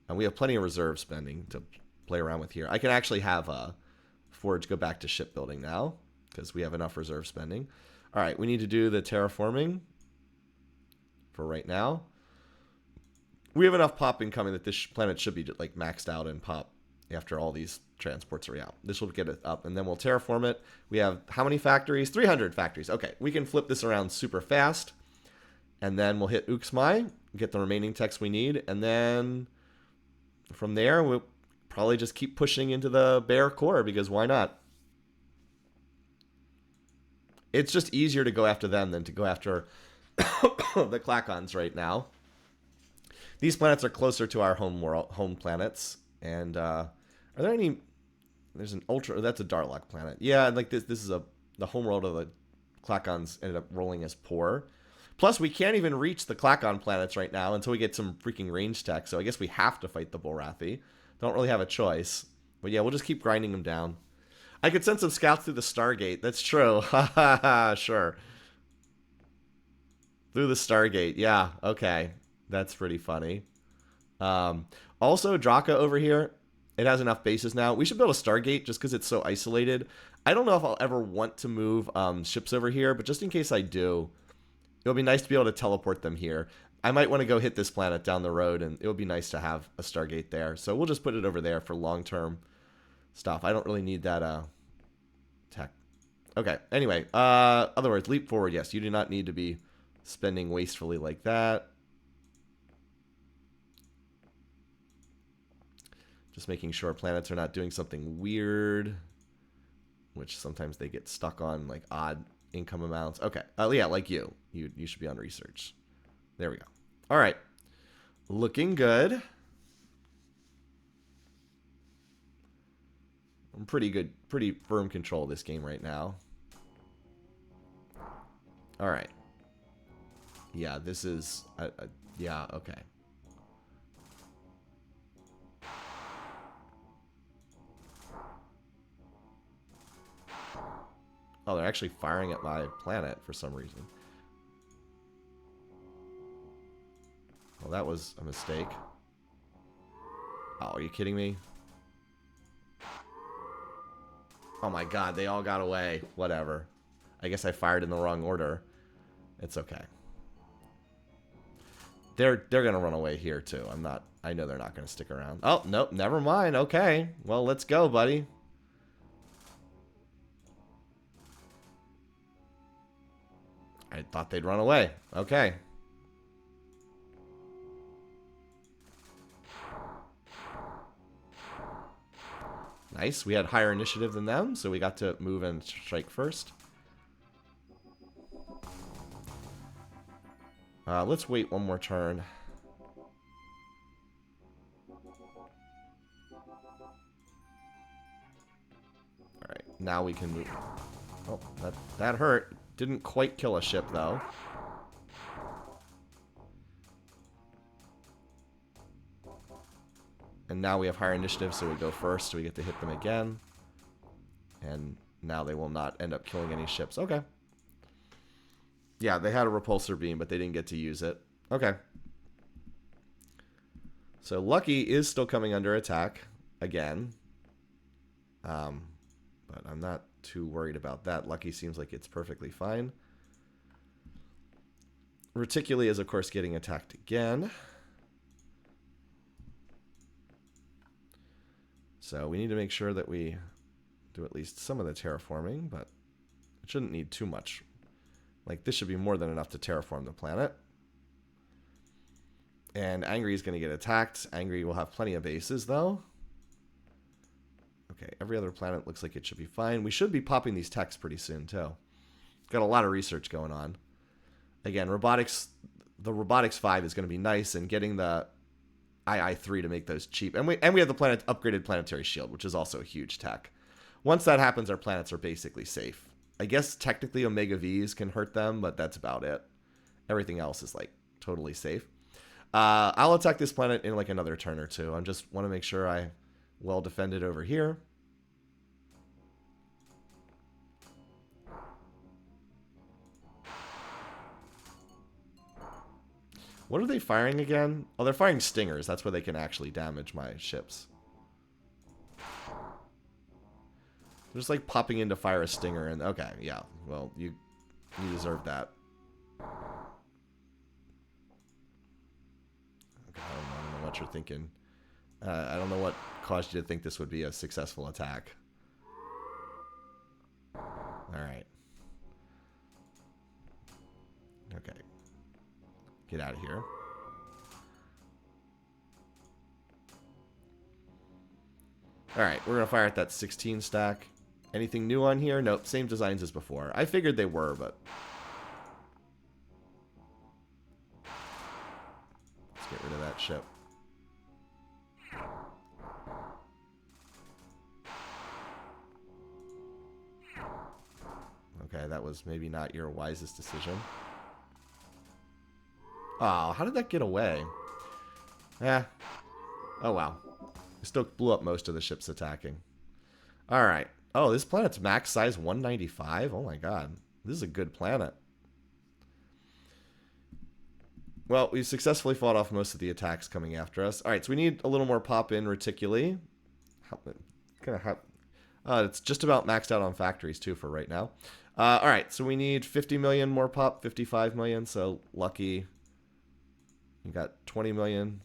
And we have plenty of reserve spending to play around with here. I can actually have Forge go back to shipbuilding now because we have enough reserve spending. All right, we need to do the terraforming. for right now. We have enough pop incoming that this planet should be like maxed out in pop after all these transports are out. This will get it up, and then we'll terraform it. We have how many factories? 300 factories. Okay, we can flip this around super fast, and then we'll hit Uxmai, get the remaining techs we need, and then from there we'll probably just keep pushing into the bare core, because why not? It's just easier to go after them than to go after the Klakons right now. These planets are closer to our home planets. And are there any? There's an ultra. That's a Darlock planet. Yeah, like this. This is the homeworld of the Klakons ended up rolling as poor. Plus, we can't even reach the Klakon planets right now until we get some freaking range tech. So I guess we have to fight the Bulrathi. Don't really have a choice. But yeah, we'll just keep grinding them down. I could send some scouts through the Stargate. That's true. Sure. Through the Stargate. Yeah. Okay. That's pretty funny. Also, Draka over here, it has enough bases now. We should build a Stargate just because it's so isolated. I don't know if I'll ever want to move ships over here, but just in case I do, it'll be nice to be able to teleport them here. I might want to go hit this planet down the road, and it would be nice to have a Stargate there. So we'll just put it over there for long-term stuff. I don't really need that tech. Okay, anyway, other words, leap forward. Yes, you do not need to be spending wastefully like that. Just making sure planets are not doing something weird, which sometimes they get stuck on, like odd income amounts. Okay. Yeah, like you. You should be on research. There we go. All right. Looking good. I'm pretty firm control of this game right now. All right. Yeah, this is... yeah, okay. Oh, they're actually firing at my planet for some reason. Well, that was a mistake. Oh, are you kidding me? Oh my god, they all got away. Whatever. I guess I fired in the wrong order. It's okay. They're gonna run away here too. I know they're not gonna stick around. Oh, nope, never mind. Okay. Well, let's go, buddy. I thought they'd run away. Okay. Nice. We had higher initiative than them, so we got to move and strike first. Let's wait one more turn. Alright, now we can move. Oh, that hurt. Didn't quite kill a ship, though. And now we have higher initiative, so we go first, so we get to hit them again. And now they will not end up killing any ships. Okay. Yeah, they had a repulsor beam, but they didn't get to use it. Okay. So Lucky is still coming under attack again. But I'm not too worried about that. Lucky seems like it's perfectly fine. Reticuli is, of course, getting attacked again. So we need to make sure that we do at least some of the terraforming, but it shouldn't need too much. Like, this should be more than enough to terraform the planet. And Angry is going to get attacked. Angry will have plenty of bases, though. Okay, every other planet looks like it should be fine. We should be popping these techs pretty soon, too. Got a lot of research going on. Again, robotics, the Robotics 5 is going to be nice, and getting the II-3 to make those cheap. And we have the upgraded planetary shield, which is also a huge tech. Once that happens, our planets are basically safe. I guess technically Omega Vs can hurt them, but that's about it. Everything else is like totally safe. I'll attack this planet in like another turn or two. I just want to make sure I well defended over here. What are they firing again? Oh, they're firing stingers. That's where they can actually damage my ships. They're just like popping in to fire a stinger, and okay, yeah. Well, you deserve that. what you're thinking. I don't know what caused you to think this would be a successful attack. Alright. Okay. Get out of here. Alright, we're going to fire at that 16 stack. Anything new on here? Nope, same designs as before. I figured they were, but... let's get rid of that ship. Okay, that was maybe not your wisest decision. Oh, how did that get away? Eh. Oh, wow. It still blew up most of the ships attacking. Alright. Oh, this planet's max size 195? Oh my god. This is a good planet. Well, we've successfully fought off most of the attacks coming after us. Alright, so we need a little more pop-in Reticuli. It's just about maxed out on factories, too, for right now. Alright, so we need 50 million more pop, 55 million, so lucky. You got 20 million.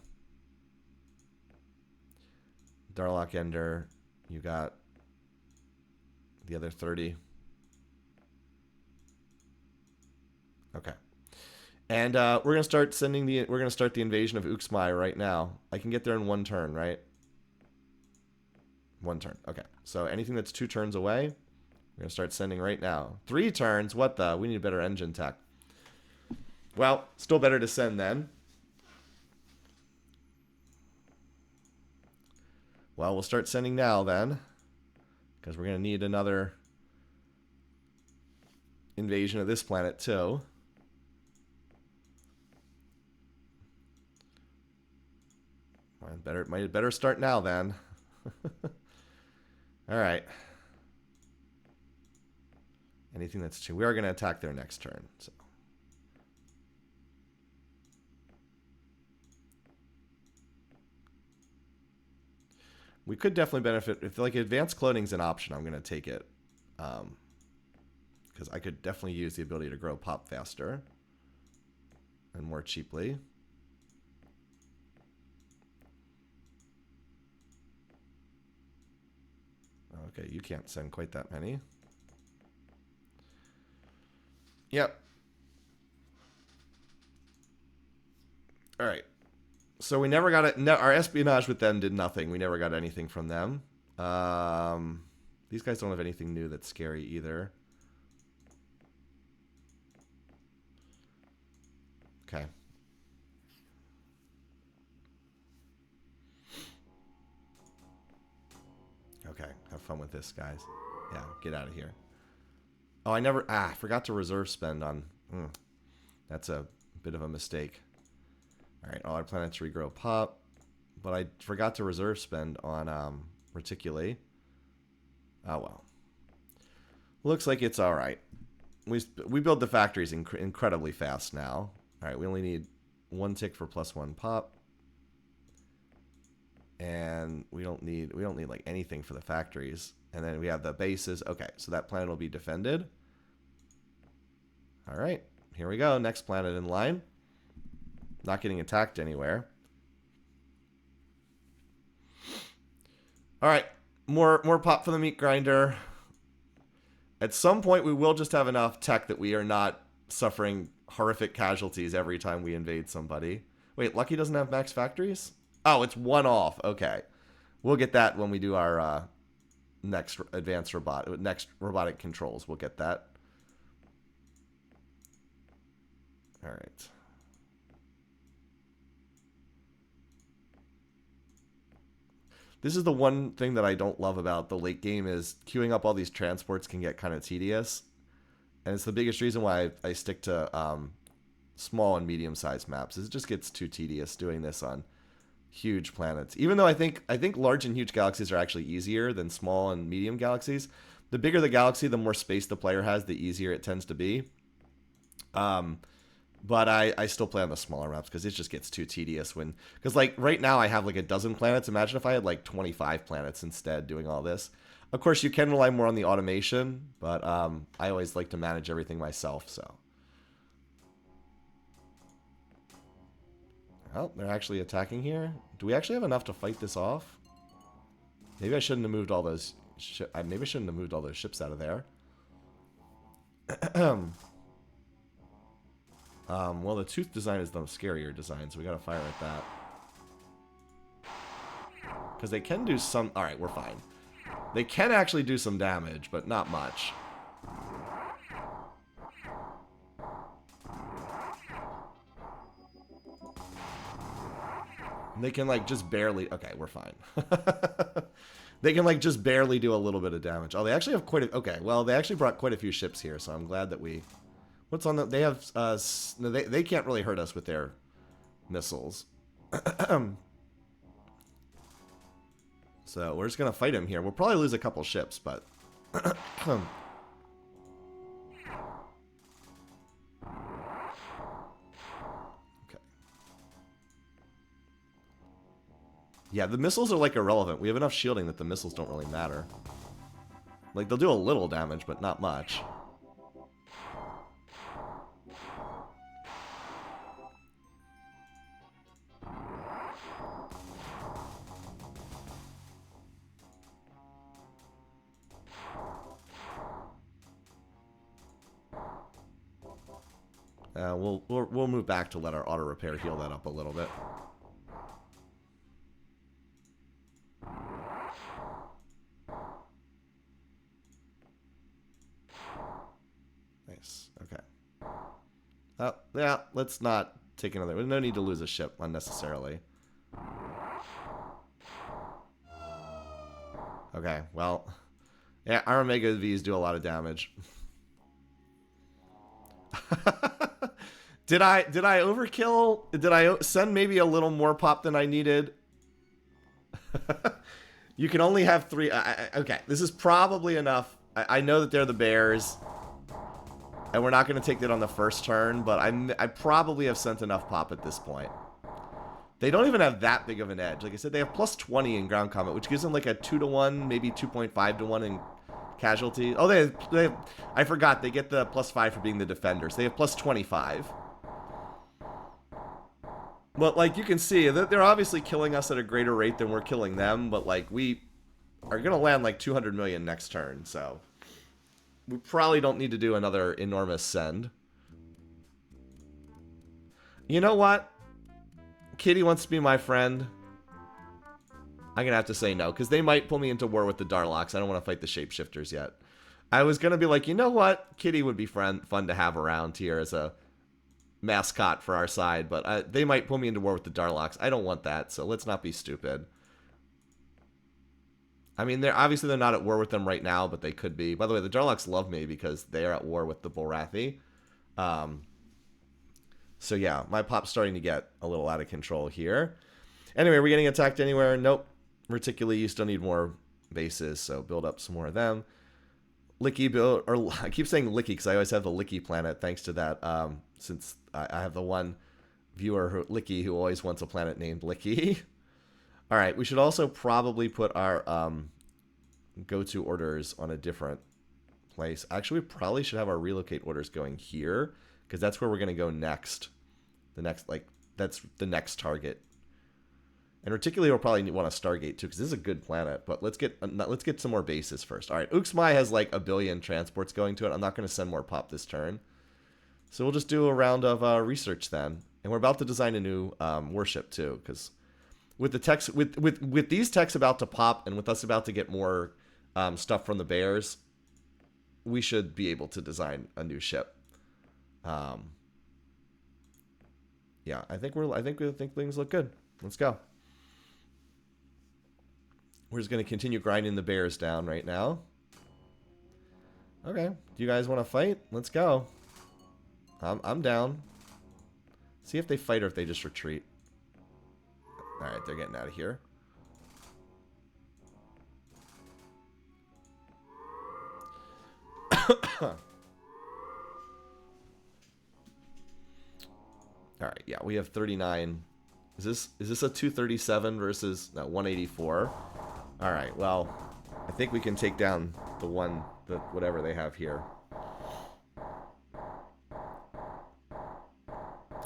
Darlock Ender. You got the other 30. Okay. And we're gonna start sending the start the invasion of Uxmai right now. I can get there in 1 turn, right? 1 turn. Okay. So anything that's 2 turns away, we're gonna start sending right now. 3 turns? What the? We need better engine tech. Well, still better to send then. Well, we'll start sending now then, because we're gonna need another invasion of this planet too. Might better start now then. All right. Anything that's 2. We are going to attack their next turn. So. We could definitely benefit if like advanced clothing's an option. I'm going to take it because I could definitely use the ability to grow pop faster and more cheaply. Okay, you can't send quite that many. Yep. All right. So we never got it. No, our espionage with them did nothing. We never got anything from them. These guys don't have anything new that's scary either. Okay. Okay, have fun with this, guys. Yeah, get out of here. Oh, I forgot to reserve spend on... that's a bit of a mistake. Alright, all our planets regrow pop. But I forgot to reserve spend on Reticuli. Oh, well. Looks like it's alright. We build the factories incredibly fast now. Alright, we only need 1 tick for +1 pop. And we don't need like anything for the factories. And then we have the bases. Okay, so that planet will be defended. All right, here we go. Next planet in line. Not getting attacked anywhere. All right, more pop for the meat grinder. At some point, we will just have enough tech that we are not suffering horrific casualties every time we invade somebody. Wait, Lucky doesn't have max factories? Oh, it's 1 off. Okay. We'll get that when we do our next robotic controls. We'll get that. All right. This is the one thing that I don't love about the late game is queuing up all these transports can get kind of tedious. And it's the biggest reason why I stick to small and medium-sized maps. It just gets too tedious doing this on huge planets. Even though I think large and huge galaxies are actually easier than small and medium galaxies. The bigger the galaxy, the more space the player has, the easier it tends to be. But I still play on the smaller maps because it just gets too tedious because like right now I have like a dozen planets. Imagine if I had like 25 planets instead doing all this. Of course, you can rely more on the automation, but I always like to manage everything myself, so. Oh, they're actually attacking here. Do we actually have enough to fight this off? Maybe I shouldn't have moved all those. Maybe I shouldn't have moved all those ships out of there. Well, the tooth design is the scarier design, so we gotta fire at that. Because they can do some... Alright, we're fine. They can actually do some damage, but not much. And they can, like, just barely... Okay, we're fine. They can, like, just barely do a little bit of damage. Oh, they actually have quite a... Okay, well, they actually brought quite a few ships here, so I'm glad that we... What's on the... They have... No, they can't really hurt us with their missiles. So we're just going to fight him here. We'll probably lose a couple ships, but... Okay. Yeah, the missiles are, like, irrelevant. We have enough shielding that the missiles don't really matter. Like, they'll do a little damage, but not much. We'll move back to let our auto repair heal that up a little bit. Nice. Okay. Yeah. Let's not take another. There's no need to lose a ship unnecessarily. Okay. Well. Yeah. Our Omega Vs do a lot of damage. Did I overkill? Did I send maybe a little more pop than I needed? You can only have 3. Okay, this is probably enough. I know that they're the bears, and we're not going to take that on the first turn, but I probably have sent enough pop at this point. They don't even have that big of an edge. Like I said, they have plus 20 in ground combat, which gives them like a 2-to-1, maybe 2.5 to 1 in casualty. Oh, they have, I forgot, they get the plus 5 for being the defenders. They have plus 25. But, like, you can see that they're obviously killing us at a greater rate than we're killing them, but, like, we are going to land, like, 200 million next turn, so we probably don't need to do another enormous send. You know what? Kitty wants to be my friend. I'm going to have to say no, because they might pull me into war with the Darlocks. I don't want to fight the Shapeshifters yet. I was going to be like, you know what? Kitty would be fun to have around here as a mascot for our side, but they might pull me into war with the Darlocks. I don't want that, so let's not be stupid. I mean, they're not at war with them right now, but they could be. By the way, the Darlocks love me because they are at war with the Bulrathi. So yeah, my pop's starting to get a little out of control here. Anyway, are we getting attacked anywhere? Nope. Reticuli, you still need more bases, so build up some more of them. Licky build, or I keep saying Licky because I always have the Licky planet, thanks to that, since I have the one viewer, Licky, who always wants a planet named Licky. Alright, we should also probably put our go-to orders on a different place. Actually, we probably should have our relocate orders going here, because that's where we're going to go next. That's the next target. And Reticuli will probably want to Stargate too, because this is a good planet. But let's get some more bases first. All right, Uxmai has like 1 billion transports going to it. I'm not going to send more pop this turn, so we'll just do a round of research then. And we're about to design a new warship too, because with the techs, with these techs about to pop, and with us about to get more stuff from the bears, we should be able to design a new ship. Yeah, I think things look good. Let's go. We're just going to continue grinding the bears down right now. Okay. Do you guys want to fight? Let's go. I'm down. See if they fight or if they just retreat. Alright, they're getting out of here. Alright, yeah, we have 39. Is this a 237 versus no 184? Alright, well, I think we can take down whatever they have here.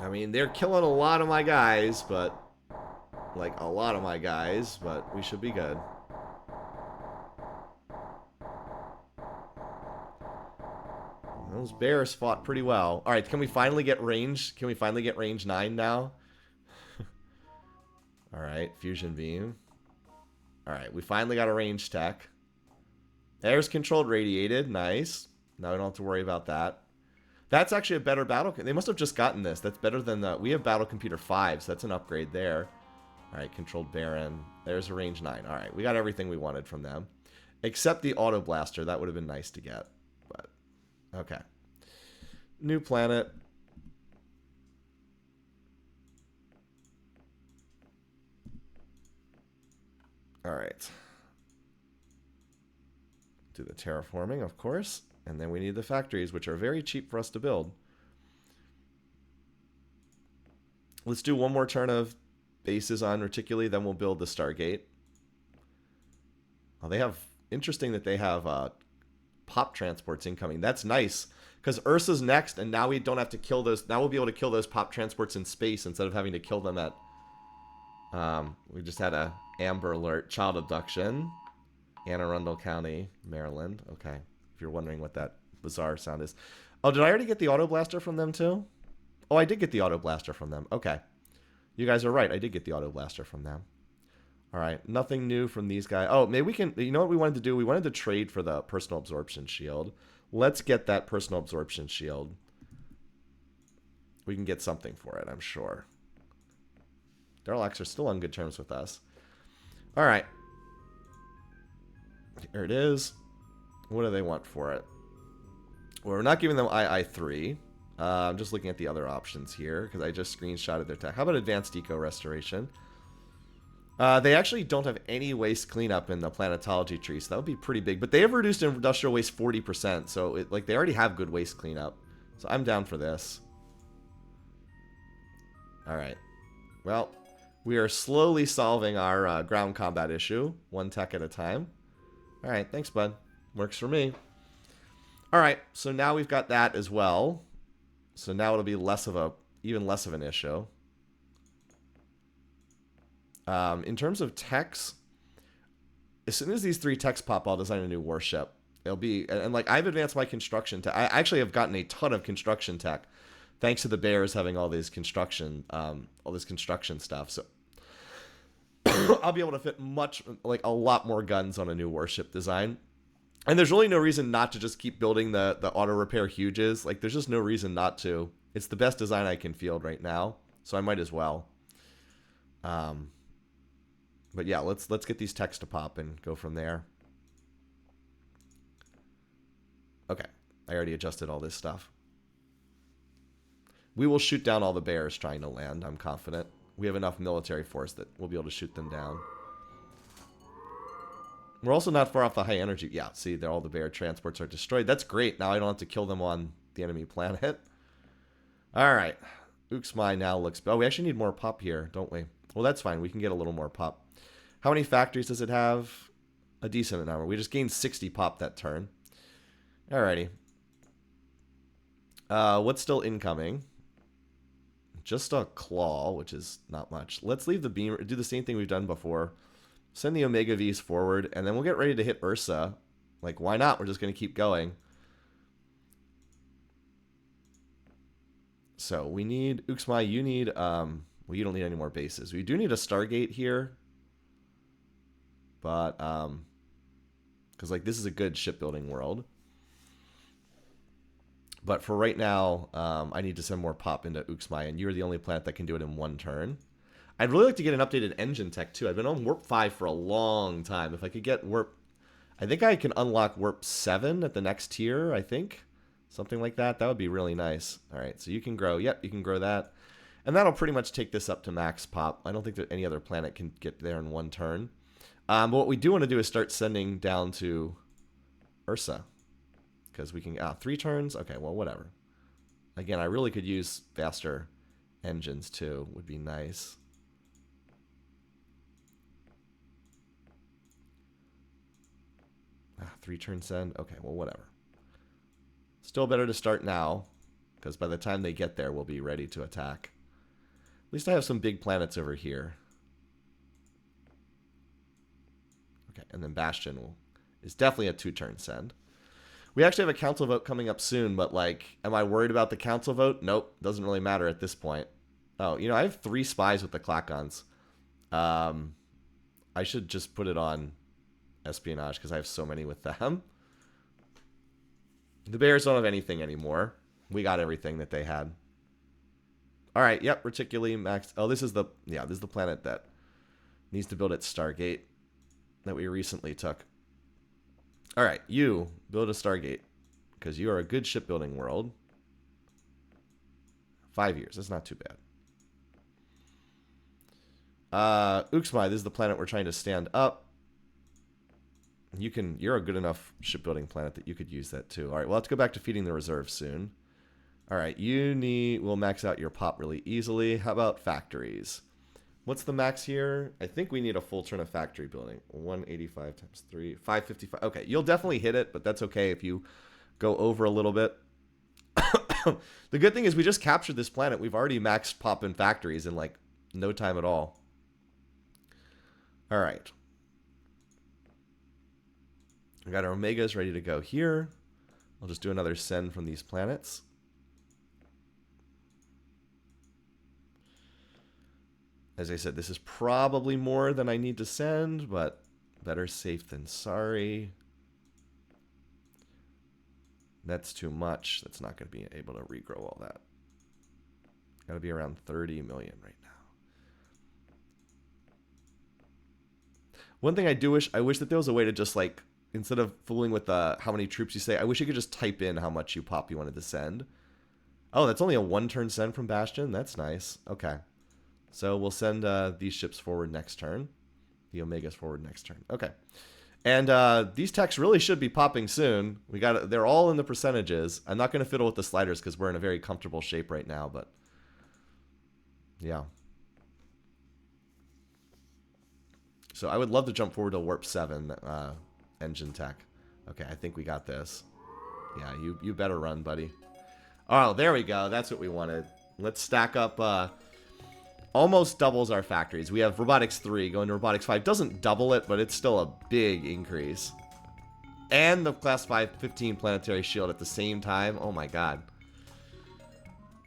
I mean, they're killing a lot of my guys, but... Like, a lot of my guys, but we should be good. Those bears fought pretty well. Alright, can we finally get range? Can we finally get range 9 now? Alright, fusion beam. Alright, we finally got a range tech. Air's controlled radiated. Nice. Now we don't have to worry about that. That's actually a better battle. They must have just gotten this. That's better than the... We have Battle Computer 5, so that's an upgrade there. Alright, controlled Baron. There's a range 9. Alright, we got everything we wanted from them. Except the Auto Blaster. That would have been nice to get. But, okay. New planet. Alright. Do the terraforming, of course. And then we need the factories, which are very cheap for us to build. Let's do one more turn of bases on Reticuli, then we'll build the Stargate. Oh, they have... Interesting that they have pop transports incoming. That's nice, because Ursa's next, and now we don't have to kill those... Now we'll be able to kill those pop transports in space instead of having to kill them at... we just had a Amber Alert. Child abduction. Anne Arundel County, Maryland. Okay. If you're wondering what that bizarre sound is. Oh, did I already get the Auto Blaster from them too? Oh, I did get the Auto Blaster from them. Okay. You guys are right. I did get the Auto Blaster from them. All right. Nothing new from these guys. Oh, maybe we can... You know what we wanted to do? We wanted to trade for the Personal Absorption Shield. Let's get that Personal Absorption Shield. We can get something for it, I'm sure. Darlax are still on good terms with us. All right. Here it is. What do they want for it? Well, we're not giving them II-3. I'm just looking at the other options here because I just screenshotted their tech. How about Advanced Eco Restoration? They actually don't have any waste cleanup in the planetology tree, so that would be pretty big. But they have reduced industrial waste 40%, so like they already have good waste cleanup. So I'm down for this. All right. Well, we are slowly solving our ground combat issue, one tech at a time. All right, thanks, bud. Works for me. All right, so now we've got that as well. So now it'll be even less of an issue. In terms of techs, as soon as these 3 techs pop, I'll design a new warship. It'll be, and like I've advanced my construction tech. I actually have gotten a ton of construction tech, thanks to the bears having all this construction stuff. So I'll be able to fit a lot more guns on a new warship design. And there's really no reason not to just keep building the auto repair huges. Like there's just no reason not to. It's the best design I can field right now, so I might as well. But yeah, let's get these techs to pop and go from there. Okay, I already adjusted all this stuff. We will shoot down all the bears trying to land, I'm confident. We have enough military force that we'll be able to shoot them down. We're also not far off the high energy. Yeah, see, all the bear transports are destroyed. That's great. Now I don't have to kill them on the enemy planet. All right. Uxmai now looks... Oh, we actually need more pop here, don't we? Well, that's fine. We can get a little more pop. How many factories does it have? A decent number. We just gained 60 pop that turn. Alrighty. What's still incoming? Just a claw, which is not much. Let's leave the beam... Do the same thing we've done before. Send the Omega Vs forward, and then we'll get ready to hit Ursa. Like, why not? We're just going to keep going. So, we need... Uxmai, you need... well, you don't need any more bases. We do need a Stargate here. But, because, like, this is a good shipbuilding world. But for right now, I need to send more pop into Uxmai, and you're the only planet that can do it in one turn. I'd really like to get an updated engine tech, too. I've been on Warp 5 for a long time. If I could get Warp... I think I can unlock Warp 7 at the next tier, I think. Something like that. That would be really nice. All right, so you can grow. Yep, you can grow that. And that'll pretty much take this up to max pop. I don't think that any other planet can get there in one turn. But what we do want to do is start sending down to Ursa. Because we can... 3 turns? Okay, well, whatever. Again, I really could use faster engines, too. Would be nice. 3 turn send? Okay, well, whatever. Still better to start now, because by the time they get there, we'll be ready to attack. least I have some big planets over here. Okay, and then Bastion is definitely a 2-turn send. We actually have a council vote coming up soon, but like, am I worried about the council vote? Nope, doesn't really matter at this point. Oh, you know, I have 3 spies with the Klakons. I should just put it on espionage because I have so many with them. The Bears don't have anything anymore. We got everything that they had. All right, yep, Reticuli max. Oh, this is the planet that needs to build its Stargate that we recently took. All right, you build a Stargate because you are a good shipbuilding world. 5 years, that's not too bad. Uxmai, this is the planet we're trying to stand up. You're a good enough shipbuilding planet that you could use that too. All right, we'll have to go back to feeding the reserves soon. All right, we'll max out your pop really easily. How about factories? What's the max here? I think we need a full turn of factory building. 185 times 3, 555. Okay, you'll definitely hit it, but that's okay if you go over a little bit. The good thing is we just captured this planet. We've already maxed pop in factories in like no time at all. All right. We got our Omegas ready to go here. I'll just do another send from these planets. As I said, this is probably more than I need to send, but better safe than sorry. That's too much. That's not going to be able to regrow all that. Got to be around 30 million right now. One thing I wish that there was a way to just like, instead of fooling with how many troops you say, I wish you could just type in how much you wanted to send. Oh, that's only a 1-turn send from Bastion? That's nice. Okay. So we'll send these ships forward next turn. The Omegas forward next turn. Okay. And these techs really should be popping soon. They're all in the percentages. I'm not going to fiddle with the sliders because we're in a very comfortable shape right now, but yeah. So I would love to jump forward to Warp 7 engine tech. Okay, I think we got this. Yeah, you better run, buddy. Oh, there we go. That's what we wanted. Let's stack up. Almost doubles our factories. We have Robotics 3 going to Robotics 5. Doesn't double it, but it's still a big increase. And the Class 5 15 planetary shield at the same time. Oh my god.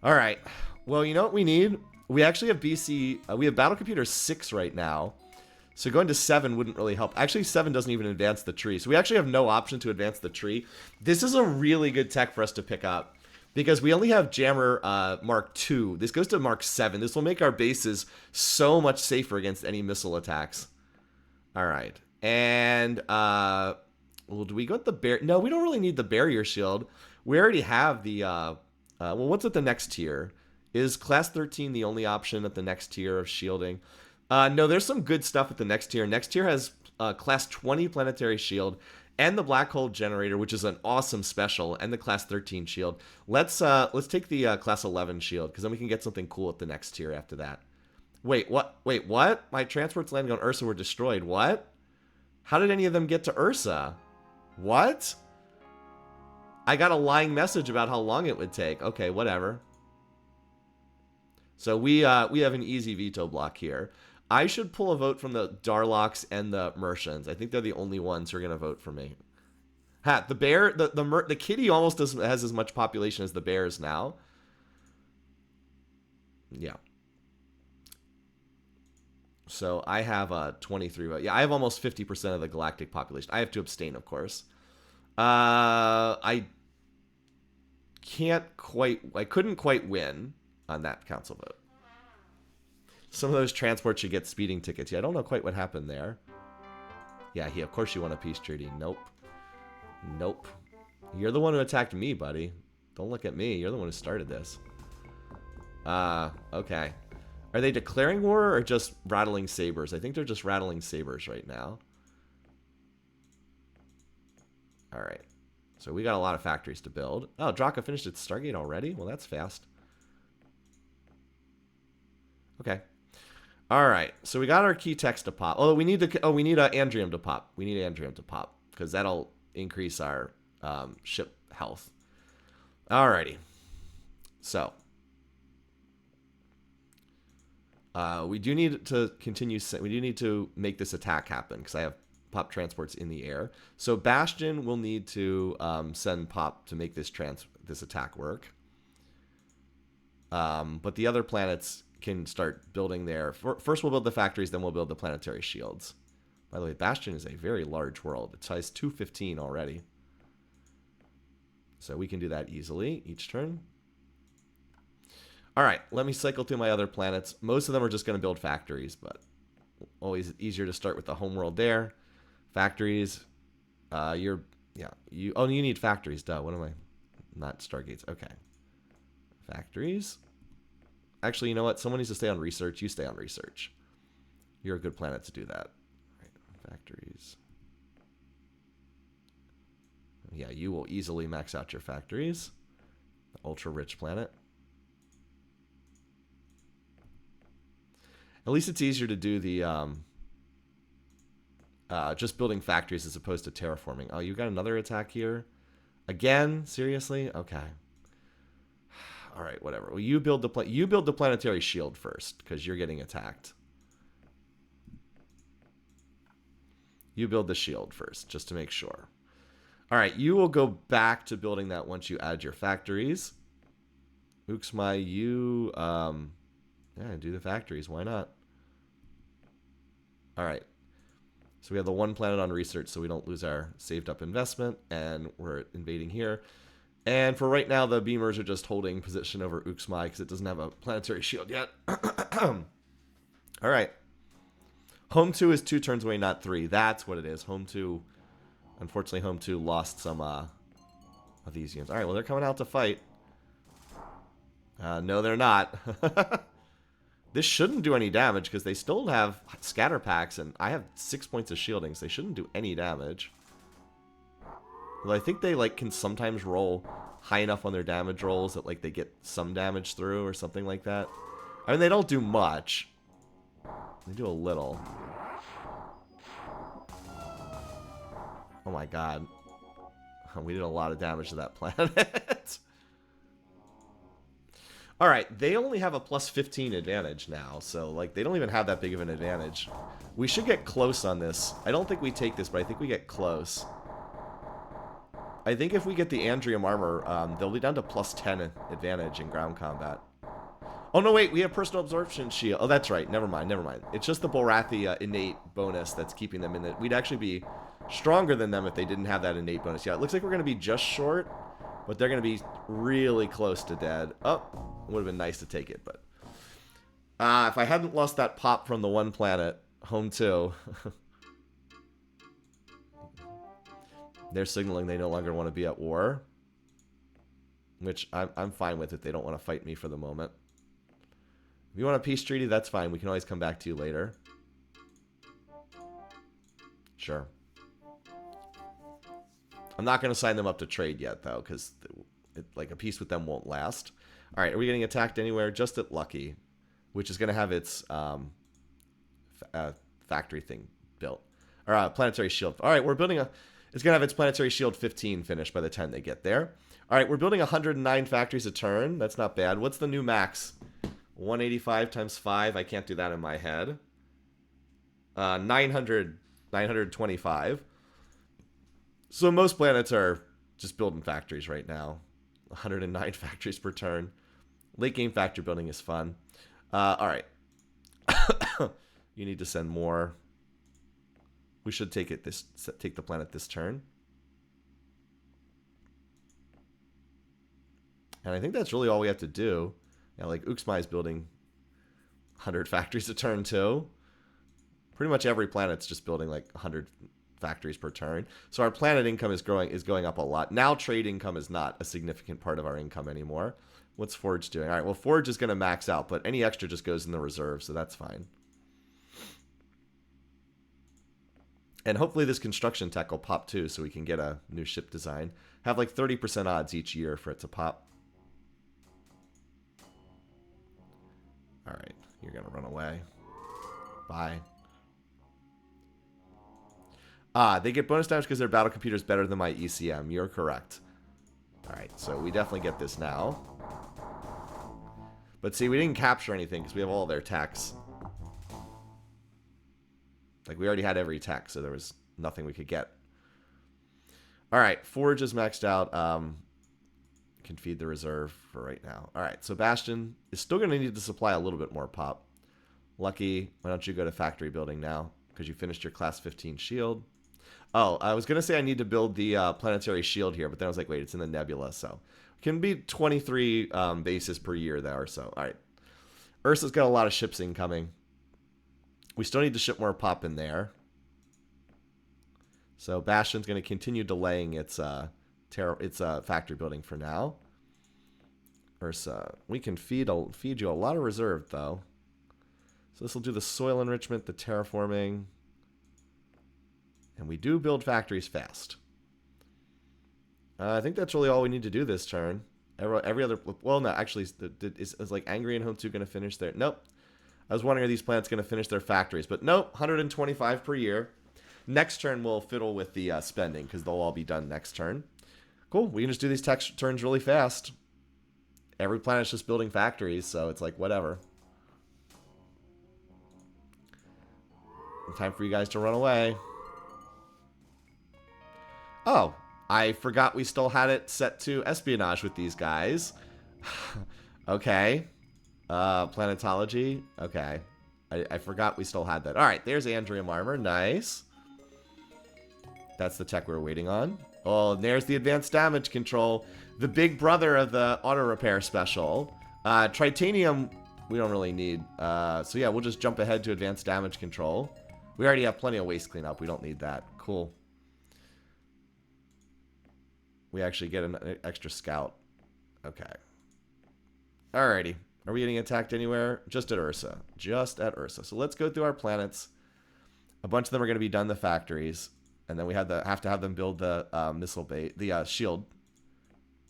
All right. Well, you know what we need? We actually have BC. We have Battle Computer 6 right now. So going to 7 wouldn't really help. Actually, 7 doesn't even advance the tree. So we actually have no option to advance the tree. This is a really good tech for us to pick up. Because we only have Jammer Mark II. This goes to Mark 7. This will make our bases so much safer against any missile attacks. All right. And, well, do we go with the barrier? No, we don't really need the barrier shield. We already have the, well, what's at the next tier? Is Class 13 the only option at the next tier of shielding? No, there's some good stuff at the next tier. Next tier has Class 20 planetary shield and the black hole generator, which is an awesome special, and the Class 13 shield. Let's take the Class 11 shield, because then we can get something cool at the next tier after that. Wait, what? Wait, what? My transports landing on Ursa were destroyed. What? How did any of them get to Ursa? What? I got a lying message about how long it would take. Okay, whatever. So we have an easy veto block here. I should pull a vote from the Darlocks and the Mercians. I think they're the only ones who are going to vote for me. Ha, the bear, the kitty almost has as much population as the bears now. Yeah. So I have a 23 vote. Yeah, I have almost 50% of the galactic population. I have to abstain, of course. I couldn't quite win on that council vote. Some of those transports should get speeding tickets. Yeah, I don't know quite what happened there. Yeah, of course you want a peace treaty. Nope. Nope. You're the one who attacked me, buddy. Don't look at me. You're the one who started this. Okay. Are they declaring war or just rattling sabers? I think they're just rattling sabers right now. All right. So we got a lot of factories to build. Oh, Draka finished its Stargate already? Well, that's fast. Okay. All right, so we got our key text to pop. Oh, we need Andrium to pop. We need Andrium to pop because that'll increase our ship health. Alrighty. So We do need to continue. We do need to make this attack happen because I have pop transports in the air. So Bastion will need to send pop to make this attack work. But the other planets can start building there. First we'll build the factories, then we'll build the planetary shields. By the way, Bastion is a very large world. It size 215 already. So we can do that easily each turn. All right, let me cycle through my other planets. Most of them are just going to build factories, but always easier to start with the home world there. Factories. You need factories. Duh. What am I? Not Stargates. Okay. Factories. Actually, you know what? Someone needs to stay on research. You stay on research. You're a good planet to do that. Right. Factories. Yeah, you will easily max out your factories. The ultra-rich planet. At least it's easier to do the just building factories as opposed to terraforming. Oh, you got another attack here? Again? Seriously? Okay. All right, whatever. Well, you build the planetary shield first because you're getting attacked. You build the shield first just to make sure. All right, you will go back to building that once you add your factories. Uxmai, you do the factories. Why not? All right. So we have the one planet on research so we don't lose our saved up investment, and we're invading here. And for right now, the beamers are just holding position over Uxmai because it doesn't have a planetary shield yet. All right. Home 2 is 2 turns away, not 3. That's what it is. Home 2, unfortunately, Home 2 lost some of these units. All right, well, they're coming out to fight. No, they're not. This shouldn't do any damage because they still have scatter packs, and I have 6 points of shielding, so they shouldn't do any damage. Well, I think they can sometimes roll high enough on their damage rolls that they get some damage through or something like that. I mean, they don't do much. They do a little. Oh my god. We did a lot of damage to that planet. Alright, they only have a plus 15 advantage now, so they don't even have that big of an advantage. We should get close on this. I don't think we take this, but I think we get close. I think if we get the Andrium armor, they'll be down to plus 10 advantage in ground combat. Oh no, wait, we have personal absorption shield. Oh, that's right. Never mind. It's just the Bulrathi innate bonus that's keeping them in it. We'd actually be stronger than them if they didn't have that innate bonus. Yeah, it looks like we're going to be just short, but they're going to be really close to dead. Oh, would have been nice to take it, but if I hadn't lost that pop from the one planet, Home 2, they're signaling they no longer want to be at war, which I'm fine with if they don't want to fight me for the moment. If you want a peace treaty, that's fine. We can always come back to you later. Sure. I'm not going to sign them up to trade yet, though, because a peace with them won't last. All right, are we getting attacked anywhere? Just at Lucky, which is going to have its factory thing built. Or planetary shield. All right, we're building a... It's going to have its planetary shield 15 finished by the time they get there. All right, we're building 109 factories a turn. That's not bad. What's the new max? 185 times 5. I can't do that in my head. 925. So most planets are just building factories right now. 109 factories per turn. Late game factory building is fun. All right. You need to send more. We should take the planet this turn. And I think that's really all we have to do. Yeah, Uxmai is building 100 factories a turn too. Pretty much every planet's just building 100 factories per turn. So our planet income is going up a lot. Now trade income is not a significant part of our income anymore. What's Forge doing? All right, well, Forge is going to max out, but any extra just goes in the reserve, so that's fine. And hopefully this construction tech will pop too, so we can get a new ship design. Have 30% odds each year for it to pop. All right, you're going to run away. Bye. They get bonus damage because their battle computer is better than my ECM. You're correct. All right, so we definitely get this now. But see, we didn't capture anything because we have all their techs. Like, we already had every tech, so there was nothing we could get. All right, Forge is maxed out. Can feed the reserve for right now. All right, so Bastion is still going to need to supply a little bit more pop. Lucky, why don't you go to factory building now? Because you finished your class 15 shield. Oh, I was going to say I need to build the planetary shield here, but then I was like, wait, it's in the nebula, so. It can be 23 bases per year there or so. All right. Ursa's got a lot of ships incoming. We still need to ship more pop in there. So Bastion's going to continue delaying its factory building for now. Ursa, we can feed you a lot of reserve, though. So this will do the soil enrichment, the terraforming. And we do build factories fast. I think that's really all we need to do this turn. Every other... Well, no, actually, is like Angry and Home 2 going to finish their... Nope. I was wondering, are these planets going to finish their factories? But nope, 125 per year. Next turn, we'll fiddle with the spending, because they'll all be done next turn. Cool. We can just do these tech turns really fast. Every planet's just building factories, so it's like, whatever. Time for you guys to run away. Oh, I forgot we still had it set to espionage with these guys. Okay. Planetology. Okay. I forgot we still had that. All right, there's Andrium armor. Nice. That's the tech we were waiting on. Oh, and there's the advanced damage control. The big brother of the auto repair special. Tritanium, we don't really need. So yeah, we'll just jump ahead to advanced damage control. We already have plenty of waste cleanup. We don't need that. Cool. We actually get an extra scout. Okay. Alrighty. Are we getting attacked anywhere? Just at Ursa. Just at Ursa. So let's go through our planets. A bunch of them are going to be done the factories. And then we have to have them build the missile base, the shield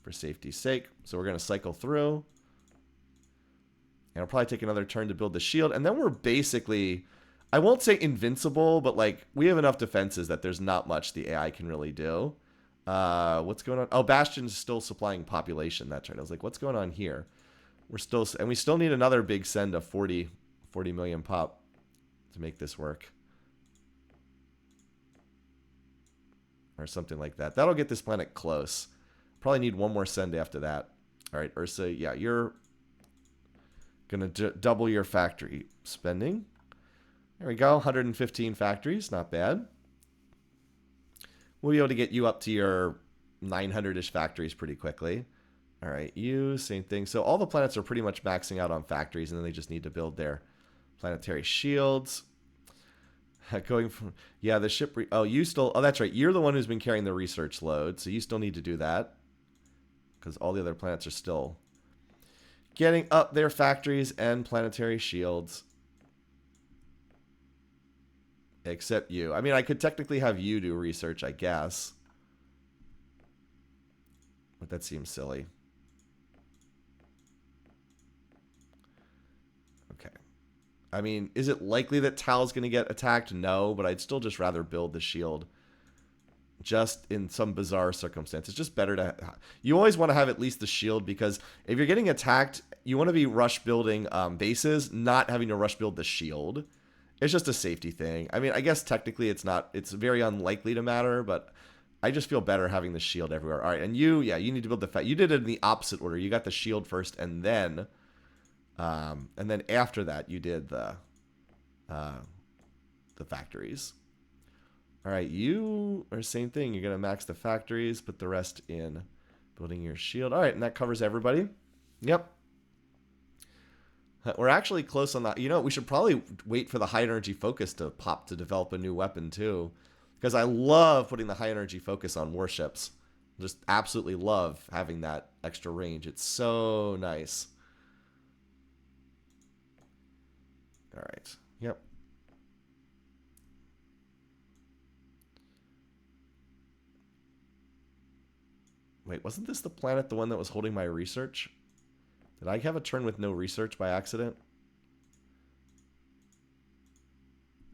for safety's sake. So we're going to cycle through. And it'll probably take another turn to build the shield. And then we're basically, I won't say invincible, but like we have enough defenses that there's not much the AI can really do. What's going on? Oh, Bastion's still supplying population that turn. I was like, what's going on here? We still need another big send of 40 million pop to make this work. Or something like that. That'll get this planet close. Probably need one more send after that. All right, Ursa, yeah, you're going to double your factory spending. There we go, 115 factories, not bad. We'll be able to get you up to your 900-ish factories pretty quickly. All right, you, same thing. So all the planets are pretty much maxing out on factories, and then they just need to build their planetary shields. Going from, yeah, the ship, oh, that's right. You're the one who's been carrying the research load, so you still need to do that. Because all the other planets are still getting up their factories and planetary shields. Except you. I mean, I could technically have you do research, I guess. But that seems silly. Okay. I mean, is it likely that Tal's going to get attacked? No, but I'd still just rather build the shield. Just in some bizarre circumstance. It's just better to... You always want to have at least the shield, because if you're getting attacked, you want to be rush building bases, not having to rush build the shield. It's just a safety thing. I mean, I guess technically it's not... It's very unlikely to matter, but I just feel better having the shield everywhere. All right, and you, yeah, you need to build the... You did it in the opposite order. You got the shield first, and then after that, you did the factories. All right, you are same thing. You're going to max the factories, put the rest in building your shield. All right, and that covers everybody. Yep. We're actually close on that. You know, we should probably wait for the high energy focus to pop to develop a new weapon too, because I love putting the high energy focus on warships. Just absolutely love having that extra range. It's so nice. All right. Yep. Wait, wasn't this the planet, the one that was holding my research? Did I have a turn with no research by accident?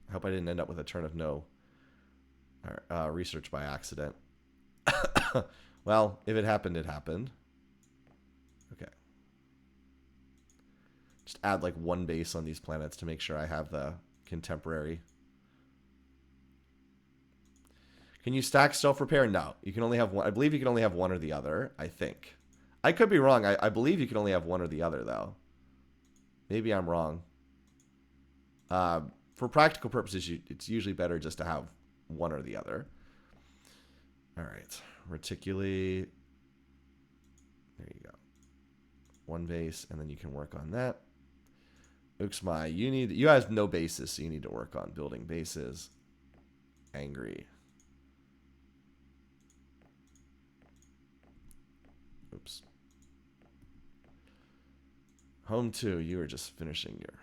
I hope I didn't end up with a turn of no research by accident. Well, if it happened, it happened. Okay. Just add like one base on these planets to make sure I have the contemporary Can you stack self-repair? No. You can only have one. I believe you can only have one or the other, I think. I could be wrong. I believe you can only have one or the other, though. Maybe I'm wrong. For practical purposes, it's usually better just to have one or the other. All right. Reticuli. There you go. One base, and then you can work on that. Uxmai, you have no bases, so you need to work on building bases. Angry. Oops. Home 2, you are just finishing your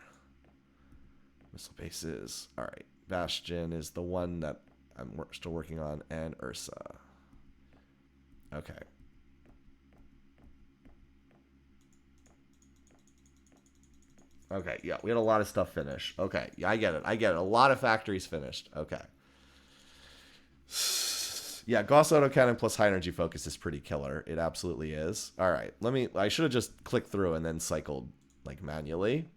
missile bases. All right. Bastion is the one that I'm still working on, and Ursa. Okay. Okay, yeah, we had a lot of stuff finished. Okay, yeah, I get it. A lot of factories finished. Okay. Yeah, Gauss autocannon plus high energy focus is pretty killer. It absolutely is. All right, I should have just clicked through and then cycled like manually.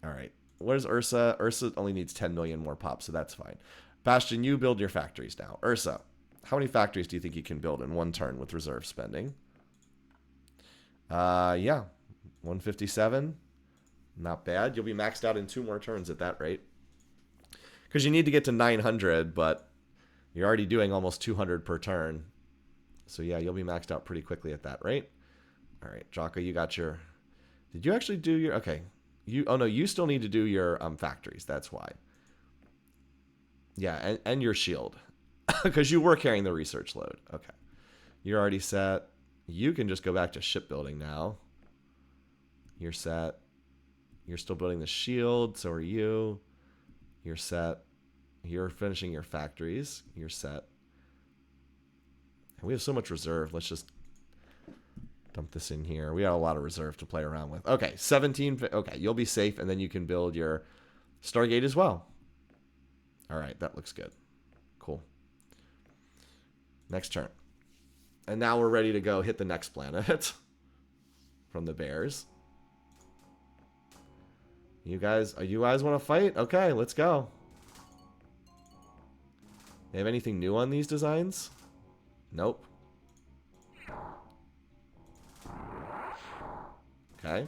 All right, where's Ursa? Ursa only needs 10 million more pops, so that's fine. Bastion, you build your factories now. Ursa, how many factories do you think you can build in one turn with reserve spending? Yeah, 157. Not bad. You'll be maxed out in 2 more turns at that rate. Because you need to get to 900, but you're already doing almost 200 per turn. So yeah, you'll be maxed out pretty quickly at that rate. All right, Jaka, you got your... Did you actually do your... Okay. Oh no, you still need to do your factories. That's why. Yeah, and your shield. Because you were carrying the research load. Okay. You're already set. You can just go back to shipbuilding now. You're set. You're still building the shield, so are you. You're set. You're finishing your factories. You're set. And we have so much reserve. Let's just dump this in here. We got a lot of reserve to play around with. Okay, 17. Okay, you'll be safe, and then you can build your Stargate as well. All right, that looks good. Cool. Next turn. And now we're ready to go hit the next planet from the Bears. You guys want to fight? Okay, let's go. They have anything new on these designs? Nope. Okay.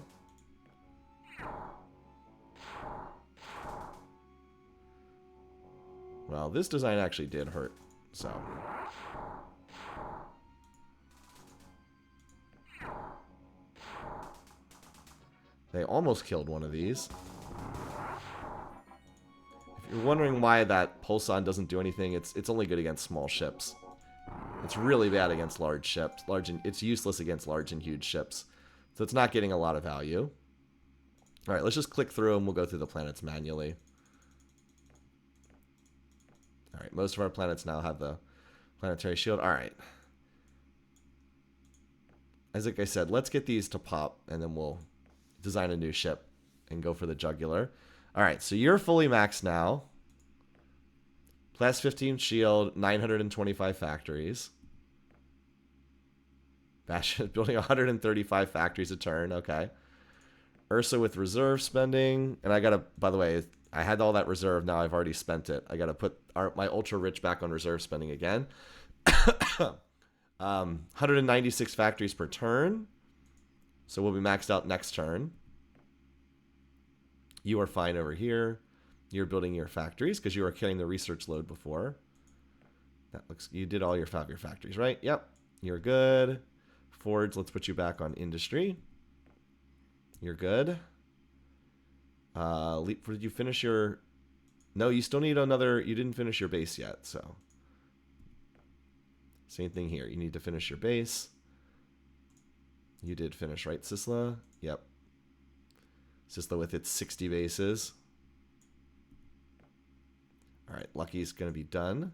Well, this design actually did hurt, so... They almost killed one of these. If you're wondering why that Pulsar doesn't do anything, it's only good against small ships. It's really bad against large ships. It's useless against large and huge ships. So it's not getting a lot of value. Alright, let's just click through and we'll go through the planets manually. Alright, most of our planets now have the planetary shield. Alright. As like I said, let's get these to pop and then we'll design a new ship and go for the jugular. Alright, so you're fully maxed now. Plus 15 shield, 925 factories. Bastion is building 135 factories a turn. Okay. Ursa with reserve spending. And I gotta, by the way, I had all that reserve. Now I've already spent it. I gotta put my ultra rich back on reserve spending again. 196 factories per turn. So we'll be maxed out next turn. You are fine over here. You're building your factories because you were carrying the research load before. That looks... You did all your factories, right? Yep. You're good. Forge, let's put you back on industry. You're good. Did you finish your... No, you still need another... You didn't finish your base yet, so... Same thing here. You need to finish your base. You did finish, right, Sisla? Yep. Sisla with its 60 bases. Alright, Lucky's going to be done.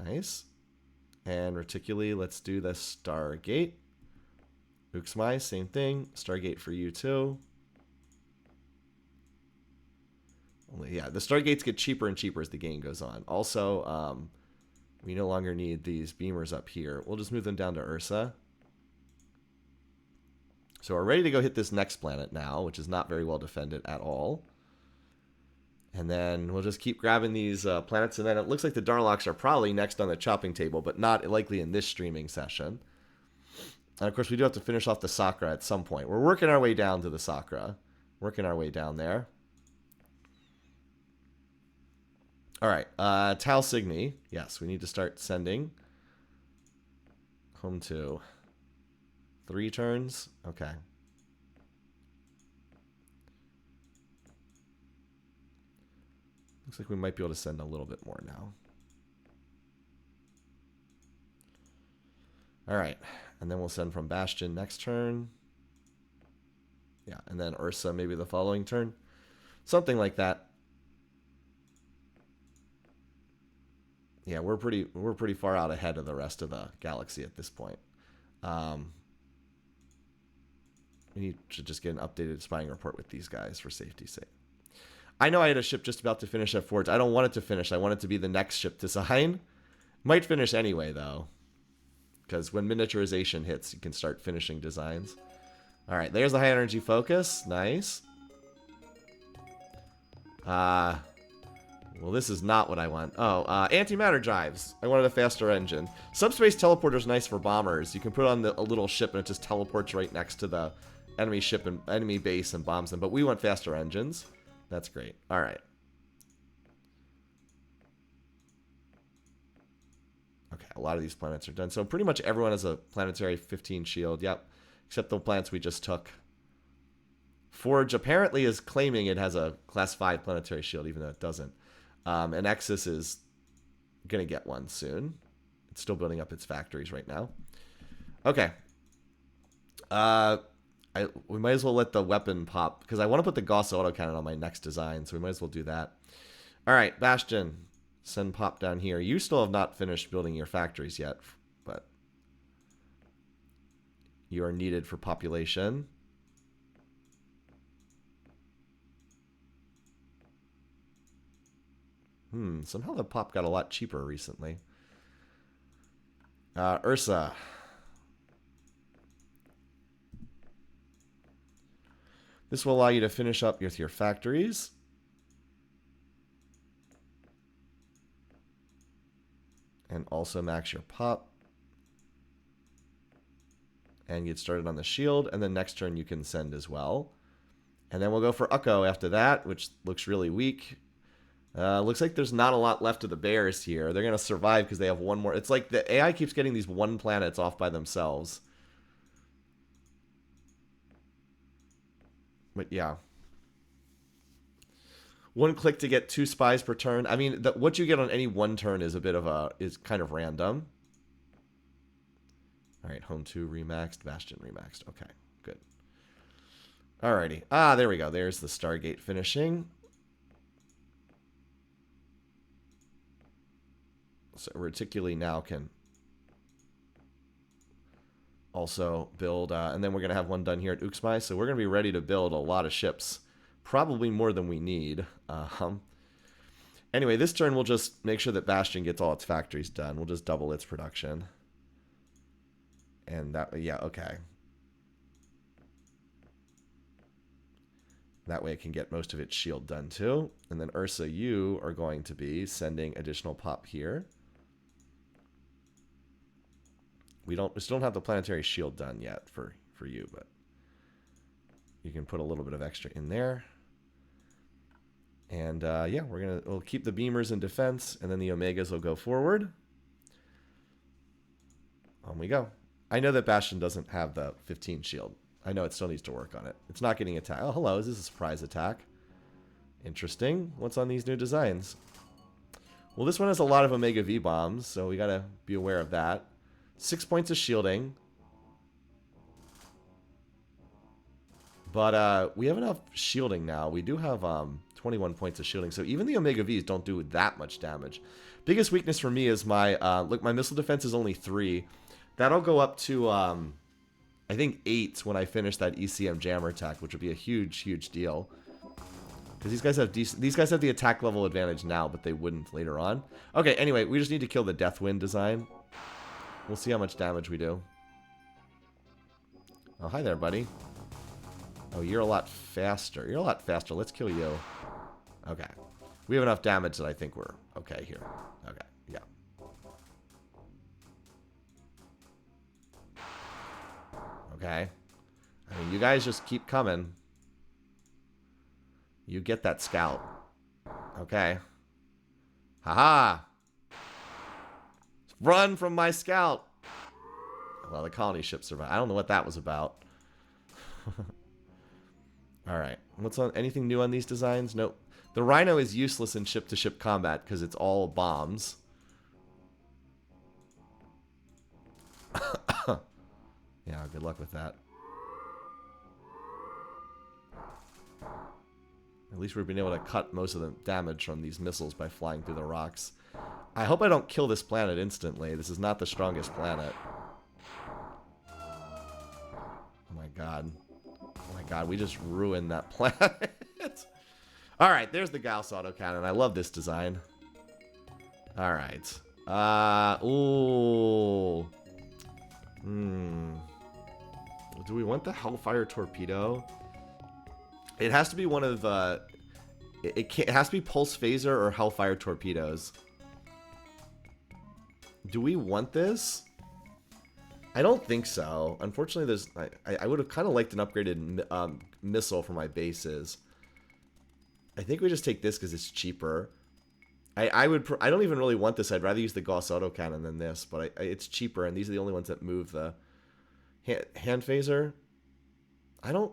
Nice. And Reticuli, let's do the Stargate. Uxmai, same thing. Stargate for you too. Yeah, the Stargates get cheaper and cheaper as the game goes on. Also, we no longer need these beamers up here. We'll just move them down to Ursa. So we're ready to go hit this next planet now, which is not very well defended at all. And then we'll just keep grabbing these planets. And then it looks like the Darlocks are probably next on the chopping table, but not likely in this streaming session. And of course, we do have to finish off the Sakkra at some point. We're working our way down to the Sakkra. Working our way down there. All right. Tal Cygni. Yes, we need to start sending. Home to 3 turns. Okay. Looks like we might be able to send a little bit more now. All right. And then we'll send from Bastion next turn. Yeah, and then Ursa maybe the following turn. Something like that. Yeah, we're pretty far out ahead of the rest of the galaxy at this point. We need to just get an updated spying report with these guys for safety's sake. I know I had a ship just about to finish at Forge. I don't want it to finish. I want it to be the next ship to sign. Might finish anyway, though. Because when miniaturization hits, you can start finishing designs. All right, there's the high energy focus. Nice. Well, this is not what I want. Oh, antimatter drives. I wanted a faster engine. Subspace teleporter's nice for bombers. You can put on a little ship and it just teleports right next to the enemy ship and enemy base and bombs them. But we want faster engines. That's great. All right. Okay, a lot of these planets are done. So pretty much everyone has a planetary 15 shield. Yep. Except the planets we just took. Forge apparently is claiming it has a class 5 planetary shield, even though it doesn't. And Exus is going to get one soon. It's still building up its factories right now. Okay. We might as well let the weapon pop, because I want to put the Gauss autocannon on my next design, so we might as well do that. All right, Bastion. Send pop down here. You still have not finished building your factories yet, but you are needed for population. Somehow the pop got a lot cheaper recently. Ursa. This will allow you to finish up with your factories. And also max your pop. And get started on the shield. And then next turn you can send as well. And then we'll go for Ukko after that, which looks really weak. Looks like there's not a lot left of the bears here. They're going to survive because they have one more. It's like the AI keeps getting these 1 planets off by themselves. But yeah. 1 click to get 2 spies per turn. I mean, what you get on any 1 turn is kind of random. All right, home 2 remaxed, Bastion remaxed. Okay, good. Alrighty. There we go. There's the Stargate finishing. So Reticuli now can also build, and then we're going to have one done here at Uxmai, so we're going to be ready to build a lot of ships. Probably more than we need. Anyway, this turn we'll just make sure that Bastion gets all its factories done. We'll just double its production. And that, yeah, okay. That way it can get most of its shield done too. And then Ursa, you are going to be sending additional pop here. We still don't have the planetary shield done yet for you, but you can put a little bit of extra in there. And yeah, we'll keep the beamers in defense, and then the Omegas will go forward. On we go. I know that Bastion doesn't have the 15 shield. I know it still needs to work on it. It's not getting attacked. Oh, hello. Is this a surprise attack? Interesting. What's on these new designs? Well, this one has a lot of Omega V bombs, so we got to be aware of that. 6 points of shielding. But we have enough shielding now. We do have 21 points of shielding, so even the Omega Vs don't do that much damage. Biggest weakness for me is my look, my missile defense is only 3. That'll go up to I think 8 when I finish that ECM jammer attack, which would be a huge, huge deal. Because these guys have the attack level advantage now, but they wouldn't later on. Okay, anyway, we just need to kill the Deathwind design. We'll see how much damage we do. Oh, hi there, buddy. Oh, you're a lot faster. You're a lot faster. Let's kill you. Okay. We have enough damage that I think we're okay here. Okay, yeah. Okay. I mean, you guys just keep coming. You get that scout. Okay. Haha! Run from my scout! Well, the colony ship survived. I don't know what that was about. Alright. What's on anything new on these designs? Nope. The Rhino is useless in ship-to-ship combat because it's all bombs. Yeah, good luck with that. At least we've been able to cut most of the damage from these missiles by flying through the rocks. I hope I don't kill this planet instantly. This is not the strongest planet. Oh my god. Oh my god, we just ruined that planet. Alright, there's the Gauss autocannon. I love this design. Alright. Ooh. Do we want the Hellfire torpedo? It has to be one of it has to be Pulse Phaser or Hellfire torpedoes. Do we want this? I don't think so. Unfortunately, there's I would have kind of liked an upgraded missile for my bases. I think we just take this because it's cheaper. I don't even really want this. I'd rather use the Gauss autocannon than this, but it's cheaper, and these are the only ones that move the hand phaser. I don't,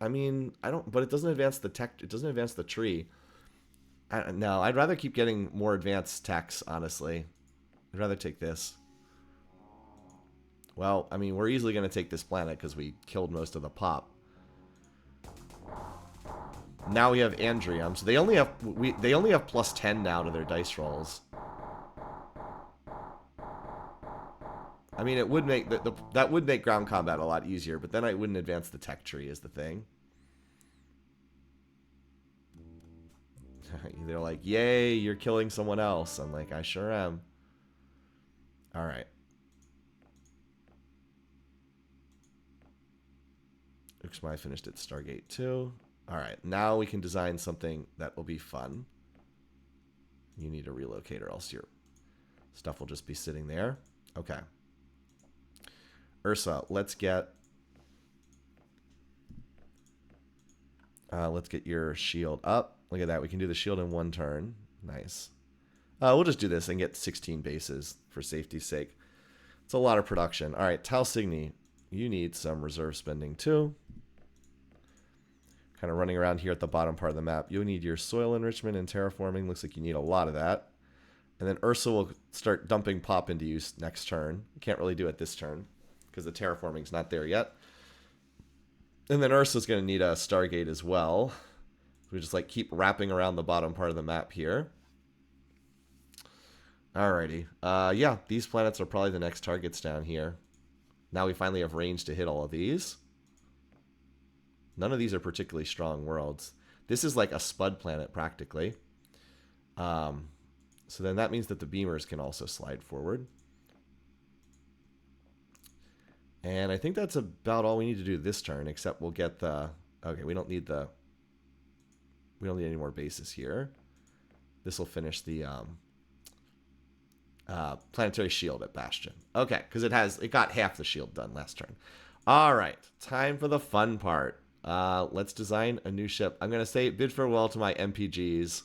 but it doesn't advance the tech. It doesn't advance the tree. No, I'd rather keep getting more advanced techs, honestly. I'd rather take this. Well, I mean, we're easily going to take this planet because we killed most of the pop. Now we have Andrium, so they only have +10 now to their dice rolls. I mean, it would make that would make ground combat a lot easier, but then I wouldn't advance the tech tree is the thing. They're like, "Yay, you're killing someone else." I'm like, "I sure am." All right. Uxmai finished its Stargate 2. Alright, now we can design something that will be fun. You need a relocator, else your stuff will just be sitting there. Okay. Ursa, let's get your shield up. Look at that, we can do the shield in one turn. Nice. We'll just do this and get 16 bases for safety's sake. It's a lot of production. Alright, Tal Cygni, you need some reserve spending too. Kind of running around here at the bottom part of the map. You'll need your soil enrichment and terraforming. Looks like you need a lot of that. And then Ursa will start dumping pop into use next turn. You can't really do it this turn because the terraforming's not there yet. And then Ursa's going to need a Stargate as well. We just like keep wrapping around the bottom part of the map here. Alrighty. Yeah, these planets are probably the next targets down here. Now we finally have range to hit all of these. None of these are particularly strong worlds. This is like a Spud planet, practically. So then that means that the beamers can also slide forward. And I think that's about all we need to do this turn, except we'll get the... Okay, we don't need any more bases here. This will finish the planetary shield at Bastion. Okay, because it got half the shield done last turn. All right, time for the fun part. Let's design a new ship. I'm going to say bid farewell to my MPGs.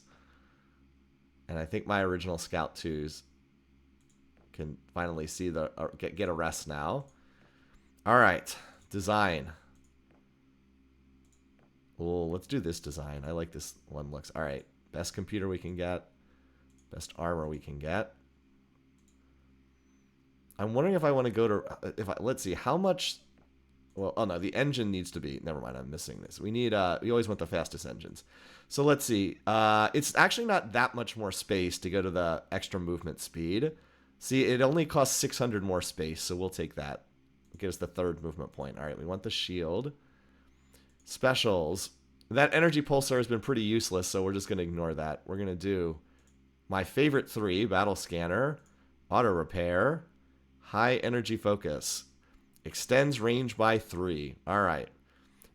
And I think my original Scout 2s can finally see get a rest now. All right, design. Well, let's do this design. I like this one looks. All right, best computer we can get. Best armor we can get. I'm wondering if I want to go to... let's see, how much... Well, oh no, the engine needs to be... Never mind, I'm missing this. We need... we always want the fastest engines. So let's see. It's actually not that much more space to go to the extra movement speed. See, it only costs 600 more space, so we'll take that. Get us the third movement point. All right, we want the shield. Specials. That energy pulsar has been pretty useless, so we're just going to ignore that. We're going to do my favorite 3, battle scanner, auto repair, high energy focus. Extends range by 3. All right.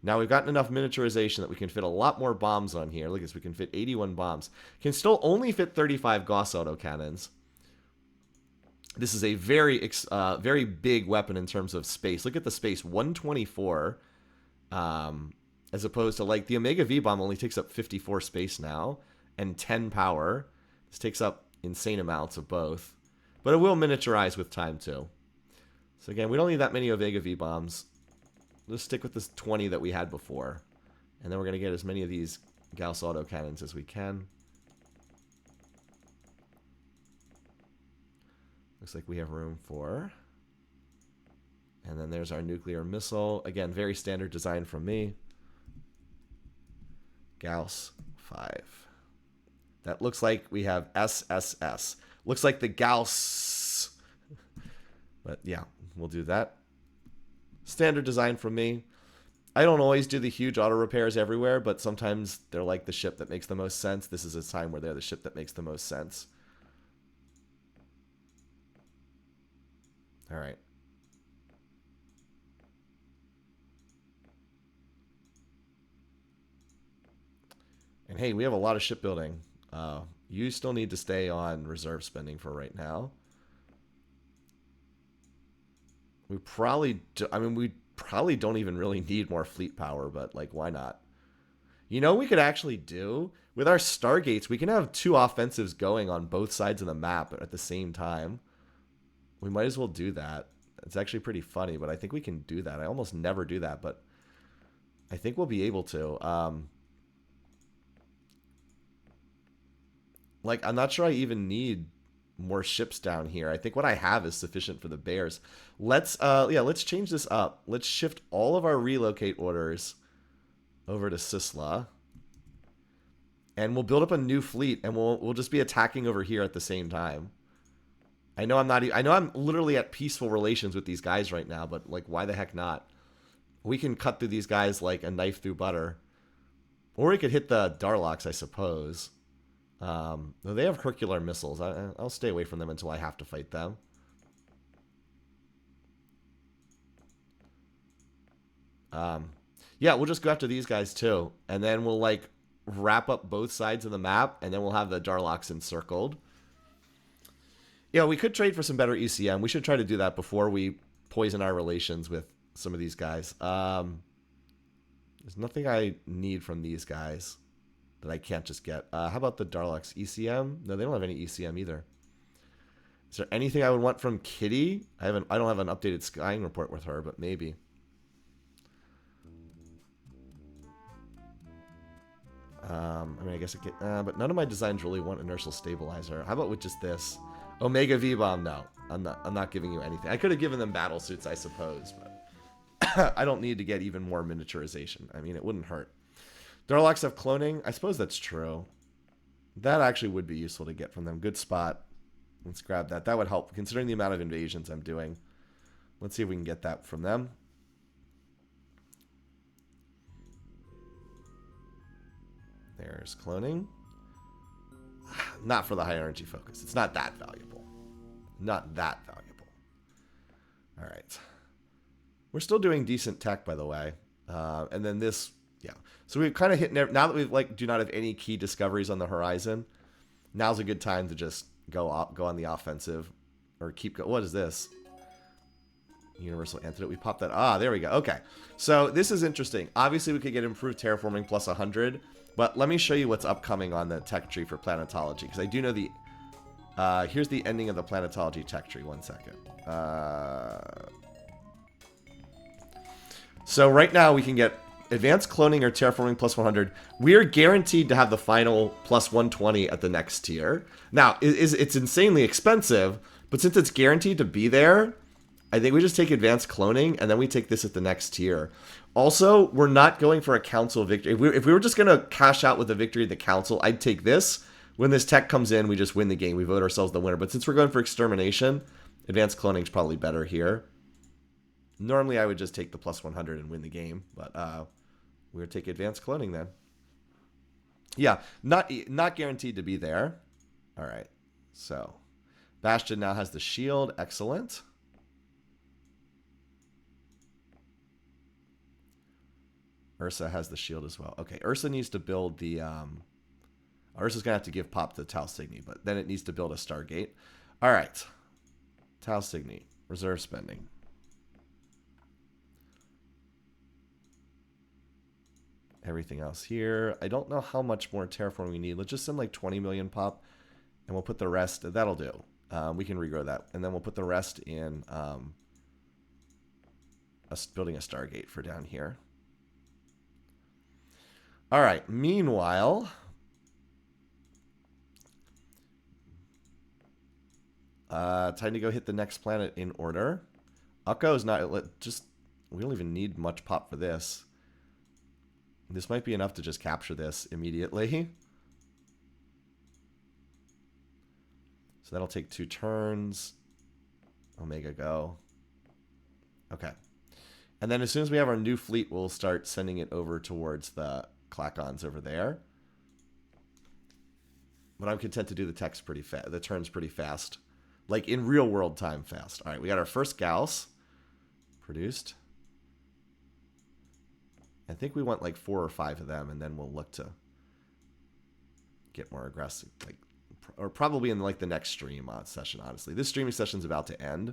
Now we've gotten enough miniaturization that we can fit a lot more bombs on here. Look at this, we can fit 81 bombs. Can still only fit 35 Gauss autocannons. This is a very big weapon in terms of space. Look at the space, 124. As opposed to, like, the Omega V-Bomb only takes up 54 space now and 10 power. This takes up insane amounts of both. But it will miniaturize with time, too. So, again, we don't need that many Omega V-Bombs. Let's stick with this 20 that we had before. And then we're going to get as many of these Gauss autocannons as we can. Looks like we have room for... And then there's our nuclear missile. Again, very standard design from me. Gauss 5. That looks like we have SSS. Looks like the Gauss. But yeah, we'll do that. Standard design from me. I don't always do the huge auto repairs everywhere, but sometimes they're like the ship that makes the most sense. This is a time where they're the ship that makes the most sense. All right. And hey, we have a lot of shipbuilding. You still need to stay on reserve spending for right now. We probably we probably don't even really need more fleet power, but like, why not? You know, we could actually do with our Stargates, we can have 2 offensives going on both sides of the map at the same time. We might as well do that. It's actually pretty funny, but I think we can do that. I almost never do that, but I think we'll be able to. Like, I'm not sure I even need more ships down here. I think what I have is sufficient for the Bears. Let's change this up. Let's shift all of our relocate orders over to Sisla. And we'll build up a new fleet, and we'll just be attacking over here at the same time. I know I'm literally at peaceful relations with these guys right now, but like, why the heck not? We can cut through these guys like a knife through butter. Or we could hit the Darlocks, I suppose. They have Hercular missiles. I'll stay away from them until I have to fight them. Yeah, we'll just go after these guys too. And then we'll like wrap up both sides of the map, and then we'll have the Darlocks encircled. Yeah, we could trade for some better ECM. We should try to do that before we poison our relations with some of these guys. There's nothing I need from these guys that I can't just get. How about the Darlocks? ECM? No, they don't have any ECM either. Is there anything I would want from Kitty? I don't have an updated skying report with her, but maybe. I mean, I guess it could, but none of my designs really want inertial stabilizer. How about with just this? Omega V-Bomb, no. I'm not giving you anything. I could have given them battle suits, I suppose, but I don't need to get even more miniaturization. I mean, it wouldn't hurt. Darlocks have cloning. I suppose that's true. That actually would be useful to get from them. Good spot. Let's grab that. That would help, considering the amount of invasions I'm doing. Let's see if we can get that from them. There's cloning. Not for the high energy focus. It's not that valuable. Not that valuable. All right. We're still doing decent tech, by the way. And then this, yeah. So we've kind of hit, now that we've like do not have any key discoveries on the horizon, now's a good time to just go on the offensive or keep going. What is this? Universal antidote. We popped that. Ah, there we go. Okay. So this is interesting. Obviously, we could get improved terraforming plus 100. But let me show you what's upcoming on the tech tree for planetology, because I do know the... here's the ending of the planetology tech tree. One second. So right now we can get advanced cloning or terraforming plus 100. We are guaranteed to have the final plus 120 at the next tier. Now, it's insanely expensive, but since it's guaranteed to be there, I think we just take advanced cloning, and then we take this at the next tier. Also, we're not going for a council victory. If we were just going to cash out with a victory at the council, I'd take this. When this tech comes in, we just win the game. We vote ourselves the winner. But since we're going for extermination, advanced cloning is probably better here. Normally, I would just take the plus 100 and win the game. But we're going to take advanced cloning then. Yeah, not guaranteed to be there. All right. So, Bastion now has the shield. Excellent. Ursa has the shield as well. Okay, Ursa needs to build the... Ursa's going to have to give pop to Tau Cygni, but then it needs to build a Stargate. All right. Tau Cygni. Reserve spending. Everything else here. I don't know how much more terraforming we need. Let's just send like 20 million pop, and we'll put the rest... That'll do. We can regrow that. And then we'll put the rest in building a Stargate for down here. All right. Meanwhile... time to go hit the next planet in order. Ukko is not... We don't even need much pop for this. This might be enough to just capture this immediately. So that'll take 2 turns. Omega go. Okay. And then as soon as we have our new fleet, we'll start sending it over towards the Klakons over there. But I'm content to do the text pretty fast. The turns pretty fast. Like in real world time fast. All right, we got our first Gauss produced. I think we want like 4 or 5 of them, and then we'll look to get more aggressive. Like, or probably in like the next stream session, honestly. This streaming session's about to end.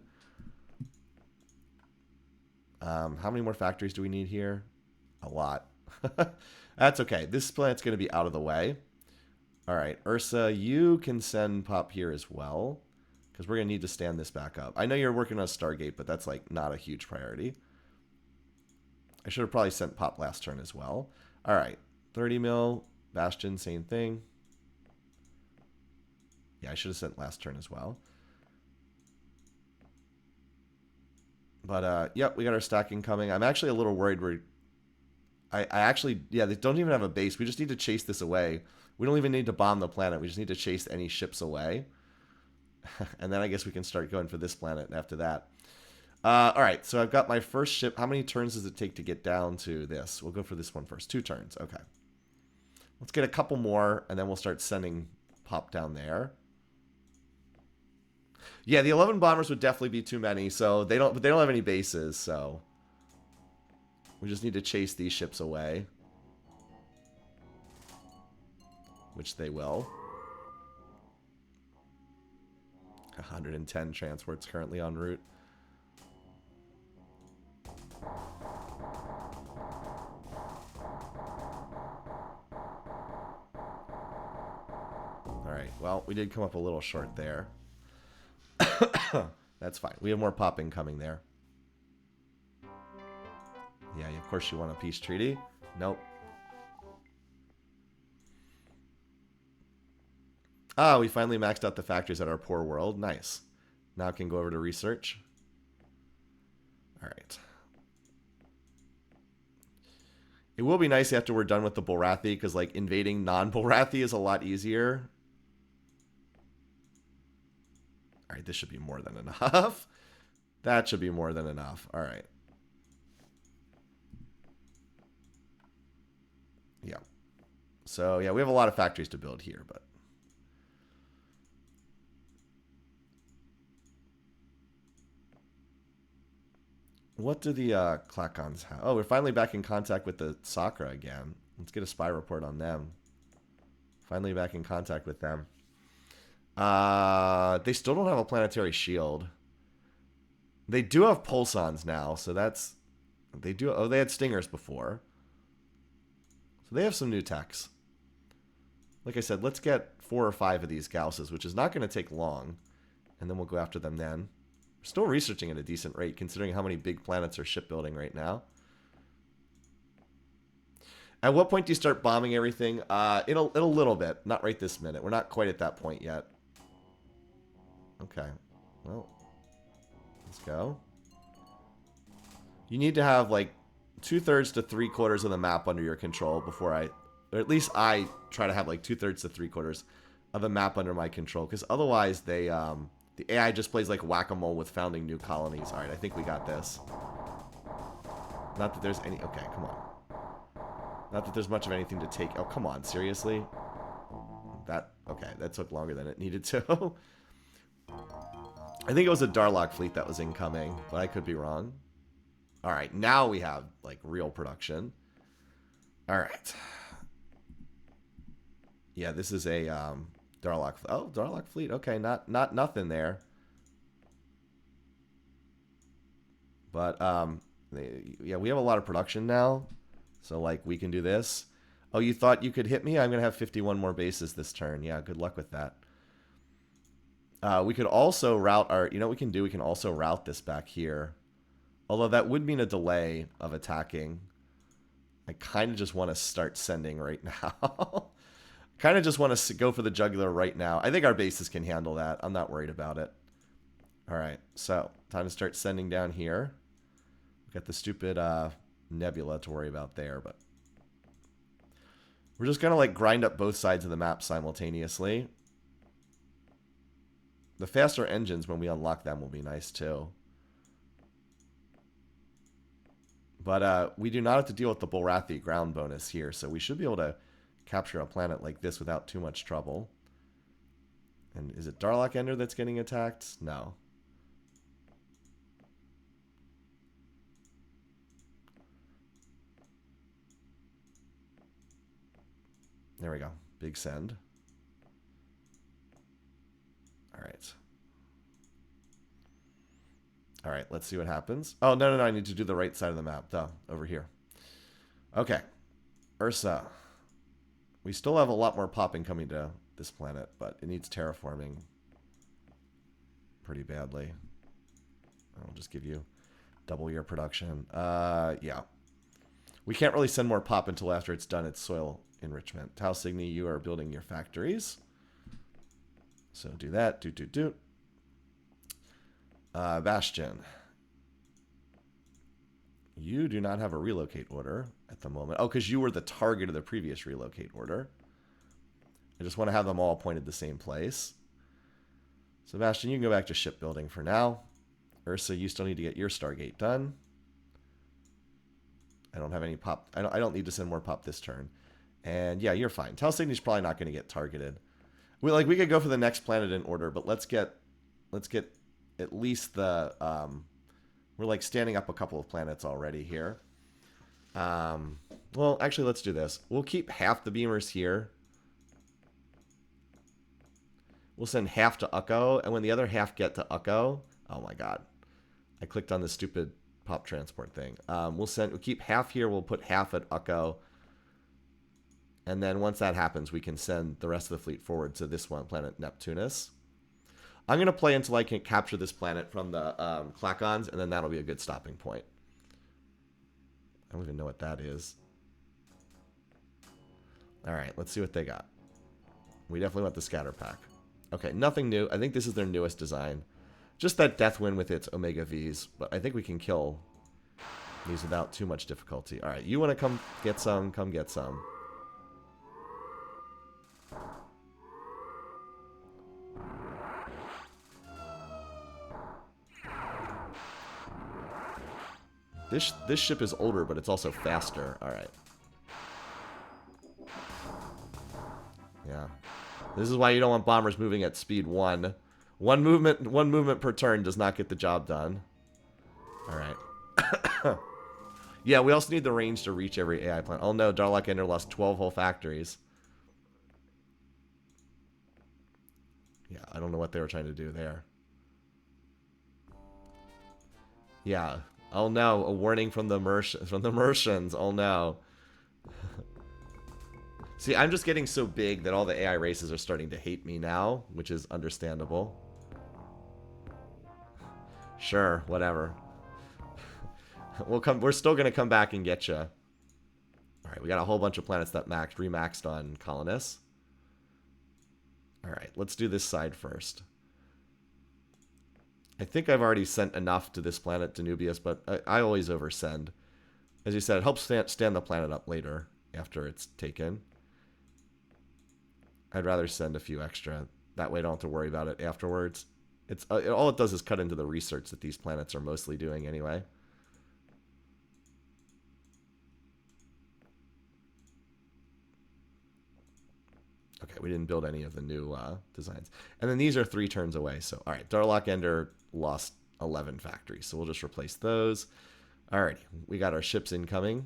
How many more factories do we need here? A lot. That's okay. This planet's going to be out of the way. All right, Ursa, you can send pop here as well, because we're going to need to stand this back up. I know you're working on a Stargate, but that's like not a huge priority. I should have probably sent pop last turn as well. All right, 30 mil, Bastion, same thing. Yeah, I should have sent last turn as well. But, yep, we got our stacking coming. I'm actually a little worried I actually, yeah, they don't even have a base. We just need to chase this away. We don't even need to bomb the planet. We just need to chase any ships away. And then I guess we can start going for this planet after that. All right, so I've got my first ship. How many turns does it take to get down to this? We'll go for this one first. 2 turns. Okay. Let's get a couple more, and then we'll start sending pop down there. Yeah, the 11 bombers would definitely be too many, so they don't have any bases, so we just need to chase these ships away, which they will. 110 transports currently en route. Alright, well, we did come up a little short there. That's fine. We have more popping coming there. Yeah, of course you want a peace treaty. Nope. Ah, we finally maxed out the factories at our poor world. Nice. Now I can go over to research. Alright. It will be nice after we're done with the Bulrathi, because like invading non-Bulrathi is a lot easier. Alright, this should be more than enough. That should be more than enough. Alright. Yeah. So, yeah, we have a lot of factories to build here, but... What do the Klakons have? Oh, we're finally back in contact with the Sakkra again. Let's get a spy report on them. Finally back in contact with them. They still don't have a planetary shield. They do have pulsons now, so that's... They do... Oh, they had stingers before. So they have some new techs. Like I said, let's get 4 or 5 of these Gausses, which is not going to take long. And then we'll go after them then. We're still researching at a decent rate, considering how many big planets are shipbuilding right now. At what point do you start bombing everything? In a little bit. Not right this minute. We're not quite at that point yet. Okay. Well, let's go. You need to have like 2/3 to 3/4 of the map under your control before or at least I try to have like 2/3 to 3/4 of the map under my control, because otherwise they the AI just plays like whack-a-mole with founding new colonies. All right, I think we got this. Not that there's any... Okay, come on. Not that there's much of anything to take... Oh, come on, seriously? Okay, that took longer than it needed to. I think it was a Darlock fleet that was incoming, but I could be wrong. All right, now we have, like, real production. All right. Yeah, this is a Darlock. Oh, Darlock fleet. Okay, not nothing there. But yeah, we have a lot of production now, so like we can do this. Oh, you thought you could hit me? I'm gonna have 51 more bases this turn. Yeah, good luck with that. We could also route our. You know what we can do? We can also route this back here. Although that would mean a delay of attacking. I kind of just want to start sending right now. Kind of just want to go for the jugular right now. I think our bases can handle that. I'm not worried about it. All right, so time to start sending down here. We got the stupid nebula to worry about there, but we're just gonna like grind up both sides of the map simultaneously. The faster engines when we unlock them will be nice too. But we do not have to deal with the Bulrathi ground bonus here, so we should be able to capture a planet like this without too much trouble. And is it Darlock Ender that's getting attacked? No. There we go. Big send. All right. All right, let's see what happens. Oh, no, I need to do the right side of the map. Duh, over here. Okay. Ursa. We still have a lot more popping coming to this planet, but it needs terraforming pretty badly. I'll just give you double your production. Yeah. We can't really send more pop until after it's done its soil enrichment. Tau Cygni, you are building your factories. So do that. Do. Bastion. You do not have a relocate order at the moment. Oh, because you were the target of the previous relocate order. I just want to have them all pointed the same place. Sebastian, you can go back to shipbuilding for now. Ursa, you still need to get your Stargate done. I don't have any pop. I don't need to send more pop this turn. And yeah, you're fine. Tau Cygni's probably not going to get targeted. We could go for the next planet in order, but let's get at least the we're like standing up a couple of planets already here. Well, actually, let's do this. We'll keep half the beamers here. We'll send half to Ukko, and when the other half get to Ukko, oh my god, I clicked on the stupid pop transport thing. We'll keep half here. We'll put half at Ukko, and then once that happens, we can send the rest of the fleet forward to this one planet, Neptunus. I'm gonna play until I can capture this planet from the Klakons, and then that'll be a good stopping point. I don't even know what that is. All right, let's see what they got. We definitely want the scatter pack. Okay, nothing new. I think this is their newest design. Just that Deathwind with its Omega Vs, but I think we can kill these without too much difficulty. All right, you want to come get some? Come get some. This ship is older, but it's also faster. All right. Yeah. This is why you don't want bombers moving at speed 1. One movement per turn does not get the job done. All right. Yeah, we also need the range to reach every AI planet. Oh no, Darlock Ender lost 12 whole factories. Yeah, I don't know what they were trying to do there. Yeah. Oh no, a warning from the Mercians. Oh no. See, I'm just getting so big that all the AI races are starting to hate me now, which is understandable. Sure, whatever. We're still gonna come back and get you. All right, we got a whole bunch of planets that remaxed on colonists. All right, let's do this side first. I think I've already sent enough to this planet, Danubius, but I always oversend. As you said, it helps stand the planet up later after it's taken. I'd rather send a few extra. That way I don't have to worry about it afterwards. It's all it does is cut into the research that these planets are mostly doing anyway. Okay, we didn't build any of the new designs. And then these are 3 turns away. So, all right, Darlock Ender lost 11 factories. So we'll just replace those. Alrighty, we got our ships incoming.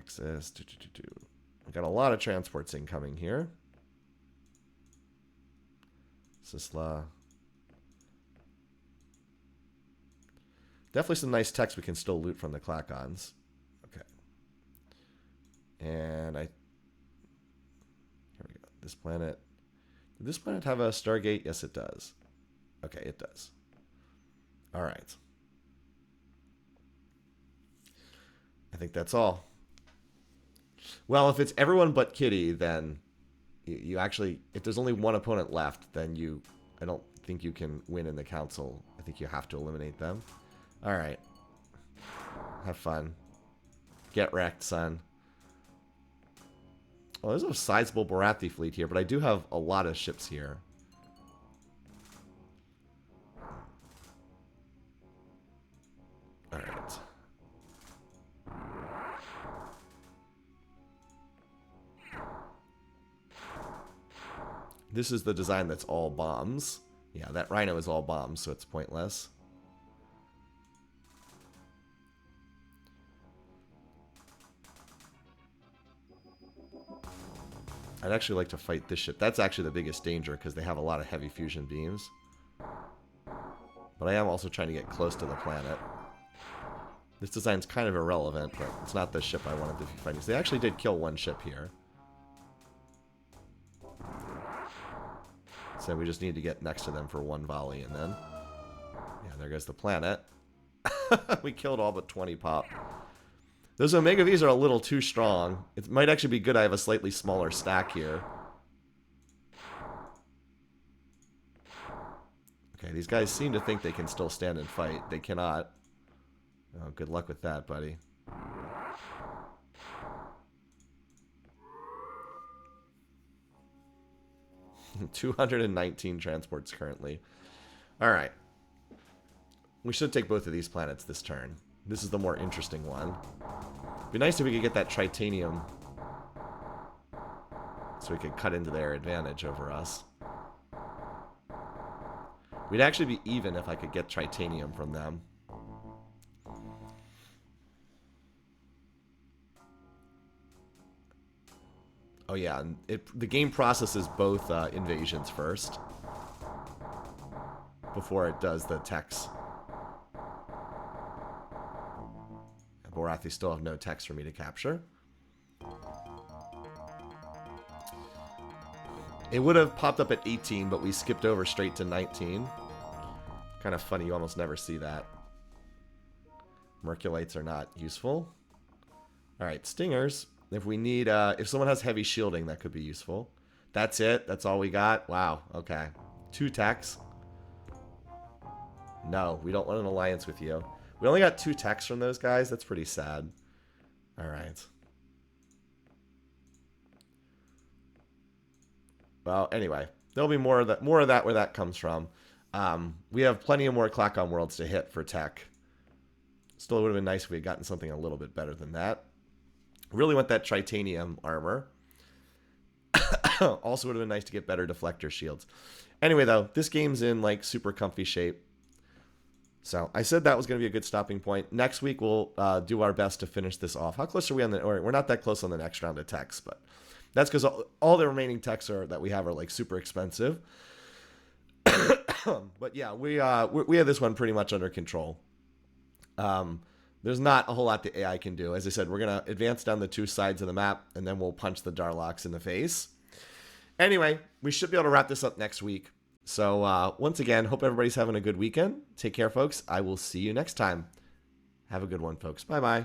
Exus. We've got a lot of transports incoming here. Sisla. Definitely some nice techs we can still loot from the Klakons. Okay. And here we go. This planet. Did this planet have a Stargate? Yes, it does. Okay, it does. All right. I think that's all. Well, if it's everyone but Kitty, then you actually, if there's only one opponent left, then I don't think you can win in the council. I think you have to eliminate them. All right. Have fun. Get wrecked, son. Oh, there's a sizable Bulrathi fleet here, but I do have a lot of ships here. All right. This is the design that's all bombs. Yeah, that Rhino is all bombs, so it's pointless. I'd actually like to fight this ship. That's actually the biggest danger because they have a lot of heavy fusion beams. But I am also trying to get close to the planet. This design's kind of irrelevant, but it's not the ship I wanted to be fighting. So they actually did kill one ship here. So we just need to get next to them for one volley, and then... Yeah, there goes the planet. We killed all but 20 pop. Those Omega Vs are a little too strong. It might actually be good I have a slightly smaller stack here. Okay, these guys seem to think they can still stand and fight. They cannot. Oh, good luck with that, buddy. $219 transports currently. All right. We should take both of these planets this turn. This is the more interesting one. Be nice if we could get that Tritanium so we could cut into their advantage over us. We'd actually be even if I could get Tritanium from them. Oh yeah, and the game processes both invasions first before it does the techs. Bulrathi still have no techs for me to capture. It would have popped up at 18, but we skipped over straight to 19. Kind of funny, you almost never see that. Merculites are not useful. Alright, Stingers. If we need, if someone has heavy shielding, that could be useful. That's it? That's all we got? Wow, okay. 2 techs. No, we don't want an alliance with you. We only got 2 techs from those guys. That's pretty sad. Alright. Well, anyway. There'll be more of that where that comes from. We have plenty of more Klakon worlds to hit for tech. Still, it would have been nice if we had gotten something a little bit better than that. Really want that Tritanium armor. Also would have been nice to get better deflector shields. Anyway, though, this game's in, like, super comfy shape. So, I said that was going to be a good stopping point. Next week, we'll do our best to finish this off. How close are we on the... Or we're not that close on the next round of techs, but... That's because all the remaining techs that we have are, like, super expensive. But, yeah, we have this one pretty much under control. There's not a whole lot the AI can do. As I said, we're going to advance down the 2 sides of the map, and then we'll punch the Darlocks in the face. Anyway, we should be able to wrap this up next week. So, once again, hope everybody's having a good weekend. Take care, folks. I will see you next time. Have a good one, folks. Bye-bye.